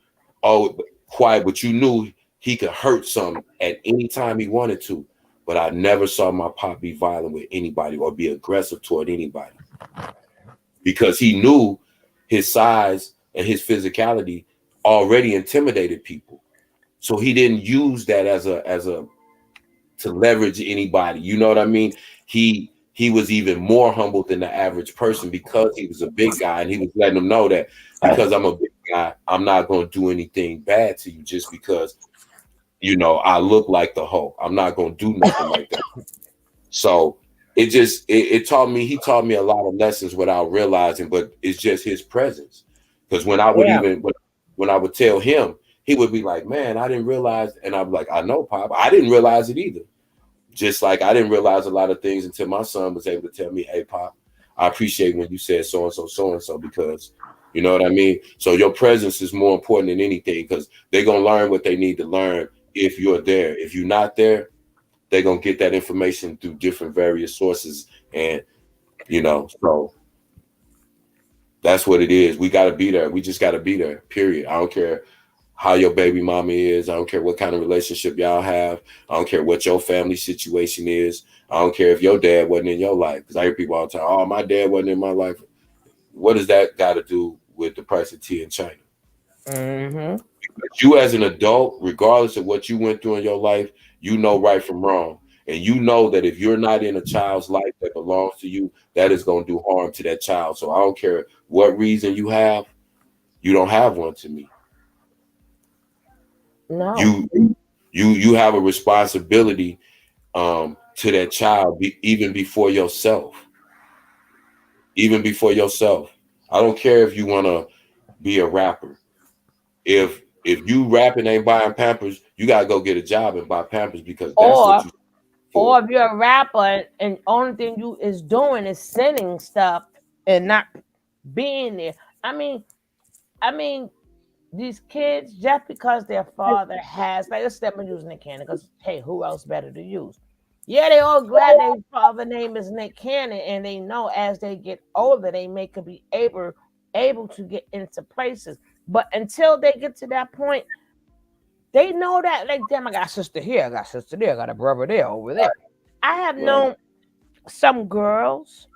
quiet, but you knew he could hurt some at any time he wanted to. But I never saw my pop be violent with anybody or be aggressive toward anybody, because he knew his size and his physicality already intimidated people. So he didn't use that as a to leverage anybody. You know what I mean? He was even more humble than the average person because he was a big guy, and he was letting them know that because I'm a big guy, I'm not going to do anything bad to you just because, I look like the Hulk. I'm not going to do nothing like that. So it taught me, he taught me a lot of lessons without realizing, but it's just his presence. Because when I would when I would tell him, he would be like, "Man, I didn't realize," and I'm like, "I know, Pop, I didn't realize it either." Just like I didn't realize a lot of things until my son was able to tell me, "Hey, Pop, I appreciate when you said so and so, because," you know what I mean? So your presence is more important than anything, because they're going to learn what they need to learn if you're there. If you're not there, they're going to get that information through different various sources. And, so that's what it is. We got to be there. We just got to be there, period. I don't care how your baby mama is. I don't care what kind of relationship y'all have. I don't care what your family situation is. I don't care if your dad wasn't in your life. Because I hear people all the time, "Oh, my dad wasn't in my life." What does that got to do with the price of tea in China? Mm-hmm. You as an adult, regardless of what you went through in your life, you know right from wrong. And you know that if you're not in a child's life that belongs to you, that is going to do harm to that child. So I don't care what reason you have, you don't have one to me. No. You have a responsibility to that child, even before yourself. Even before yourself. I don't care if you want to be a rapper. If you rapping ain't buying Pampers, you gotta go get a job and buy Pampers, because that's what you. Or if you're a rapper and only thing you is doing is sending stuff and not being there. I mean, these kids, just because their father has, like, let's step in using Nick Cannon, because hey, who else better to use? Yeah, they all glad their father name is Nick Cannon, and they know as they get older, they may could be able to get into places. But until they get to that point, they know that, like, damn, I got a sister here, I got a sister there, I got a brother there, over there. I have known some girls,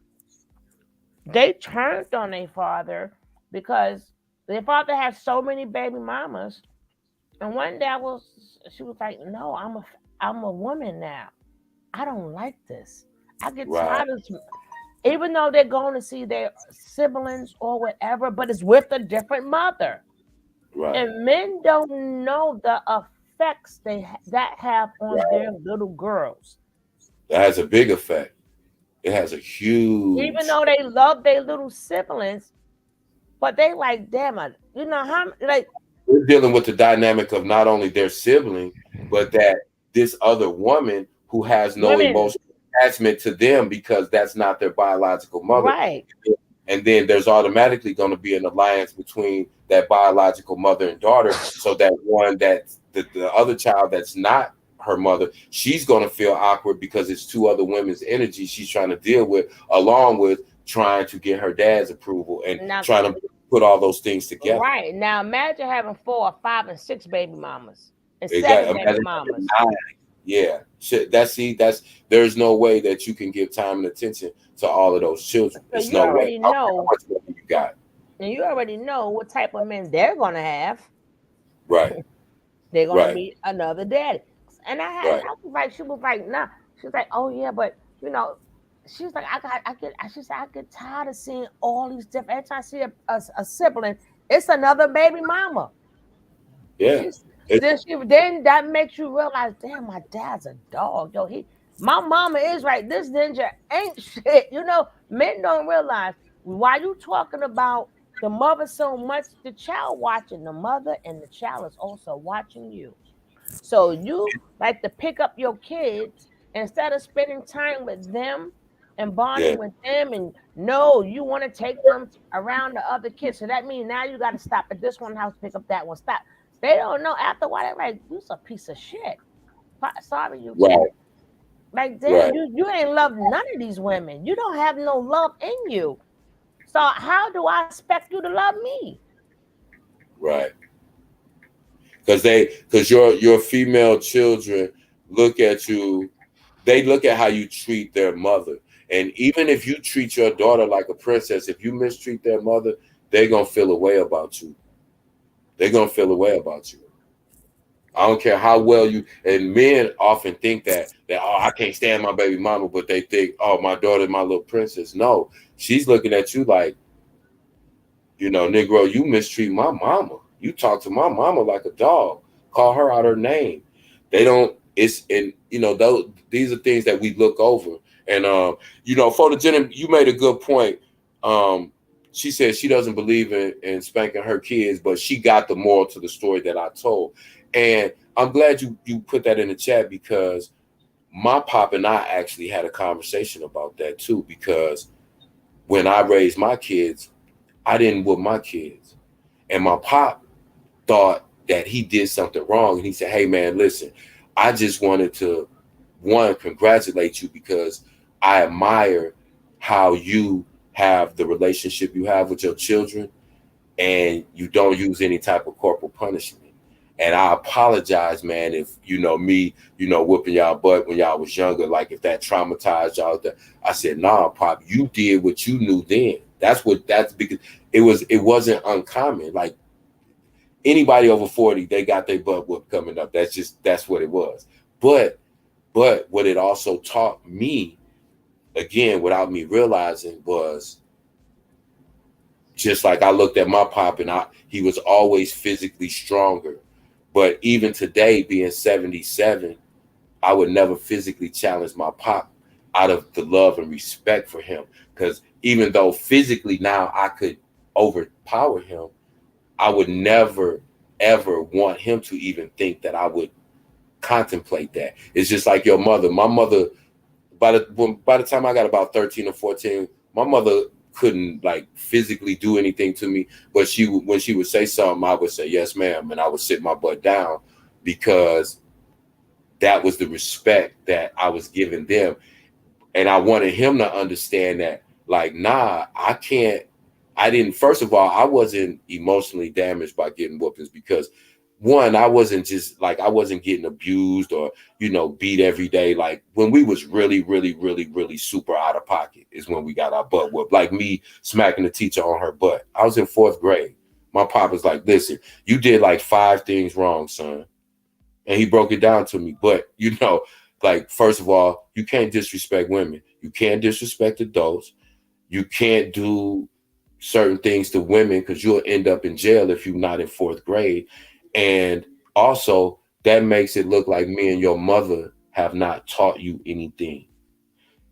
they turned on their father because their father had so many baby mamas. And one day she was like, "No, I'm a woman now. I don't like this. I get Right. tired of even though they're going to see their siblings or whatever, but it's with a different mother." Right. And men don't know the effects that have on Right. their little girls. That has a big effect. It has a Even huge. though they love their little siblings, but they like, damn it, you know how like We're dealing with the dynamic of not only their sibling, but that this other woman who has no women, emotional attachment to them because that's not their biological mother. right? And then there's automatically going to be an alliance between that biological mother and daughter. So that one that the other child that's not her mother, she's going to feel awkward because it's two other women's energy she's trying to deal with, along with trying to get her dad's approval and Now, trying to put all those things together. right now, imagine having 4 or 5 and 6 baby mamas and 7 Exactly. baby Imagine mamas. having 9. Yeah. Shit. That's there's no way that you can give time and attention to all of those children. So There's you no way. already I don't care how know, much money you got. and you already know what type of men they're gonna have. Right. They're gonna Right. meet another daddy. And Right. I was like, she was like, nah. She was like, oh yeah, but you know, she was like, she said, I get tired of seeing all these different. Every time I see a sibling, it's another baby mama. Yeah. She's It, then that makes you realize, damn, my dad's a dog. Yo, my mama is right. This ninja ain't shit. You know, men don't realize why you talking about the mother so much, the child watching the mother, and the child is also watching you. So you like to pick up your kids instead of spending time with them and yeah. bonding with them, and no, you want to take them around the other kids. So that means now you got to stop at this one house, pick up that one. Stop. They don't know after a while. They're like, "You's a piece of shit." Sorry, you Right. too. Like, damn, Right. you ain't love none of these women. You don't have no love in you. So how do I expect you to love me? Right. Because your female children look at you, they look at how you treat their mother. And even if you treat your daughter like a princess, if you mistreat their mother, they're gonna feel a way about you. They're gonna feel a way about you. I don't care how well you, and men often think that oh, I can't stand my baby mama, but they think, oh, my daughter's my little princess. No, she's looking at you like, Negro, you mistreat my mama. You talk to my mama like a dog. Call her out her name. They don't. It's and those these are things that we look over. And photogenic. You made a good point. She said she doesn't believe in spanking her kids, but she got the moral to the story that I told. And I'm glad you put that in the chat because my pop and I actually had a conversation about that too. Because when I raised my kids, I didn't whoop my kids. And my pop thought that he did something wrong. And he said, hey, man, listen, I just wanted to, one, congratulate you because I admire how you have the relationship you have with your children and you don't use any type of corporal punishment. And I apologize, man, if me, whooping y'all butt when y'all was younger, like if that traumatized y'all. I said, nah, Pop, you did what you knew then. That's because it wasn't uncommon. Like anybody over 40, they got their butt whooped coming up. That's what it was. But what it also taught me, again, without me realizing, was just like I looked at my pop and he was always physically stronger. But even today, being 77, I would never physically challenge my pop out of the love and respect for him. Because even though physically now I could overpower him, I would never, ever want him to even think that I would contemplate that. It's just like your mother. My mother, by the time I got about 13 or 14, my mother couldn't like physically do anything to me, but when she would say something, I would say yes, ma'am, and I would sit my butt down because that was the respect that I was giving them. And I wanted him to understand that, like, nah, first of all, I wasn't emotionally damaged by getting whoopings because one, I wasn't just like, I wasn't getting abused or, beat every day. Like when we was really, really, really, really super out of pocket is when we got our butt whooped. Like me smacking the teacher on her butt. I was in 4th grade. My pop was like, listen, you did like 5 things wrong, son. And he broke it down to me. But, like, first of all, you can't disrespect women. You can't disrespect adults. You can't do certain things to women because you'll end up in jail if you're not in 4th grade. And also, that makes it look like me and your mother have not taught you anything.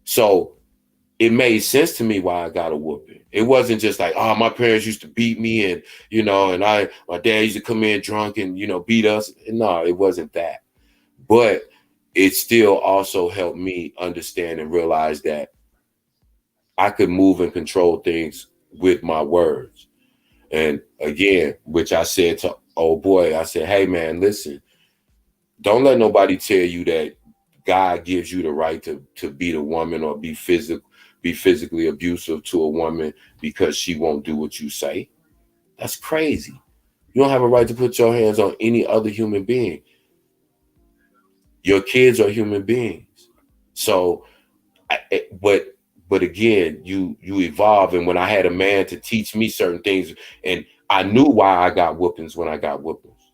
So it made sense to me why I got a whooping. It wasn't just like, oh, my parents used to beat me and, my dad used to come in drunk and, beat us. No, it wasn't that. But it still also helped me understand and realize that I could move and control things with my words. And again, which I said to old boy, I said, hey man, listen, don't let nobody tell you that God gives you the right to beat a woman or be physically abusive to a woman because she won't do what you say. That's crazy. You don't have a right to put your hands on any other human being. Your kids are human beings. So, but again, you evolve. And when I had a man to teach me certain things, and I knew why I got whoopings when I got whoopings,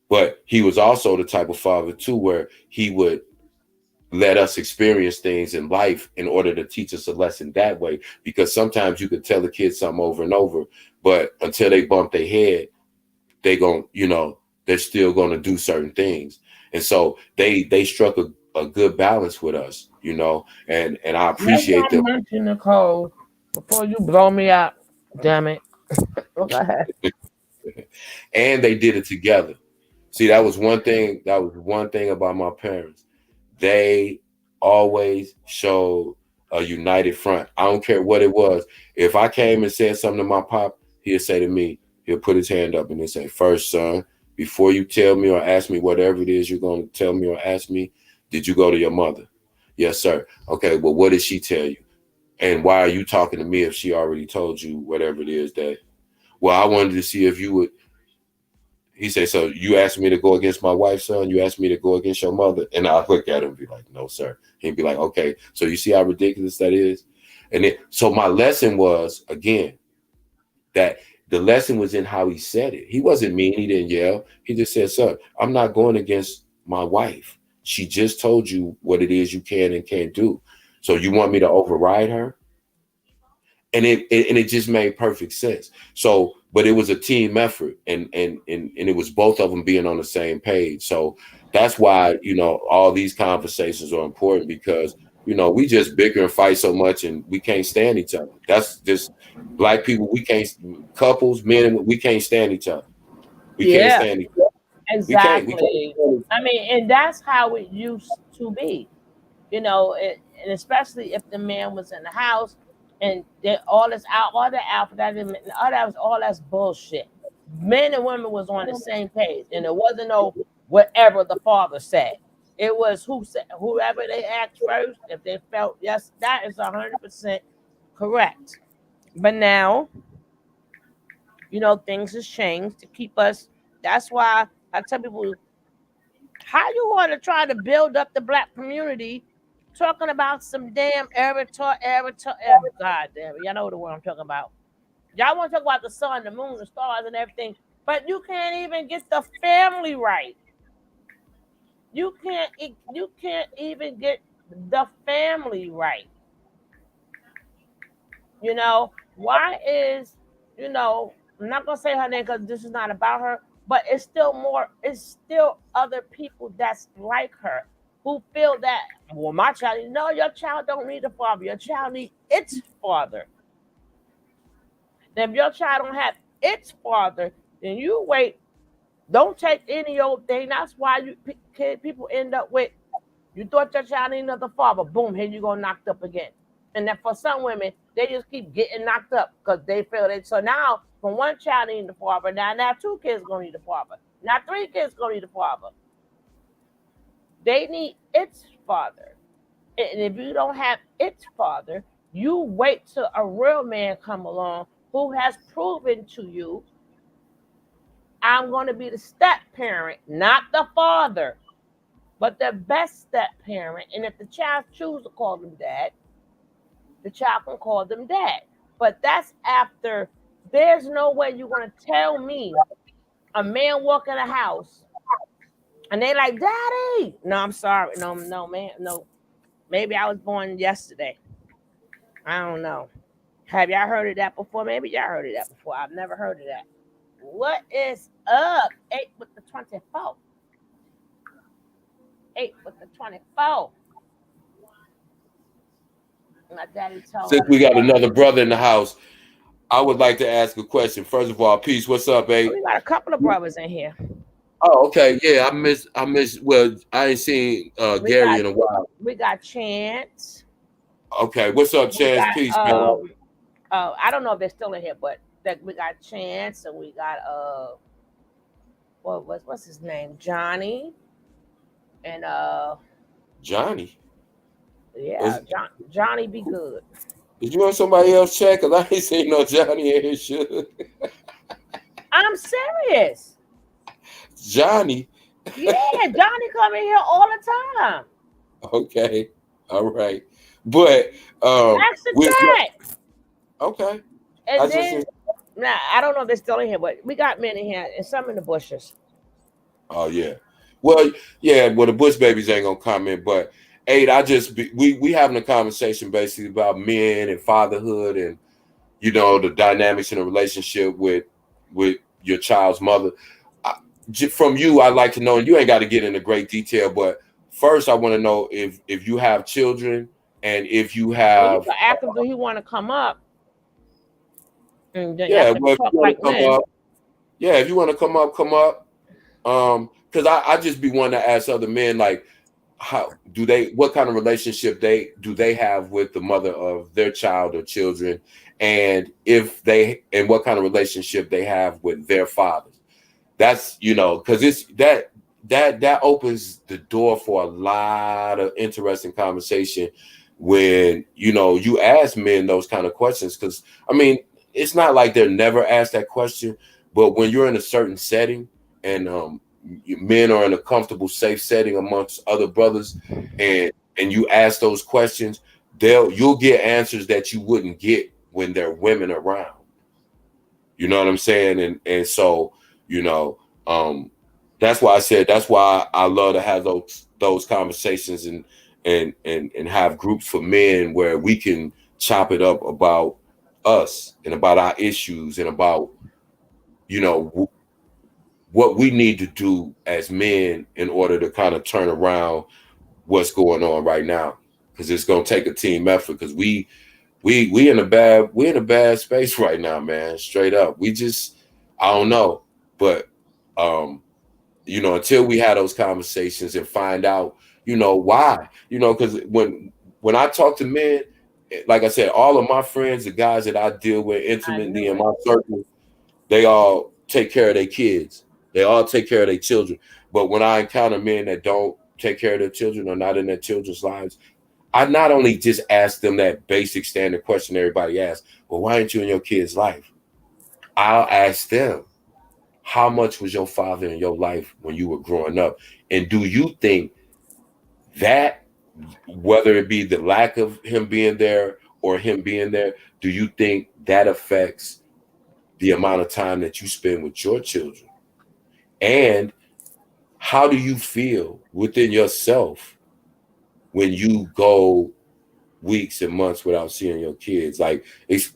but he was also the type of father too, where he would let us experience things in life in order to teach us a lesson that way. Because sometimes you could tell the kids something over and over, but until they bump their head, they're still going to do certain things. And so they struck a good balance with us, and I That's appreciate not them. mention, Nicole, before you blow me up. Damn it. Go ahead. And they did it together. See, that was one thing. That was one thing about my parents. They always showed a united front. I don't care what it was. If I came and said something to my pop, he'd say to me, he'll put his hand up and he'll say, first, son, before you tell me or ask me whatever it is you're going to tell me or ask me, did you go to your mother? Yes, sir. Okay, well, what did she tell you? And why are you talking to me if she already told you whatever it is that, well, I wanted to see if you would. He said, so you asked me to go against my wife's son? You asked me to go against your mother? And I'll look at him and be like, no, sir. He'd be like, okay, so you see how ridiculous that is? And then, so my lesson was, again, that the lesson was in how he said it. He wasn't mean. He didn't yell. He just said, sir, I'm not going against my wife. She just told you what it is you can and can't do. So you want me to override her? And it just made perfect sense. So, but it was a team effort, and it was both of them being on the same page. So that's why all these conversations are important, because we just bicker and fight so much, and we can't stand each other. That's just Black people. We can't, couples, men, we can't stand each other. We can't Yeah, stand each other. We can't exactly. stand each I mean, and that's how it used to be. And especially if the man was in the house and they all the alpha that didn't all that was all that's bullshit. Men and women was on the same page, and it wasn't no whatever the father said. It was who said whoever they asked first. If they felt yes, that is 100% correct. But now, things has changed to keep us. That's why I tell people, how you want to try to build up the Black community talking about some damn avatar, God damn it. Y'all know the word I'm talking about. Y'all want to talk about the sun, the moon, the stars, and everything, but you can't even get the family right. You can't even get the family right. Why is, I'm not gonna say her name because this is not about her, but it's still other people that's like her who feel that, well, my child, no, your child don't need a father, your child need its father. And if your child don't have its father, then you wait. Don't take any old thing. That's why people end up with, you thought your child needed another father. Boom, here you go knocked up again. And then for some women, they just keep getting knocked up because they feel it. So now, from one child needing the father, now 2 kids gonna need the father. Now 3 kids gonna need the father. They need its father. And if you don't have its father, you wait till a real man come along who has proven to you, I'm going to be the step parent, not the father, but the best step parent. And if the child chooses to call them dad, the child can call them dad. But that's after. There's no way you're going to tell me a man walk in a house and they like, daddy. No, I'm sorry. No, man. No. Maybe I was born yesterday. I don't know. Have y'all heard of that before? Maybe y'all heard of that before. I've never heard of that. What is up? 8 with the 24. 8 with the 24. My daddy told Since we got another brother in the house, I would like to ask a question. First of all, peace. What's up, me. A? We got a couple of brothers in here. Oh, okay. Yeah, I miss. Well, I ain't seen Gary in a while. We got Chance. Okay, what's up, Chance? Got, Peace, man. I don't know if they're still in here, but we got Chance and we got what's his name? Johnny. And Johnny. Yeah, Johnny be good. Did you want somebody else check? Cause I ain't seen no Johnny in his shit. I'm serious. Johnny. Yeah, Johnny come in here all the time. Okay. All right. But That's the check. Okay. And then I don't know if they're still in here, but we got men in here and some in the bushes. Oh yeah. Well, yeah, the Bush babies ain't gonna comment, but we having a conversation basically about men and fatherhood and the dynamics in a relationship with your child's mother. From you, I'd like to know, and you ain't got to get into great detail, but first I want to know if you have children and if you have. You can ask him, do he want to come up? And then if you want to come up, if you want to come up. Because I just be wanting to ask other men, like, what kind of relationship do they have with the mother of their child or children, and what kind of relationship they have with their fathers. That's because it's that opens the door for a lot of interesting conversation when you ask men those kind of questions. Because I mean, it's not like they're never asked that question, but when you're in a certain setting and men are in a comfortable, safe setting amongst other brothers, and you ask those questions, you'll get answers that you wouldn't get when there are women around. You know what I'm saying? And so that's why I love to have those conversations and have groups for men where we can chop it up about us and about our issues and about what we need to do as men in order to kind of turn around what's going on right now, because it's going to take a team effort, because we in a bad space right now, man. Straight up, I don't know, but until we have those conversations and find out why, because when I talk to men, like I said, all of my friends, the guys that I deal with intimately in my circle, they all take care of their kids. They all take care of their children. But when I encounter men that don't take care of their children or not in their children's lives, I not only just ask them that basic standard question everybody asks, well, why aren't you in your kid's life? I'll ask them, how much was your father in your life when you were growing up? And do you think that, whether it be the lack of him being there or him being there, do you think that affects the amount of time that you spend with your children? And how do you feel within yourself when you go weeks and months without seeing your kids? Like,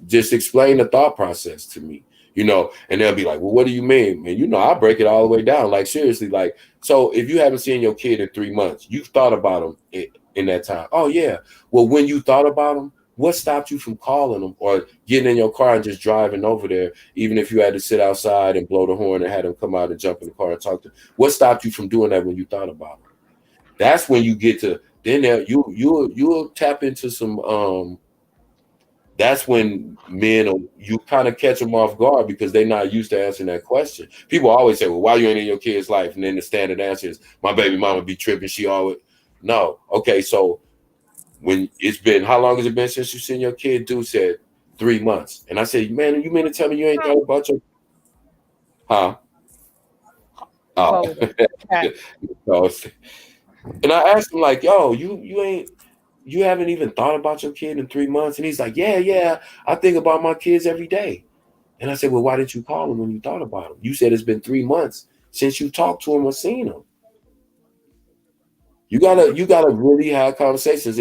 just explain the thought process to me, and they'll be like, well, what do you mean? And I break it all the way down. Like, seriously, like, so if you haven't seen your kid in 3 months, you've thought about them in that time. Oh yeah. Well, when you thought about them, what stopped you from calling them or getting in your car and just driving over there, even if you had to sit outside and blow the horn and had them come out and jump in the car and talk to them? What stopped you from doing that when you thought about them? That's when you get to, then you'll tap into some, that's when you kind of catch them off guard because they're not used to answering that question. People always say, well, why you ain't in your kid's life? And then the standard answer is, my baby mama be tripping. She always, no. Okay, so when it's been, how long has it been since you seen your kid? Dude said 3 months. And I said, man, you mean to tell me you ain't thought about your, huh? Oh. Golden. Okay. So, and I asked him like, yo, you haven't even thought about your kid in 3 months? And he's like, yeah, I think about my kids every day. And I said, well, why didn't you call him when you thought about him? You said it's been 3 months since you talked to him or seen him. You gotta really have conversations.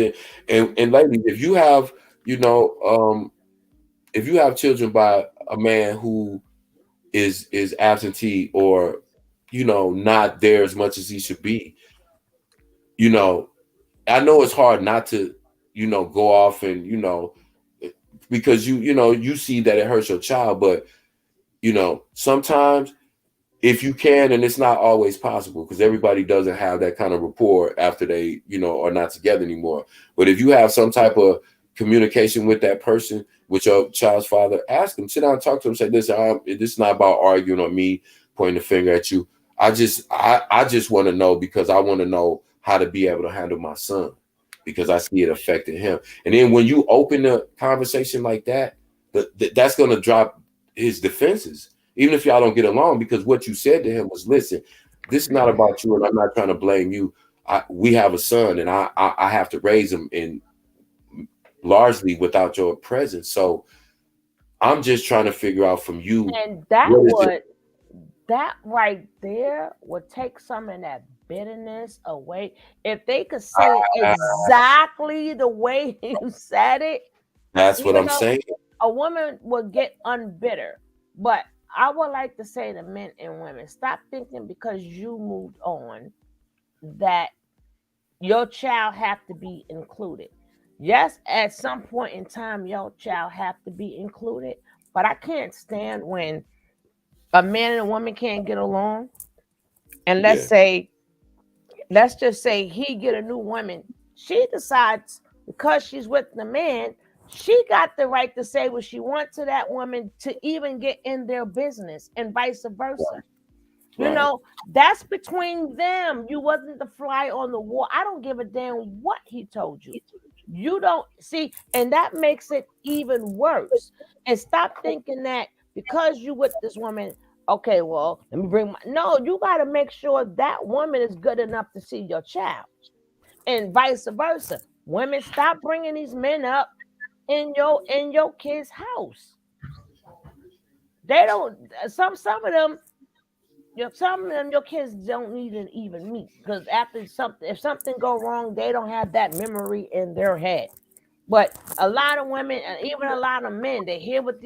And ladies, if you have, if you have children by a man who is absentee or, not there as much as he should be, I know it's hard not to, go off and, because you see that it hurts your child, but sometimes if you can, and it's not always possible because everybody doesn't have that kind of rapport after they, are not together anymore. But if you have some type of communication with that person, with your child's father, ask them, sit down and talk to them, say, listen, this is not about arguing or me pointing the finger at you. I just want to know because I want to know how to be able to handle my son because I see it affecting him. And then when you open a conversation like that, that's going to drop his defenses, even if y'all don't get along, because what you said to him was, listen, this is not about you and I'm not trying to blame you. We have a son and I have to raise him in largely without your presence. So I'm just trying to figure out from you. And that right there would take some of that bitterness away. If they could say it exactly the way you said it. That's what I'm saying. A woman would get unbitter. But I would like to say to men and women, stop thinking because you moved on that your child have to be included. Yes, at some point in time, your child have to be included. But I can't stand when a man and a woman can't get along. And let's just say he get a new woman. She decides because she's with the man, she got the right to say what she wants to that woman to even get in their business and vice versa. Right. That's between them. You wasn't the fly on the wall. I don't give a damn what he told you. You don't see, and that makes it even worse. And stop thinking that because you with this woman, okay, well, let me bring no, you got to make sure that woman is good enough to see your child and vice versa. Women, stop bringing these men up in your kid's house. They don't, some of them, your kids don't even meet because if something go wrong, they don't have that memory in their head. But a lot of women and even a lot of men, they hear what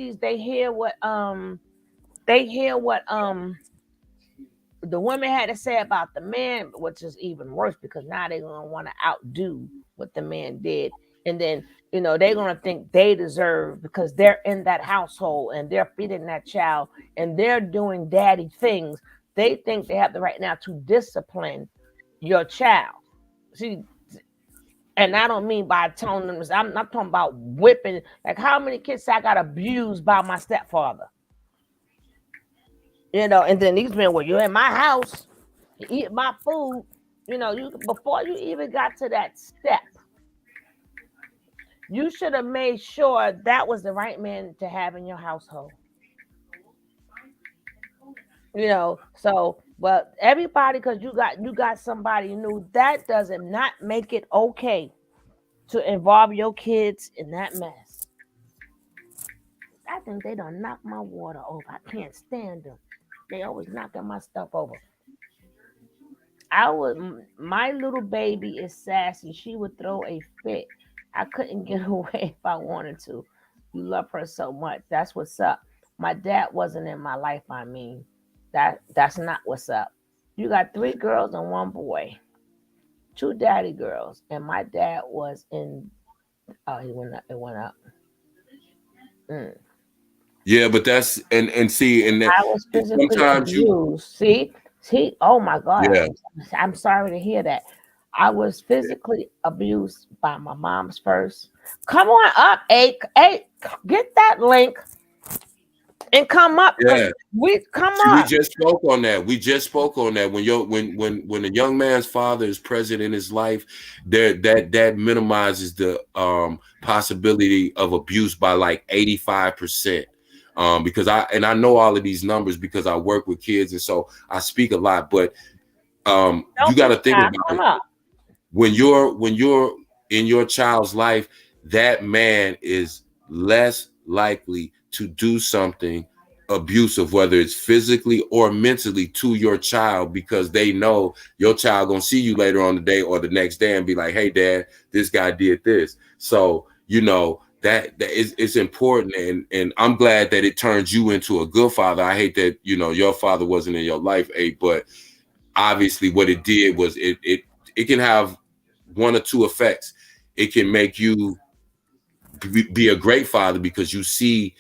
the women had to say about the man, which is even worse because now they're gonna want to outdo what the man did, and then they're gonna think they deserve because they're in that household and they're feeding that child and they're doing daddy things. They think they have the right now to discipline your child. See, and I don't mean by telling them. I'm not talking about whipping. Like how many kids I got abused by my stepfather? And then these men, well, you're in my house, you eat my food. You before you even got to that step, you should have made sure that was the right man to have in your household. So but everybody, because you got somebody new, that doesn't not make it okay to involve your kids in that mess. I think they done knock my water over. I can't stand them. They always knocking my stuff over. My little baby is sassy. She would throw a fit. I couldn't get away if I wanted to. You love her so much. That's what's up. My dad wasn't in my life. I mean, that's not what's up. You got 3 girls and 1 boy, 2 daddy girls, and my dad was in. Oh, he went up. It went up. Yeah, but that's and see, and I was physically abused. See, oh my God. Yeah. I'm sorry to hear that. I was physically abused by my mom's first. Come on up, hey, get that link and come up. Yeah, we just spoke on that. When a young man's father is present in his life, that minimizes the possibility of abuse by like 85%. because I know all of these numbers because I work with kids, and so I speak a lot. But you got to think about it. When you're in your child's life, that man is less likely to do something abusive, whether it's physically or mentally, to your child, because they know your child gonna see you later on the day or the next day and be like, hey dad, this guy did this. So you know that is, it's important, and I'm glad that it turns you into a good father. I hate that, you know, your father wasn't in your life, but obviously what it did was it can have one or two effects. It can make you be a great father because you see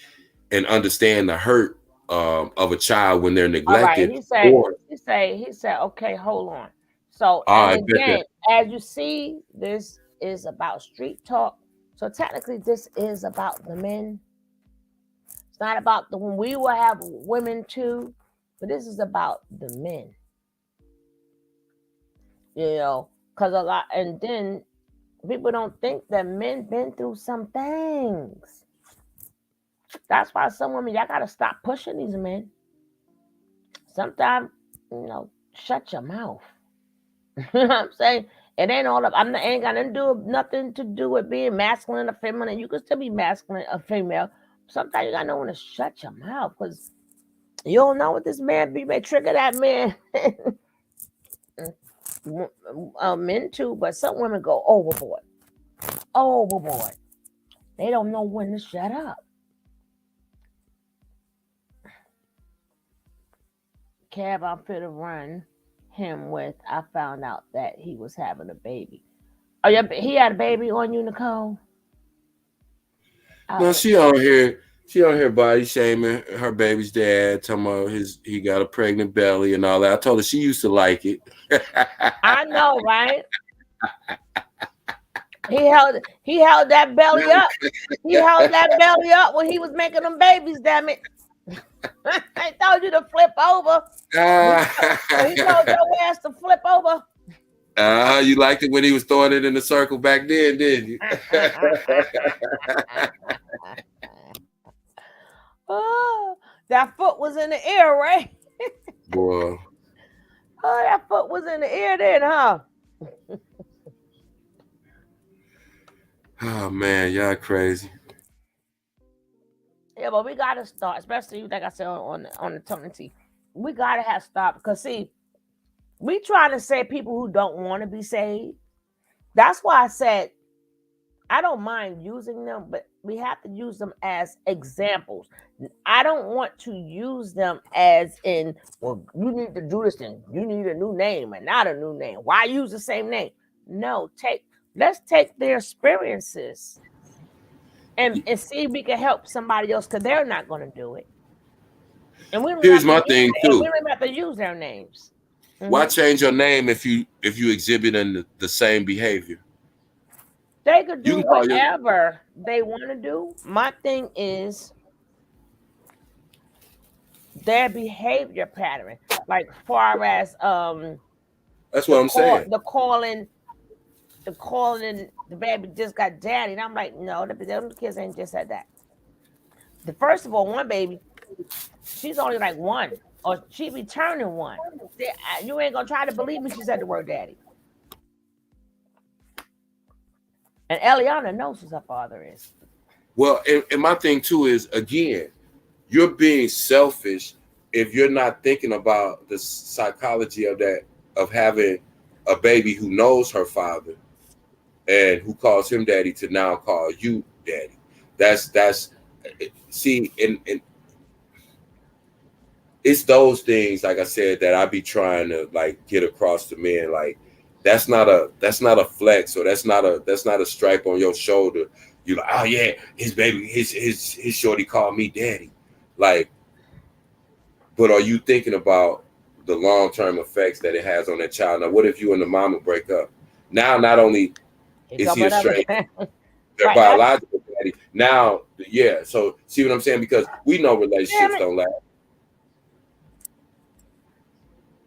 and understand the hurt of a child when they're neglected. All right, he said, okay, hold on. So, and again, as you see, this is about street talk. So technically, this is about the men. It's not about the when we will have women too, but this is about the men. You know, because a lot, and then people don't think that men been through some things. That's why some women, y'all gotta stop pushing these men. Sometimes, you know, shut your mouth. You know what I'm saying? It ain't all up. Ain't got nothing to do with being masculine or feminine. You can still be masculine or female. Sometimes you gotta know when to shut your mouth, because you don't know what this man be. May trigger that man. Men too, but some women go overboard. Overboard. They don't know when to shut up. Cab I'm fit to run him with, I found out that he was having a baby. Oh yeah, he had a baby on you, Nicole? No, she on here body shaming her baby's dad, talking about he got a pregnant belly and all that. I told her she used to like it. I know, right? He held that belly up. He held that belly up when he was making them babies, damn it. I told you to flip over. He told your ass to flip over. You liked it when he was throwing it in the circle back then, didn't you? Oh, that foot was in the air, right? Boy. Oh, that foot was in the air then, huh? Oh man, y'all crazy. Yeah, but we gotta start, especially like I said on the Tony T. We gotta have stop, because see, we trying to say people who don't want to be saved. That's why I said I don't mind using them, but we have to use them as examples. I don't want to use them as in, well, you need to do this thing. You need a new name and not a new name. Why use the same name? No, let's take their experiences and see if we can help somebody else, because they're not going to do it. And here's my thing too. We don't have to use their names. Why change your name if you exhibit the same behavior? They could do whatever they want to do. My thing is their behavior pattern, like far as that's what I'm saying. The calling the baby just got daddy, and I'm like, no, the kids ain't just said that. First of all, one baby, she's only like one, or she be turning one. You ain't gonna try to believe me. She said the word daddy. And Eliana knows who her father is. Well, and my thing too is, again, you're being selfish if you're not thinking about the psychology of having a baby who knows her father and who calls him daddy to now call you daddy. That's see, and it's those things, like I said, that I be trying to like get across to men. Like, that's not a flex, or that's not a stripe on your shoulder. You're like, oh yeah, his baby, his shorty called me daddy. Like, but are you thinking about the long-term effects that it has on that child? Now, what if you and the mama break up? Now, not only is he estranged their biological daddy, now, yeah. So see what I'm saying? Because we know relationships don't last.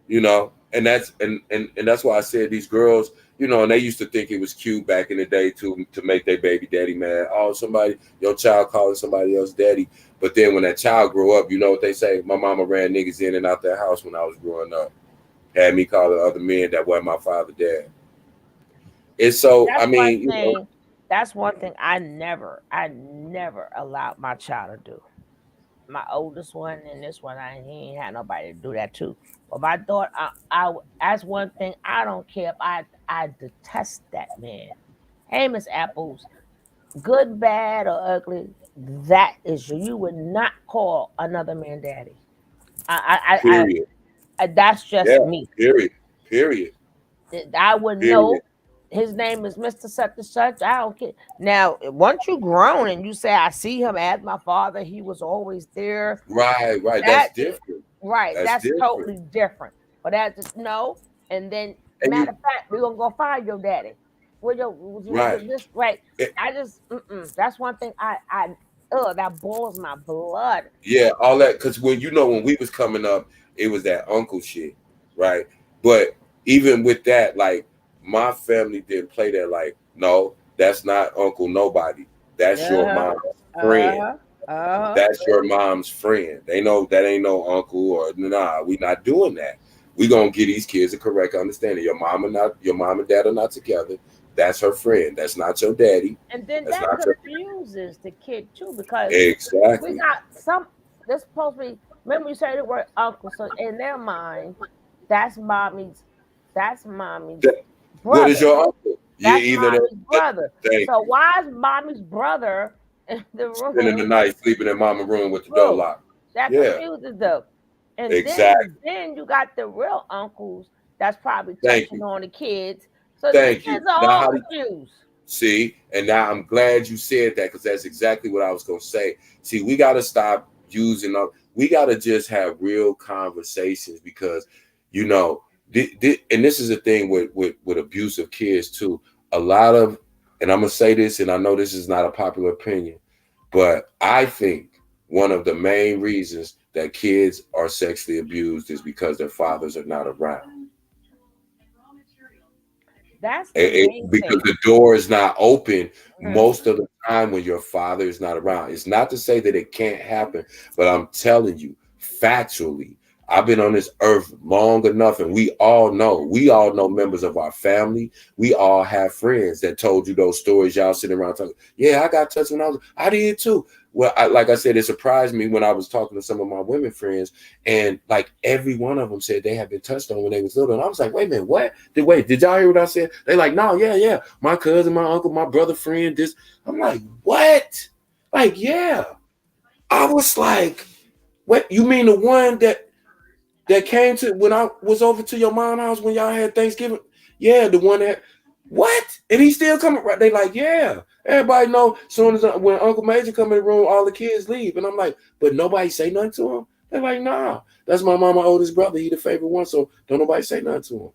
You know, and that's why I said these girls, you know, and they used to think it was cute back in the day to make their baby daddy mad. Oh, somebody, your child calling somebody else daddy. But then when that child grow up, you know what they say? My mama ran niggas in and out that house when I was growing up. Had me calling other men that wasn't my father dad. It's so, That's I one mean, you know, thing. That's one thing I never allowed my child to do. My oldest one and this one, he ain't had nobody to do that too. But my daughter, that's one thing I don't care if I detest that man. Hey, Miss Apples, good, bad, or ugly, that is you. You would not call another man daddy. period. That's Yeah, just me. period. Period. I would Period. know his name is Mr. Such and Such. I don't care. Now, once you grown and you say, I see him as my father, he was always there. Right, right. That's That different. right, That's that's different. totally different. But that's no. And then And matter you, of fact, we're gonna go find your daddy. right. With this right. I just that's one thing that boils my blood. Yeah, all that because when you know when we was coming up, it was that uncle shit, right? But even with that, like my family didn't play that. Like, no, that's not Uncle Nobody. That's your Uh-huh. mom's friend. Uh-huh. Uh-huh. That's your mom's friend. They know that ain't no uncle or nah. We not doing that. We gonna give these kids a correct understanding. Your mom and dad are not together. That's her friend. That's not your daddy. And then That's that not your confuses the kid too because we exactly. got some. This supposed to be. Remember you say the word uncle, so in their mind, that's mommy's. That's mommy's What is brother. your uncle? You That's either mommy's brother. thank So you. why is mommy's brother in the Spending the room? night sleeping in mama room with the door Room locked. that Yeah, confuses them. And exactly. then you got the real uncles that's probably Thank touching you. on the kids. So the Thank you. kids are Now all how do confused. see? And now I'm glad you said that because that's exactly what I was gonna say. See, we gotta stop using up. We gotta just have real conversations because you know, and this is the thing with abusive kids too. A lot of, and I'm gonna say this, and I know this is not a popular opinion, but I think one of the main reasons that kids are sexually abused is because their fathers are not around. That's the main Because thing. the door is not open Mhm. most of the time when your father is not around. It's not to say that it can't happen, but I'm telling you, factually, I've been on this earth long enough, and we all know members of our family. We all have friends that told you those stories. Y'all sitting around talking, yeah, I got touched when I did too. Well, like I said, it surprised me when I was talking to some of my women friends, and like every one of them said they had been touched on when they was little. And I was like, wait a minute, what? Did y'all hear what I said? They like, no, yeah. My cousin, my uncle, my brother, friend, this. I'm like, what? Like, yeah. I was like, what? You mean the one that came to when I was over to your mom's house when y'all had Thanksgiving? Yeah, the one that what? And he still coming right. They like, yeah. Everybody know soon as when Uncle Major come in the room, all the kids leave. And I'm like, but nobody say nothing to him. They're like, nah. That's my mama oldest brother. He the favorite one. So don't nobody say nothing to him.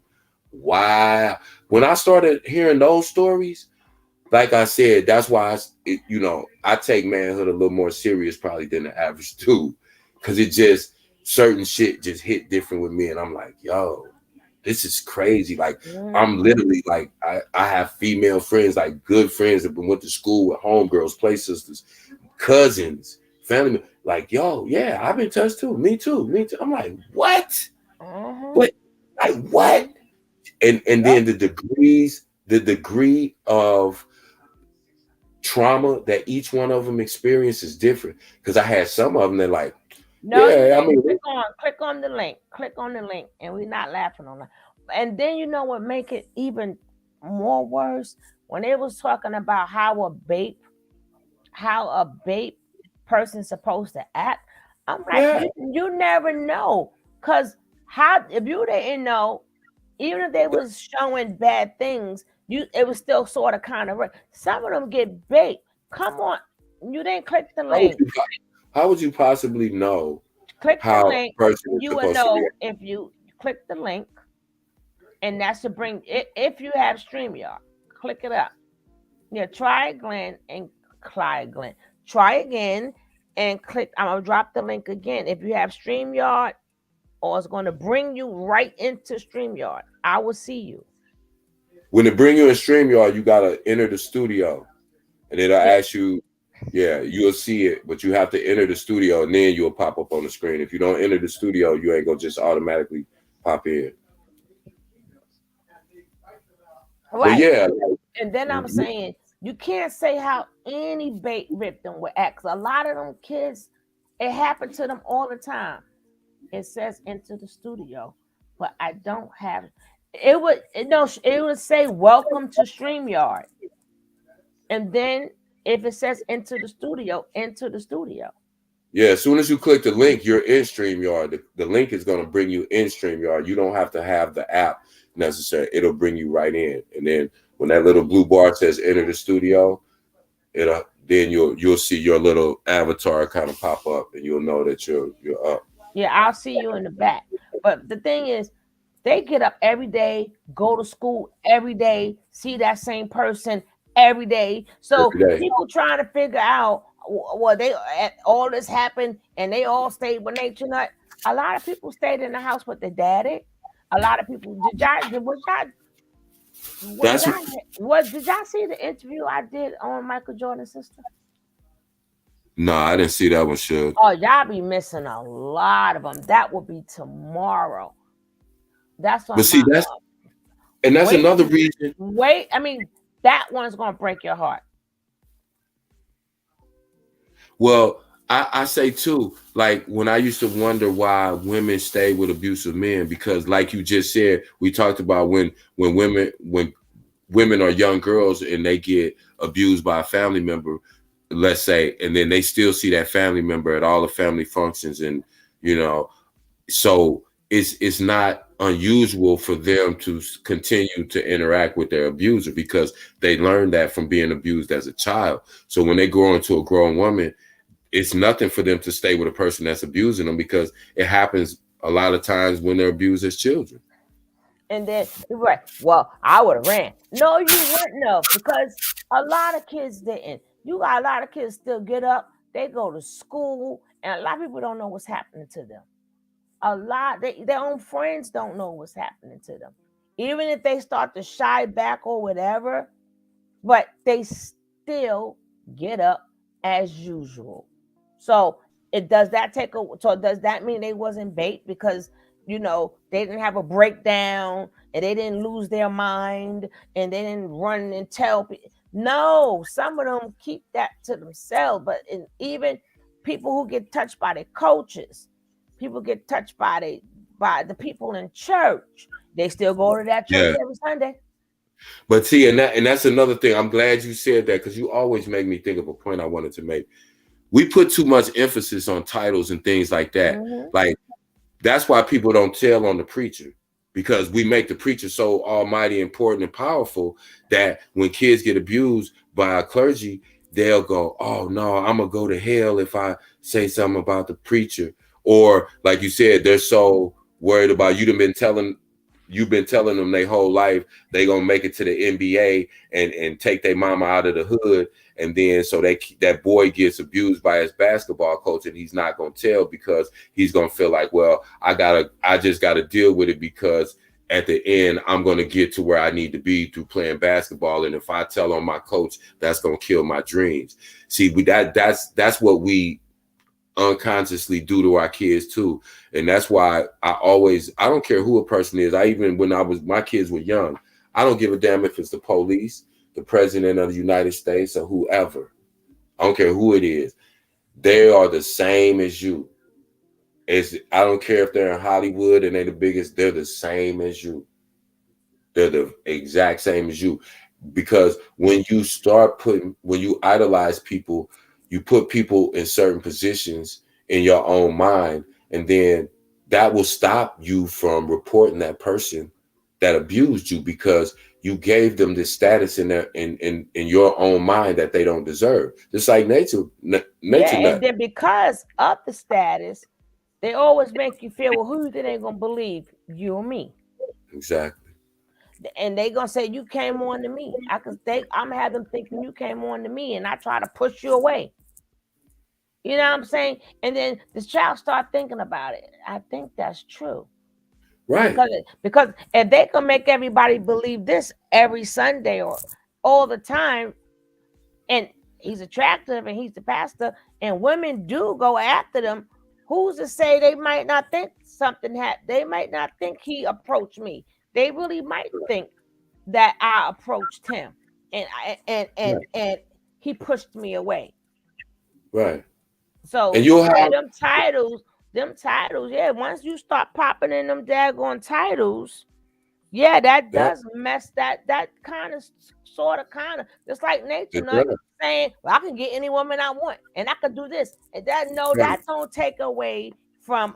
Wow. When I started hearing those stories, like I said, that's why I take manhood a little more serious probably than the average dude, because it just certain shit just hit different with me, and I'm like, yo, this is crazy. Like I'm Mhm. literally like I have female friends, like good friends that went to school with homegirls, play sisters, cousins, family. Like yo, yeah, I've been touched too. Me too. Me too. I'm like, what? Mhm. What? Like what? And Yep. then the degree of trauma that each one of them experience is different. Because I had some of them that like, No, you yeah, I didn't. mean, Click on the link. Click on the link, and we're not laughing on that. And then you know what make it even more worse when they was talking about how a bape person's supposed to act. I'm like, yeah, you never know, cause how if you didn't know, even if they was showing bad things, it was still sort of kind of right. Some of them get bait. Come on, you didn't click the how would link. you how would you possibly know Click the how link. a person is You will supposed to know react? if you click the link, and that's to bring it. If you have StreamYard, click it up. Yeah, try again and try again. Try again and click. I'm gonna drop the link again. If you have StreamYard, or it's going to bring you right into StreamYard. I will see you. When they bring you in StreamYard, you gotta enter the studio, and it'll Yeah. ask you. Yeah, you'll see it, but you have to enter the studio, and then you'll pop up on the screen. If you don't enter the studio, you ain't gonna just automatically pop in. But Right. yeah, And then I'm saying you can't say how any bait victim would act. 'Cause a lot of them kids, it happened to them all the time. It says into the studio, but I don't have it. It would say welcome to StreamYard. And then if it says into the studio, into the studio. yeah. As soon as you click the link, you're in StreamYard. The link is gonna bring you in StreamYard. You don't have to have the app necessary. It'll bring you right in. And then when that little blue bar says enter the studio, it'll then you'll see your little avatar kind of pop up, and you'll know that you're up. Yeah, I'll see you in the back. But the thing is, they get up every day, go to school every day, see that same person every day. So Every day. people trying to figure out, well, they all this happened and they all stayed with nature nut. A lot of people stayed in the house with their daddy. A lot of people did That's y'all see the interview I did on Michael Jordan's sister? no, I didn't see that one, Suge. Oh, y'all be missing a lot of them. That will be tomorrow. That's on But see, my that's wait, another reason. Wait, I mean, that one's gonna break your heart. Well, I say too, like when I used to wonder why women stay with abusive men, because like you just said, we talked about when women are young girls and they get abused by a family member, let's say, and then they still see that family member at all the family functions, and so it's not unusual for them to continue to interact with their abuser because they learned that from being abused as a child. So when they grow into a grown woman, it's nothing for them to stay with a person that's abusing them, because it happens a lot of times when they're abused as children. And then you're right. Well, I would have ran. No, you wouldn't have, because a lot of kids didn't. You got a lot of kids still get up, they go to school, and a lot of people don't know what's happening to them. Their own friends don't know what's happening to them. Even if they start to shy back or whatever, but they still get up as usual. So does that mean they wasn't bait because they didn't have a breakdown and they didn't lose their mind and they didn't run and tell people? No, some of them keep that to themselves. But even people who get touched by their coaches, people get touched by the people in church, they still go to that church every Sunday. But see, and that's another thing. I'm glad you said that, because you always make me think of a point I wanted to make. We put too much emphasis on titles and things like that. Mm-hmm. Like, that's why people don't tell on the preacher, because we make the preacher so almighty, important, and powerful that when kids get abused by a clergy, they'll go, oh no, I'm gonna go to hell if I say something about the preacher. Or like you said, they're so worried about you've been telling them their whole life they gonna make it to the NBA and take their mama out of the hood, and then so that boy gets abused by his basketball coach, and he's not gonna tell because he's gonna feel like, well, I just gotta deal with it, because at the end I'm gonna get to where I need to be through playing basketball, and if I tell on my coach, that's gonna kill my dreams. See, that's what we unconsciously do to our kids too. And that's why I don't care who a person is. When my kids were young, I don't give a damn if it's the police, the president of the United States, or whoever. I don't care who it is. They are the same as you. I don't care if they're in Hollywood and they're the biggest, they're the same as you. They're the exact same as you. Because when you idolize people, you put people in certain positions in your own mind, and then that will stop you from reporting that person that abused you, because you gave them this status in your own mind that they don't deserve. Just like nature. And then because of the status, they always make you feel, well, who you think ain't gonna believe? You or me. Exactly. And they gonna say you came on to me. I'm have them thinking you came on to me, and I try to push you away. You know what I'm saying? And then the child start thinking about it. I think that's true. Right. Because if they can make everybody believe this every Sunday or all the time, and he's attractive and he's the pastor, and women do go after them, who's to say they might not think something happened? They might not think he approached me. They really might think that I approached him, and and he pushed me away. Right. So And you'll have them titles, yeah. Once you start popping in them daggone titles, yeah, that does mess that kind of sort of just like nature nut saying, well, I can get any woman I want and I can do this. And that that don't take away from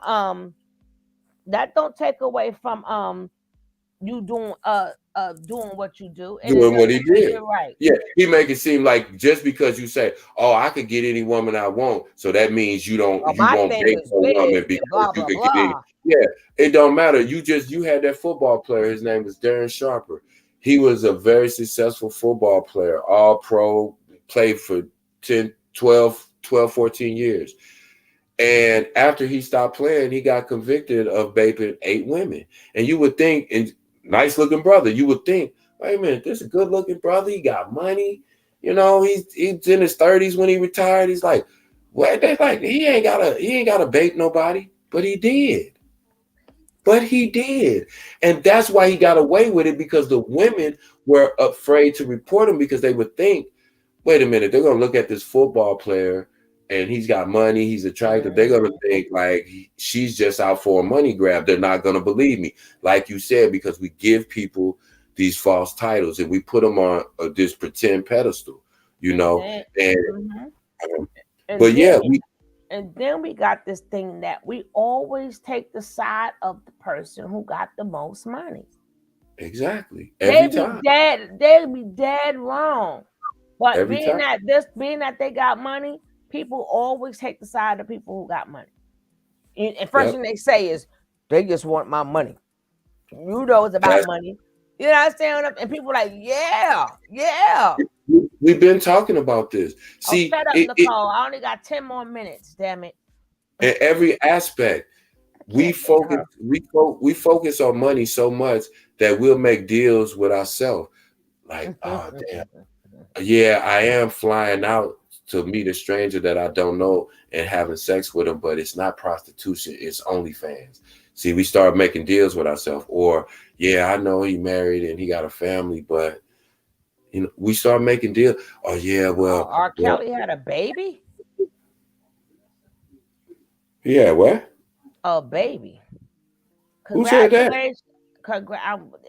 you doing what you do. And doing what he did. You're right. Yeah, he make it seem like just because you say, "Oh, I could get any woman I want," so that means you won't date no woman because blah, you blah, could blah. get any. Yeah, it don't matter. You had that football player. His name was Darren Sharper. He was a very successful football player, all pro, played for 10, 12, 14 years. And after he stopped playing, he got convicted of vaping 8 women. And you would think, and nice looking brother, you would think, wait a minute, this is a good looking brother. He got money. You know, he's in his 30s when he retired. He's like, what? They like he ain't gotta bait nobody, but he did. And that's why he got away with it, because the women were afraid to report him because they would think, wait a minute, they're gonna look at this football player and he's got money, he's attractive. They're gonna think like she's just out for a money grab. They're not gonna believe me, like you said, because we give people these false titles and we put them on this pretend pedestal, you know. And then we got this thing that we always take the side of the person who got the most money. Exactly. Every time. They'd be dead wrong. But Every being time. that they got money, people always take the side of people who got money. And first thing they say is, they just want my money. You know it's about money. You know what I'm saying? And people are like, yeah. We've been talking about this. See, shut up, Nicole. I only got 10 more minutes, damn it. In every aspect, we focus on money so much that we'll make deals with ourselves. Like, oh damn. Yeah, I am flying out to meet a stranger that I don't know and having sex with him, but it's not prostitution, it's OnlyFans. See, we start making deals with ourselves. Or, yeah, I know he married and he got a family, but you know, we start making deals. Oh yeah, well, R. Kelly had a baby? Yeah, what? A baby. Who said that?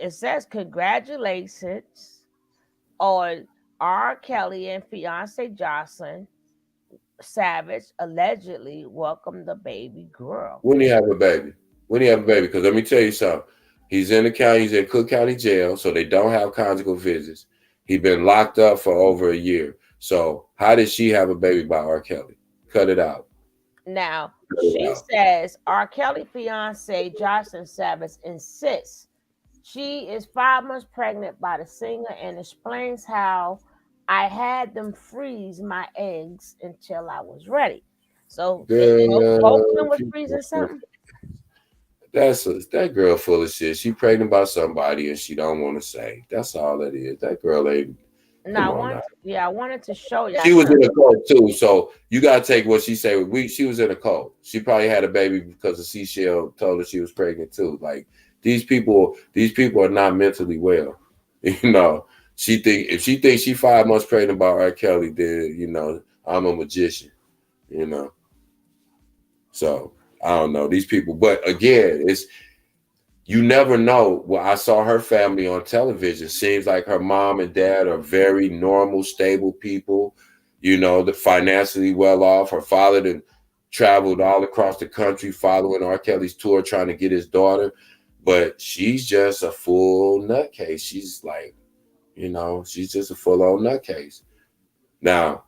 It says congratulations on R. Kelly and fiance Jocelyn Savage allegedly welcomed the baby girl. When he have a baby? Because let me tell you something. He's in Cook County Jail, so they don't have conjugal visits. He's been locked up for over a year. So how did she have a baby by R. Kelly? Cut it out. Now, she says R. Kelly fiance Jocelyn Savage insists she is 5 months pregnant by the singer and explains how I had them freeze my eggs until I was ready. So both of them was freezing something. That girl full of shit. She pregnant by somebody and she don't want to say. That's all that is. That girl ain't. No, I wanted to show you. She was in a cult too, so you gotta take what she said. She was in a cult. She probably had a baby because the seashell told her she was pregnant too. Like these people are not mentally well. You know, if she thinks she 5 months pregnant by R. Kelly, then you know I'm a magician. You know, so I don't know these people, but again, you never know. Well, I saw her family on television. Seems like her mom and dad are very normal, stable people. You know, they're financially well off. Her father then traveled all across the country following R. Kelly's tour, trying to get his daughter. But she's just a full nutcase. She's like, you know, she's just a full-on nutcase. Now,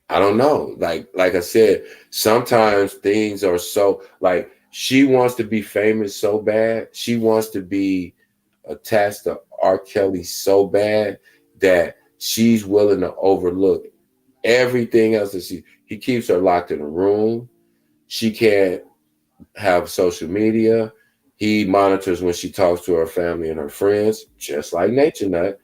I don't know. Like I said, sometimes things are so like. She wants to be famous so bad. She wants to be attached to R. Kelly so bad that she's willing to overlook Everything else that he keeps her locked in a room. She can't have social media. He monitors when she talks to her family and her friends, just like Nature Nut.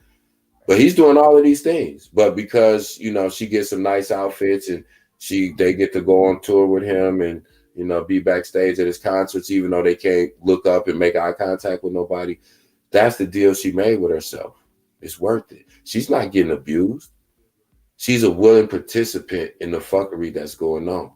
But he's doing all of these things. But because, you know, she gets some nice outfits and they get to go on tour with him and, you know, be backstage at his concerts, even though they can't look up and make eye contact with nobody. That's the deal she made with herself. It's worth it. She's not getting abused. She's a willing participant in the fuckery that's going on.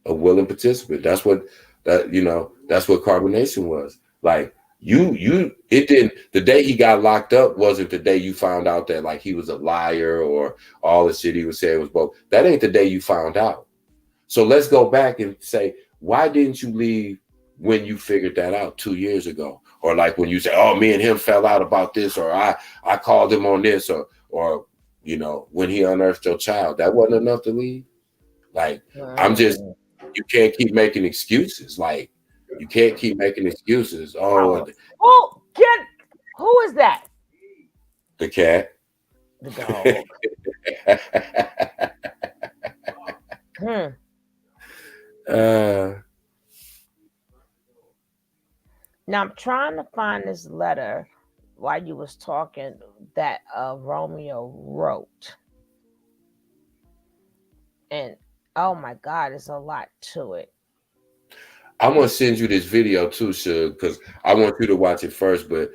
A willing participant. That's what Carbonation was. Like it didn't, the day he got locked up wasn't the day you found out that like he was a liar or all the shit he was saying was both. That ain't the day you found out. So let's go back and say, why didn't you leave when you figured that out 2 years ago? Or like when you say, oh, me and him fell out about this, or I called him on this, or you know, when he unearthed your child, that wasn't enough to leave. Like, you can't keep making excuses. Like, you can't keep making excuses. Oh, who is that? The cat. The dog. Now I'm trying to find this letter while you was talking that Romeo wrote. And oh my God, there's a lot to it. I'm gonna send you this video too, Suge, because I want you to watch it first, but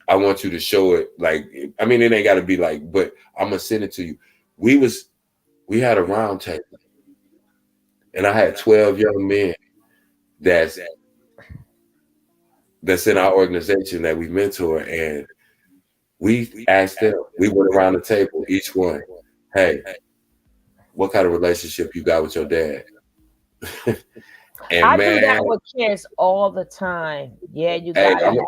I want you to show it. Like, I mean, it ain't gotta be like, but I'm gonna send it to you. We had a round table, and I had 12 young men that's in our organization that we mentor, and we asked them, we went around the table, each one, hey, what kind of relationship you got with your dad? And I do that with kids all the time. Yeah, you got it.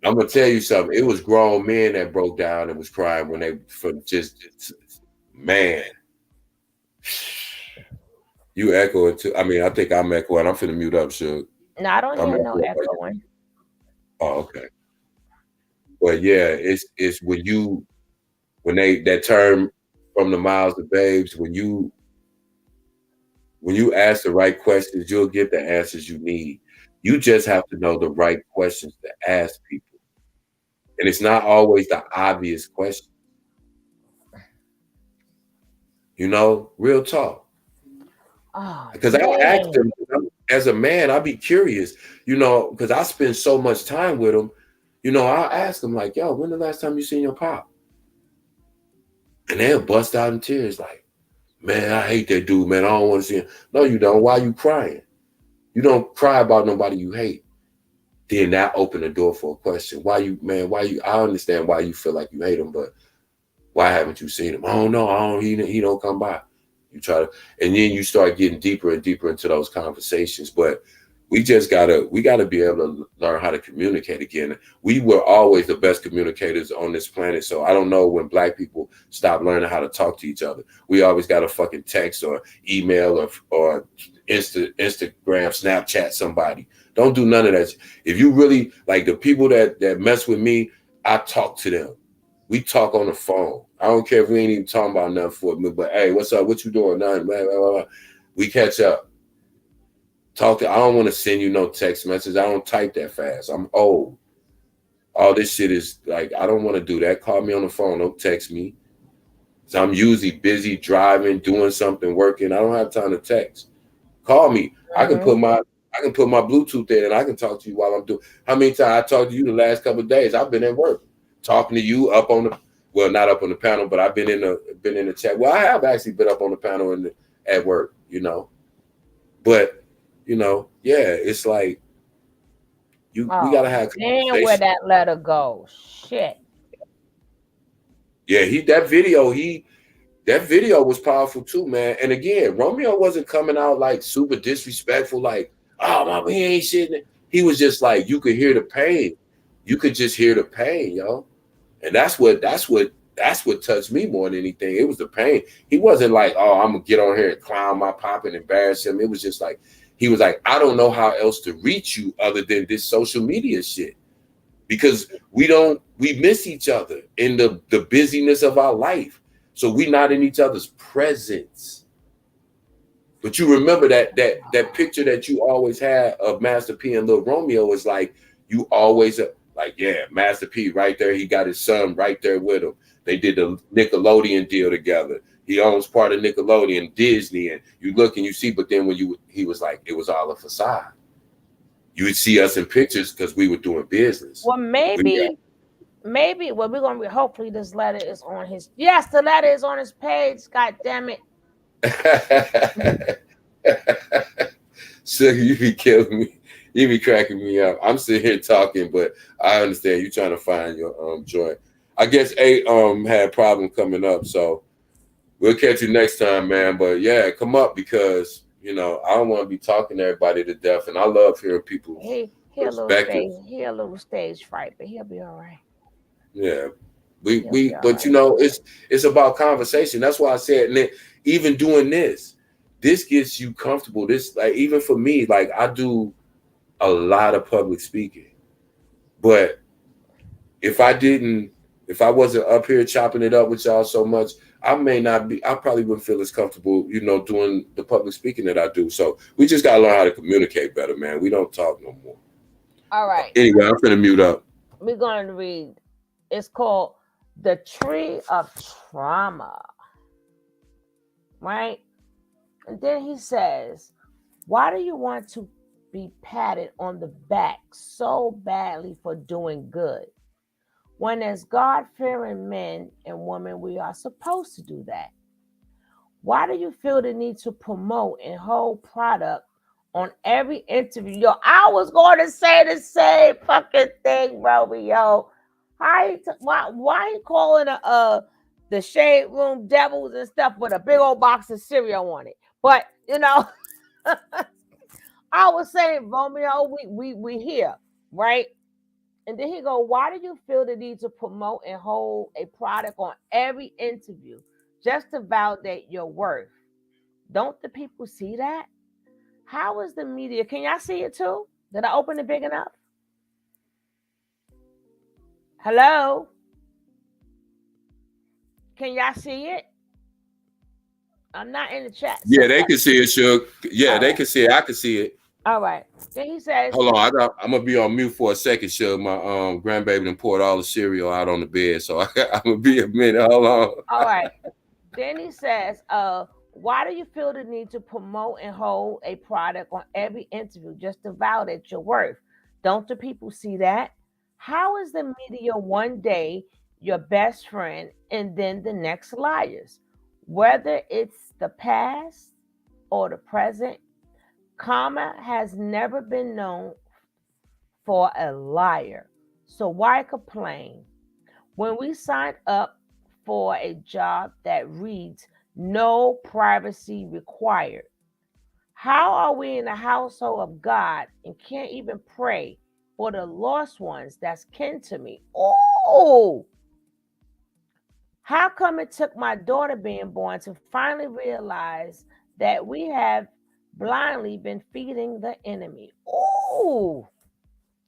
I'm gonna tell you something. It was grown men that broke down and was crying when they man. You echoing too. I mean, I think I'm echoing. I'm finna mute up, Suge. No, I don't hear no echoing. Oh, okay. But yeah, it's when that term from the mouths of babes, when you ask the right questions, you'll get the answers you need. You just have to know the right questions to ask people. And it's not always the obvious question. You know, real talk. Because I'll ask them, as a man, I'll be curious, you know, because I spend so much time with them. You know, I'll ask them like, yo, when the last time you seen your pop? And they'll bust out in tears like, man, I hate that dude, man. I don't want to see him. No, you don't. Why are you crying? You don't cry about nobody you hate. Then that opened the door for a question. I understand why you feel like you hate him, but why haven't you seen him? Oh no, he don't come by. You try to, and then you start getting deeper and deeper into those conversations. But we gotta be able to learn how to communicate again. We were always the best communicators on this planet. So I don't know when Black people stop learning how to talk to each other. We always got to fucking text or email or Instagram, Snapchat somebody. Don't do none of that. If you really like the people that mess with me, I talk to them. We talk on the phone. I don't care if we ain't even talking about nothing for me, but hey, what's up? What you doing? Nothing. Blah, blah, blah. We catch up. I don't want to send you no text message. I don't type that fast. I'm old. All this shit is like, I don't want to do that. Call me on the phone. Don't text me. So I'm usually busy driving, doing something, working. I don't have time to text. Call me. I can put my Bluetooth in and I can talk to you while I'm doing. How many times I talked to you the last couple of days? I've been at work talking to you not up on the panel, but I've been in the chat. Well, I have actually been up on the panel at work, you know. But you know, yeah, it's like we gotta have conversation. Where that letter go? Shit. Yeah, that video was powerful too, man. And again, Romeo wasn't coming out like super disrespectful, like, oh my, he ain't shit. He was just like, you could hear the pain. You could just hear the pain, yo. And that's what touched me more than anything. It was the pain. He wasn't like, oh, I'm gonna get on here and clown my pop and embarrass him. It was just like, he was like, I don't know how else to reach you other than this social media shit. Because we miss each other in the busyness of our life. So we not in each other's presence. But you remember that picture that you always had of Master P and Lil Romeo is like, you always like, yeah, Master P right there. He got his son right there with him. They did the Nickelodeon deal together. He owns part of Nickelodeon, Disney, and you look and you see, but then he was like, it was all a facade. You would see us in pictures because we were doing business. Well, maybe well, we're gonna be, hopefully this letter is on his, yes, the letter is on his page. God damn it. So you be killing me. You be cracking me up. I'm sitting here talking, but I understand you trying to find your joint. I guess had a problem coming up, so we'll catch you next time, man. But yeah, come up because I don't want to be talking to everybody to death, and I love hearing people. He a little stage fright, but he'll be all right. Yeah, it's about conversation. That's why I said, and then even doing this gets you comfortable. This, like, even for me, like, I do a lot of public speaking, but if I wasn't up here chopping it up with y'all so much, I probably wouldn't feel as comfortable, doing the public speaking that I do. So we just gotta learn how to communicate better, man. We don't talk no more. All right. Anyway, I'm gonna mute up. We're going to read. It's called The Tree of Trauma. Right? And then he says, why do you want to be patted on the back so badly for doing good? When as God-fearing men and women, we are supposed to do that. Why do you feel the need to promote and hold product on every interview? Yo, I was going to say the same fucking thing, Romeo. Why you calling the Shade Room Devils and stuff with a big old box of cereal on it? But I was saying, Romeo, we here, right? And then he go, why do you feel the need to promote and hold a product on every interview just to validate your worth? Don't the people see that? How is the media? Can y'all see it too? Did I open it big enough? Hello? Can y'all see it? I'm not in the chat. Yeah, they can see it, Suge. Yeah, they can see it. I can see it. All right. Then he says, hold on, I'm gonna be on mute for a second, Suge. My grandbaby done poured all the cereal out on the bed, so I'm gonna be a minute. Hold on. All right. Then he says, why do you feel the need to promote and hold a product on every interview just to validate your worth? Don't the people see that? How is the media one day your best friend and then the next liars? Whether it's the past or the present, karma has never been known for a liar. So why complain? When we sign up for a job that reads no privacy required, how are we in the household of God and can't even pray for the lost ones that's kin to me? Oh, how come it took my daughter being born to finally realize that we have blindly been feeding the enemy? Oh,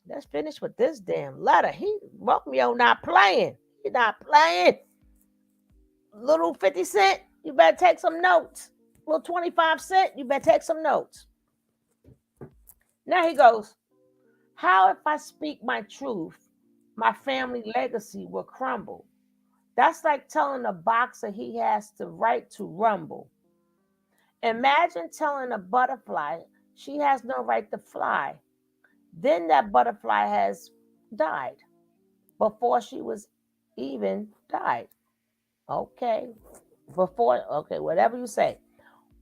let's finish with this damn letter. Romeo not playing. He's not playing. Little 50 cent, you better take some notes. Little 25 cent, you better take some notes. Now he goes, how if I speak my truth, my family legacy will crumble? That's like telling a boxer he has the right to rumble. Imagine telling a butterfly she has no right to fly. Then that butterfly has died before she was even died. Okay, whatever you say.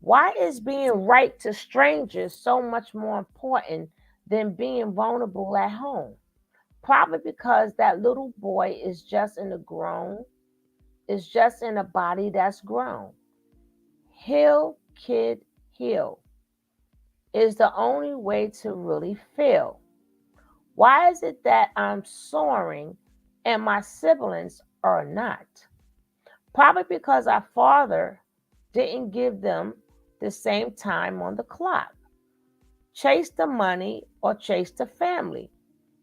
Why is being right to strangers so much more important than being vulnerable at home? Probably because that little boy is just in a body that's grown. Heal, kid, heal is the only way to really feel. Why is it that I'm soaring and my siblings are not? Probably because our father didn't give them the same time on the clock. Chase the money or chase the family.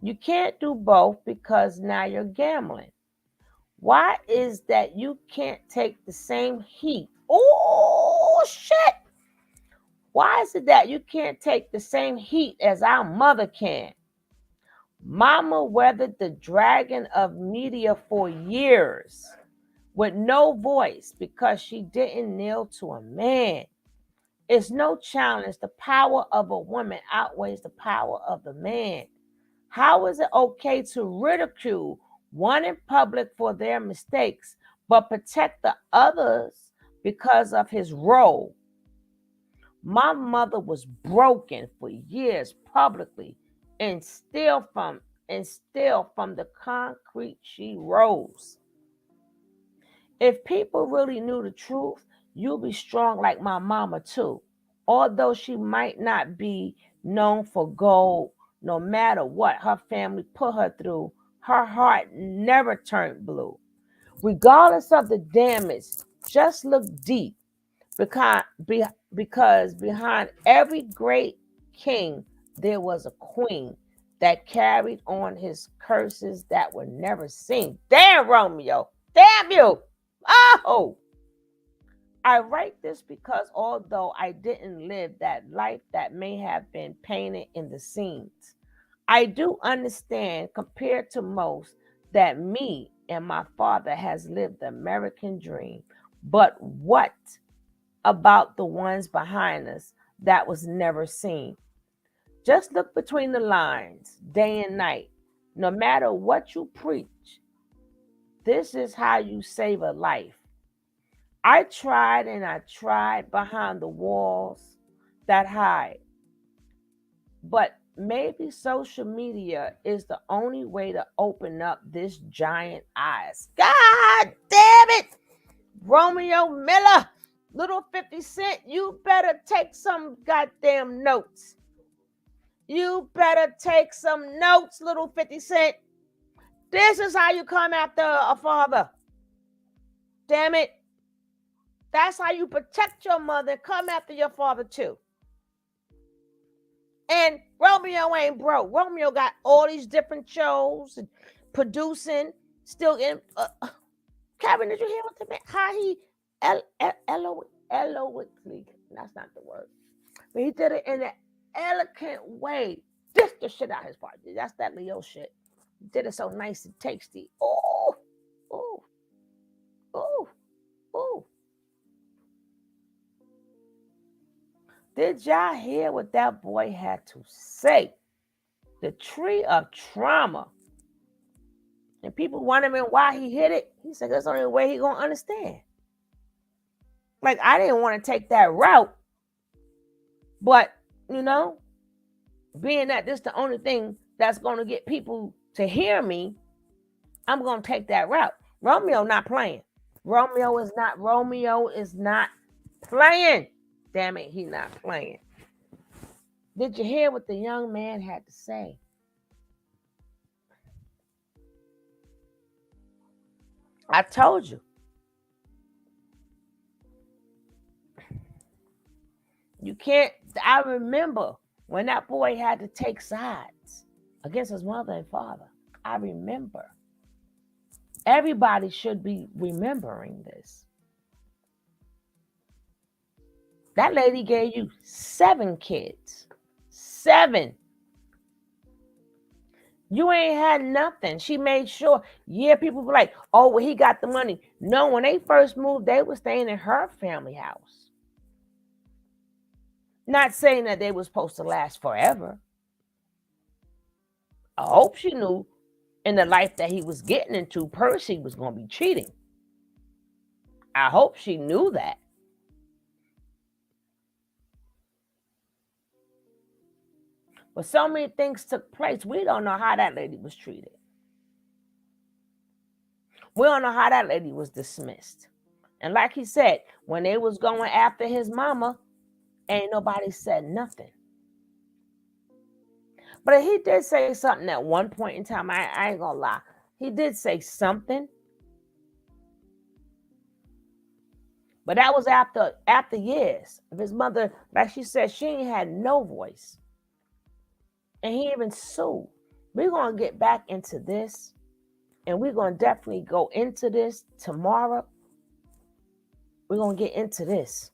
You can't do both because now you're gambling. Why is that you can't take the same heat? Oh, shit. Why is it that you can't take the same heat as our mother can? Mama weathered the dragon of media for years with no voice because she didn't kneel to a man. It's no challenge. The power of a woman outweighs the power of the man. How is it okay to ridicule one in public for their mistakes, but protect the others because of his role? My mother was broken for years publicly and still from the concrete she rose. If people really knew the truth, you'd be strong like my mama too. Although she might not be known for gold, no matter what her family put her through, her heart never turned blue. Regardless of the damage, just look deep because behind every great king, there was a queen that carried on his curses that were never seen. Damn, Romeo. Damn you. Oh, I write this because although I didn't live that life that may have been painted in the scenes, I do understand compared to most that me and my father has lived the American dream. But what about the ones behind us that was never seen? Just look between the lines, day and night. No matter what you preach, this is how you save a life. I tried and I tried behind the walls that hide, but maybe social media is the only way to open up this giant eyes. God damn it! Romeo Miller, little 50 Cent, you better take some goddamn notes. You better take some notes, little 50 Cent. This is how you come after a father. Damn it. That's how you protect your mother. Come after your father too. And Romeo ain't broke. Romeo got all these different shows and producing. Still in. Kevin, did you hear what the man? How he eloquently. That's not the word. But he did it in an elegant way. This the shit out his party. That's that Leo shit. He did it so nice and tasty. Oh, oh, oh, oh. Did y'all hear what that boy had to say? The tree of trauma. And people wondering why he hit it. He said that's the only way he gonna understand. Like, I didn't want to take that route. But, you know, being that this is the only thing that's going to get people to hear me, I'm going to take that route. Romeo not playing. Romeo is not playing. Damn it, he not playing. Did you hear what the young man had to say? I told you. You can't. I remember when that boy had to take sides against his mother and father. I remember. Everybody should be remembering this. That lady gave you 7 kids. 7. You ain't had nothing. She made sure. Yeah, people were like, oh, well, he got the money. No, when they first moved, they were staying in her family house. Not saying that they were supposed to last forever. I hope she knew in the life that he was getting into, Percy was going to be cheating. I hope she knew that. But so many things took place. We don't know how that lady was treated. We don't know how that lady was dismissed. And like he said, when they was going after his mama, ain't nobody said nothing. But he did say something at one point in time. I ain't gonna lie. He did say something. But that was after years of his mother. Like she said, she ain't had no voice. And he even sued. We're going to get back into this And we're going to definitely go into this tomorrow. We're going to get into this.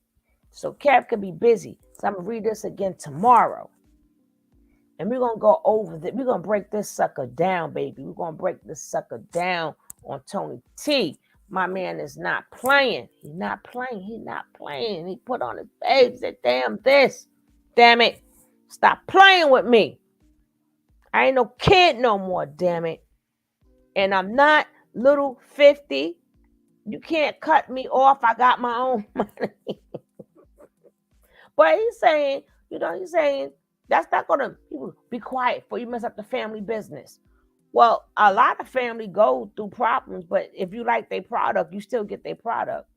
So Kev could be busy. So I'm going to read this again tomorrow. And we're going to go over that. We're going to break this sucker down, baby. We're going to break this sucker down on Tony T. My man is not playing. He's not playing. He's not playing. He put on his face. Said, damn this. Damn it. Stop playing with me. I ain't no kid no more, damn it. And I'm not little 50. You can't cut me off. I got my own money. But he's saying, he's saying, that's not going to be quiet for you mess up the family business. Well, a lot of family go through problems, but if you like their product, you still get their product.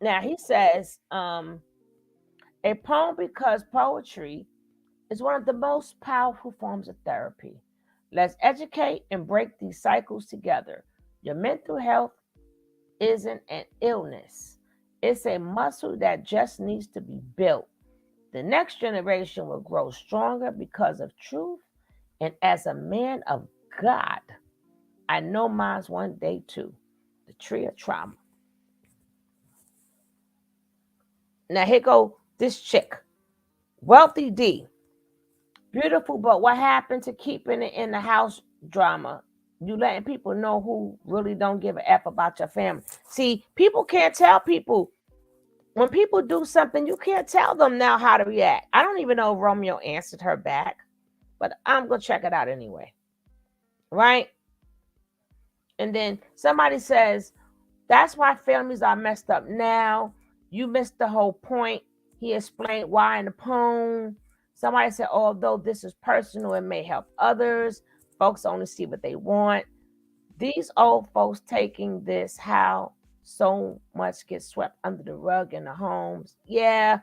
Now, he says, a poem because poetry is one of the most powerful forms of therapy. Let's educate and break these cycles together. Your mental health isn't an illness. It's a muscle that just needs to be built. The next generation will grow stronger because of truth. And as a man of God, I know mine's one day too. The tree of trauma. Now here go this chick. Wealthy D. Beautiful, but what happened to keeping it in the house drama? You letting people know who really don't give a F about your family. See, people can't tell people. When people do something, you can't tell them now how to react. I don't even know if Romeo answered her back, but I'm going to check it out anyway. Right? And then somebody says, that's why families are messed up now. You missed the whole point. He explained why in the poem. Somebody said, although this is personal, it may help others. Folks only see what they want. These old folks taking this, how so much gets swept under the rug in the homes. Yeah,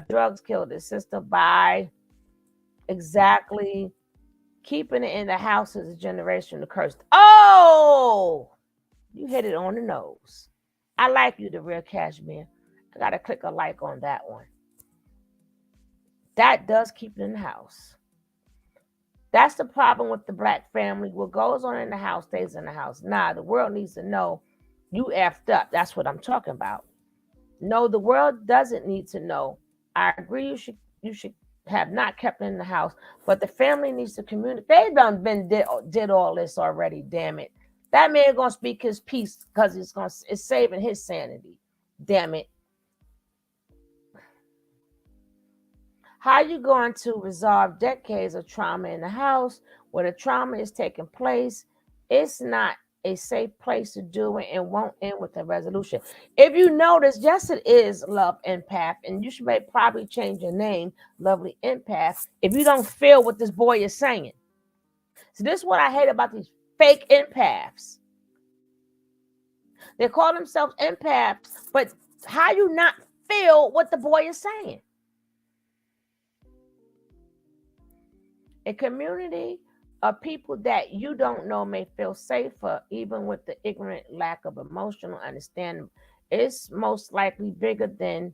drugs killed the sister. Bye. Exactly. Keeping it in the house is a generational curse. Oh, you hit it on the nose. I like you, the real Cashmere. I got to click a like on that one. That does keep it in the house. That's the problem with the black family. What goes on in the house stays in the house. Nah, the world needs to know you effed up. That's what I'm talking about. No, the world doesn't need to know. I agree you should have not kept it in the house, but the family needs to communicate. They done did all this already, damn it. That man gonna speak his piece because it's saving his sanity. Damn it. How are you going to resolve decades of trauma in the house where the trauma is taking place? It's not a safe place to do it and won't end with a resolution. If you notice, yes, it is Love Empath, and you should probably change your name, Lovely Empath, if you don't feel what this boy is saying. So this is what I hate about these fake empaths. They call themselves empaths, but how you not feel what the boy is saying? A community of people that you don't know may feel safer, even with the ignorant lack of emotional understanding. It's most likely bigger than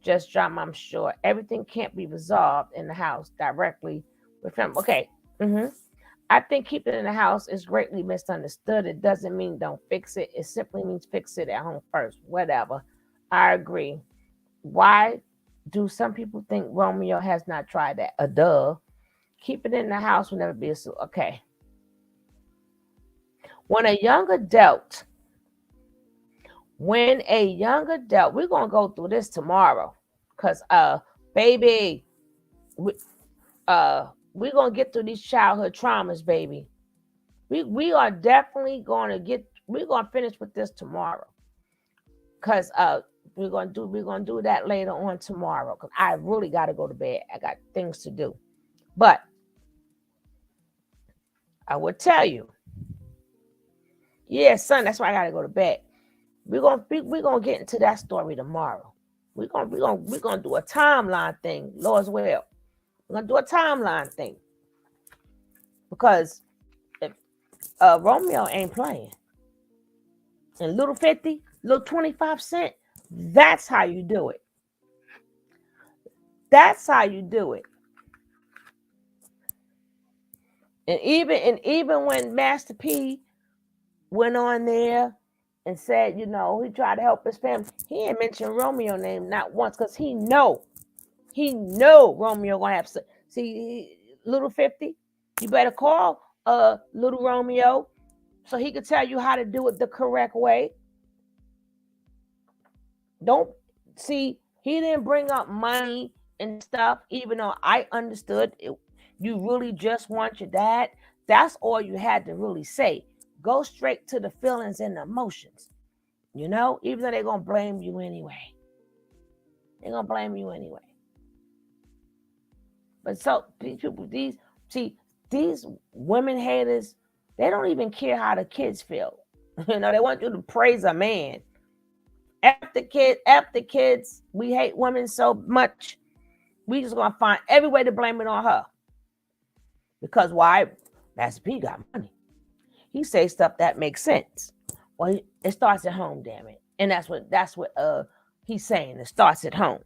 just drama, I'm sure. Everything can't be resolved in the house directly with him. Okay. I think keeping it in the house is greatly misunderstood. It doesn't mean don't fix it. It simply means fix it at home first. Whatever. I agree. Why do some people think Romeo has not tried that? A duh. Keep it in the house will never be a solution. Okay. When a young adult, we're going to go through this tomorrow. Because, baby, we're going to get through these childhood traumas, baby. We are definitely going to finish with this tomorrow. Because we're going to do that later on tomorrow. Because I really got to go to bed. I got things to do. But I will tell you, yeah, son, that's why I gotta go to bed. We're gonna get into that story tomorrow. We're gonna do a timeline thing, Lord's will. We're gonna do a timeline thing because if Romeo ain't playing, and little 50, little 25 cent, that's how you do it. That's how you do it. And even when Master P went on there and said, he tried to help his family. He didn't mention Romeo name not once because he know Romeo gonna have little 50. You better call little Romeo so he could tell you how to do it the correct way. Don't see he didn't bring up money and stuff, even though I understood it, you really just want your dad. That's all you had to really say. Go straight to the feelings and the emotions. Even though they're gonna blame you anyway. They're gonna blame you anyway. But so these women haters, they don't even care how the kids feel. They want you to praise a man. After kids, we hate women so much. We just gonna find every way to blame it on her. Because why? Master P got money. He says stuff that makes sense. Well, it starts at home, damn it. And that's what he's saying. It starts at home.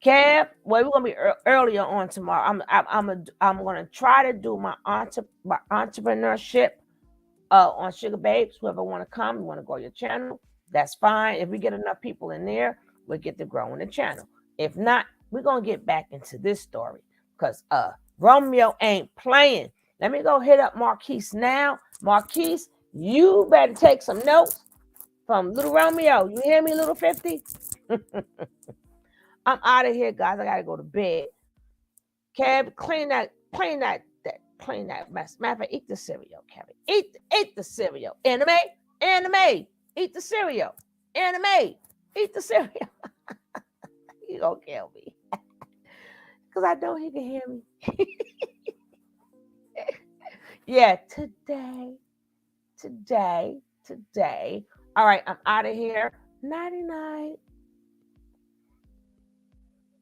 Kev, well, we're gonna be earlier on tomorrow. I'm gonna try to do my entrepreneurship on Sugar Babes. Whoever want to come, you want to go to your channel, that's fine. If we get enough people in there, we'll get to growing the channel. If not, we're gonna get back into this story because Romeo ain't playing. Let me go hit up Marquise now. Marquise, you better take some notes from little Romeo. You hear me, little 50? I'm out of here, guys. I gotta go to bed. Kev, clean that mess. Matter of fact, eat the cereal, Kevin. Eat the cereal. Anime. Eat the cereal. Anime. Eat the cereal. You gonna kill me. Because I know he can hear me. Yeah, today. All right, I'm out of here. Nighty night.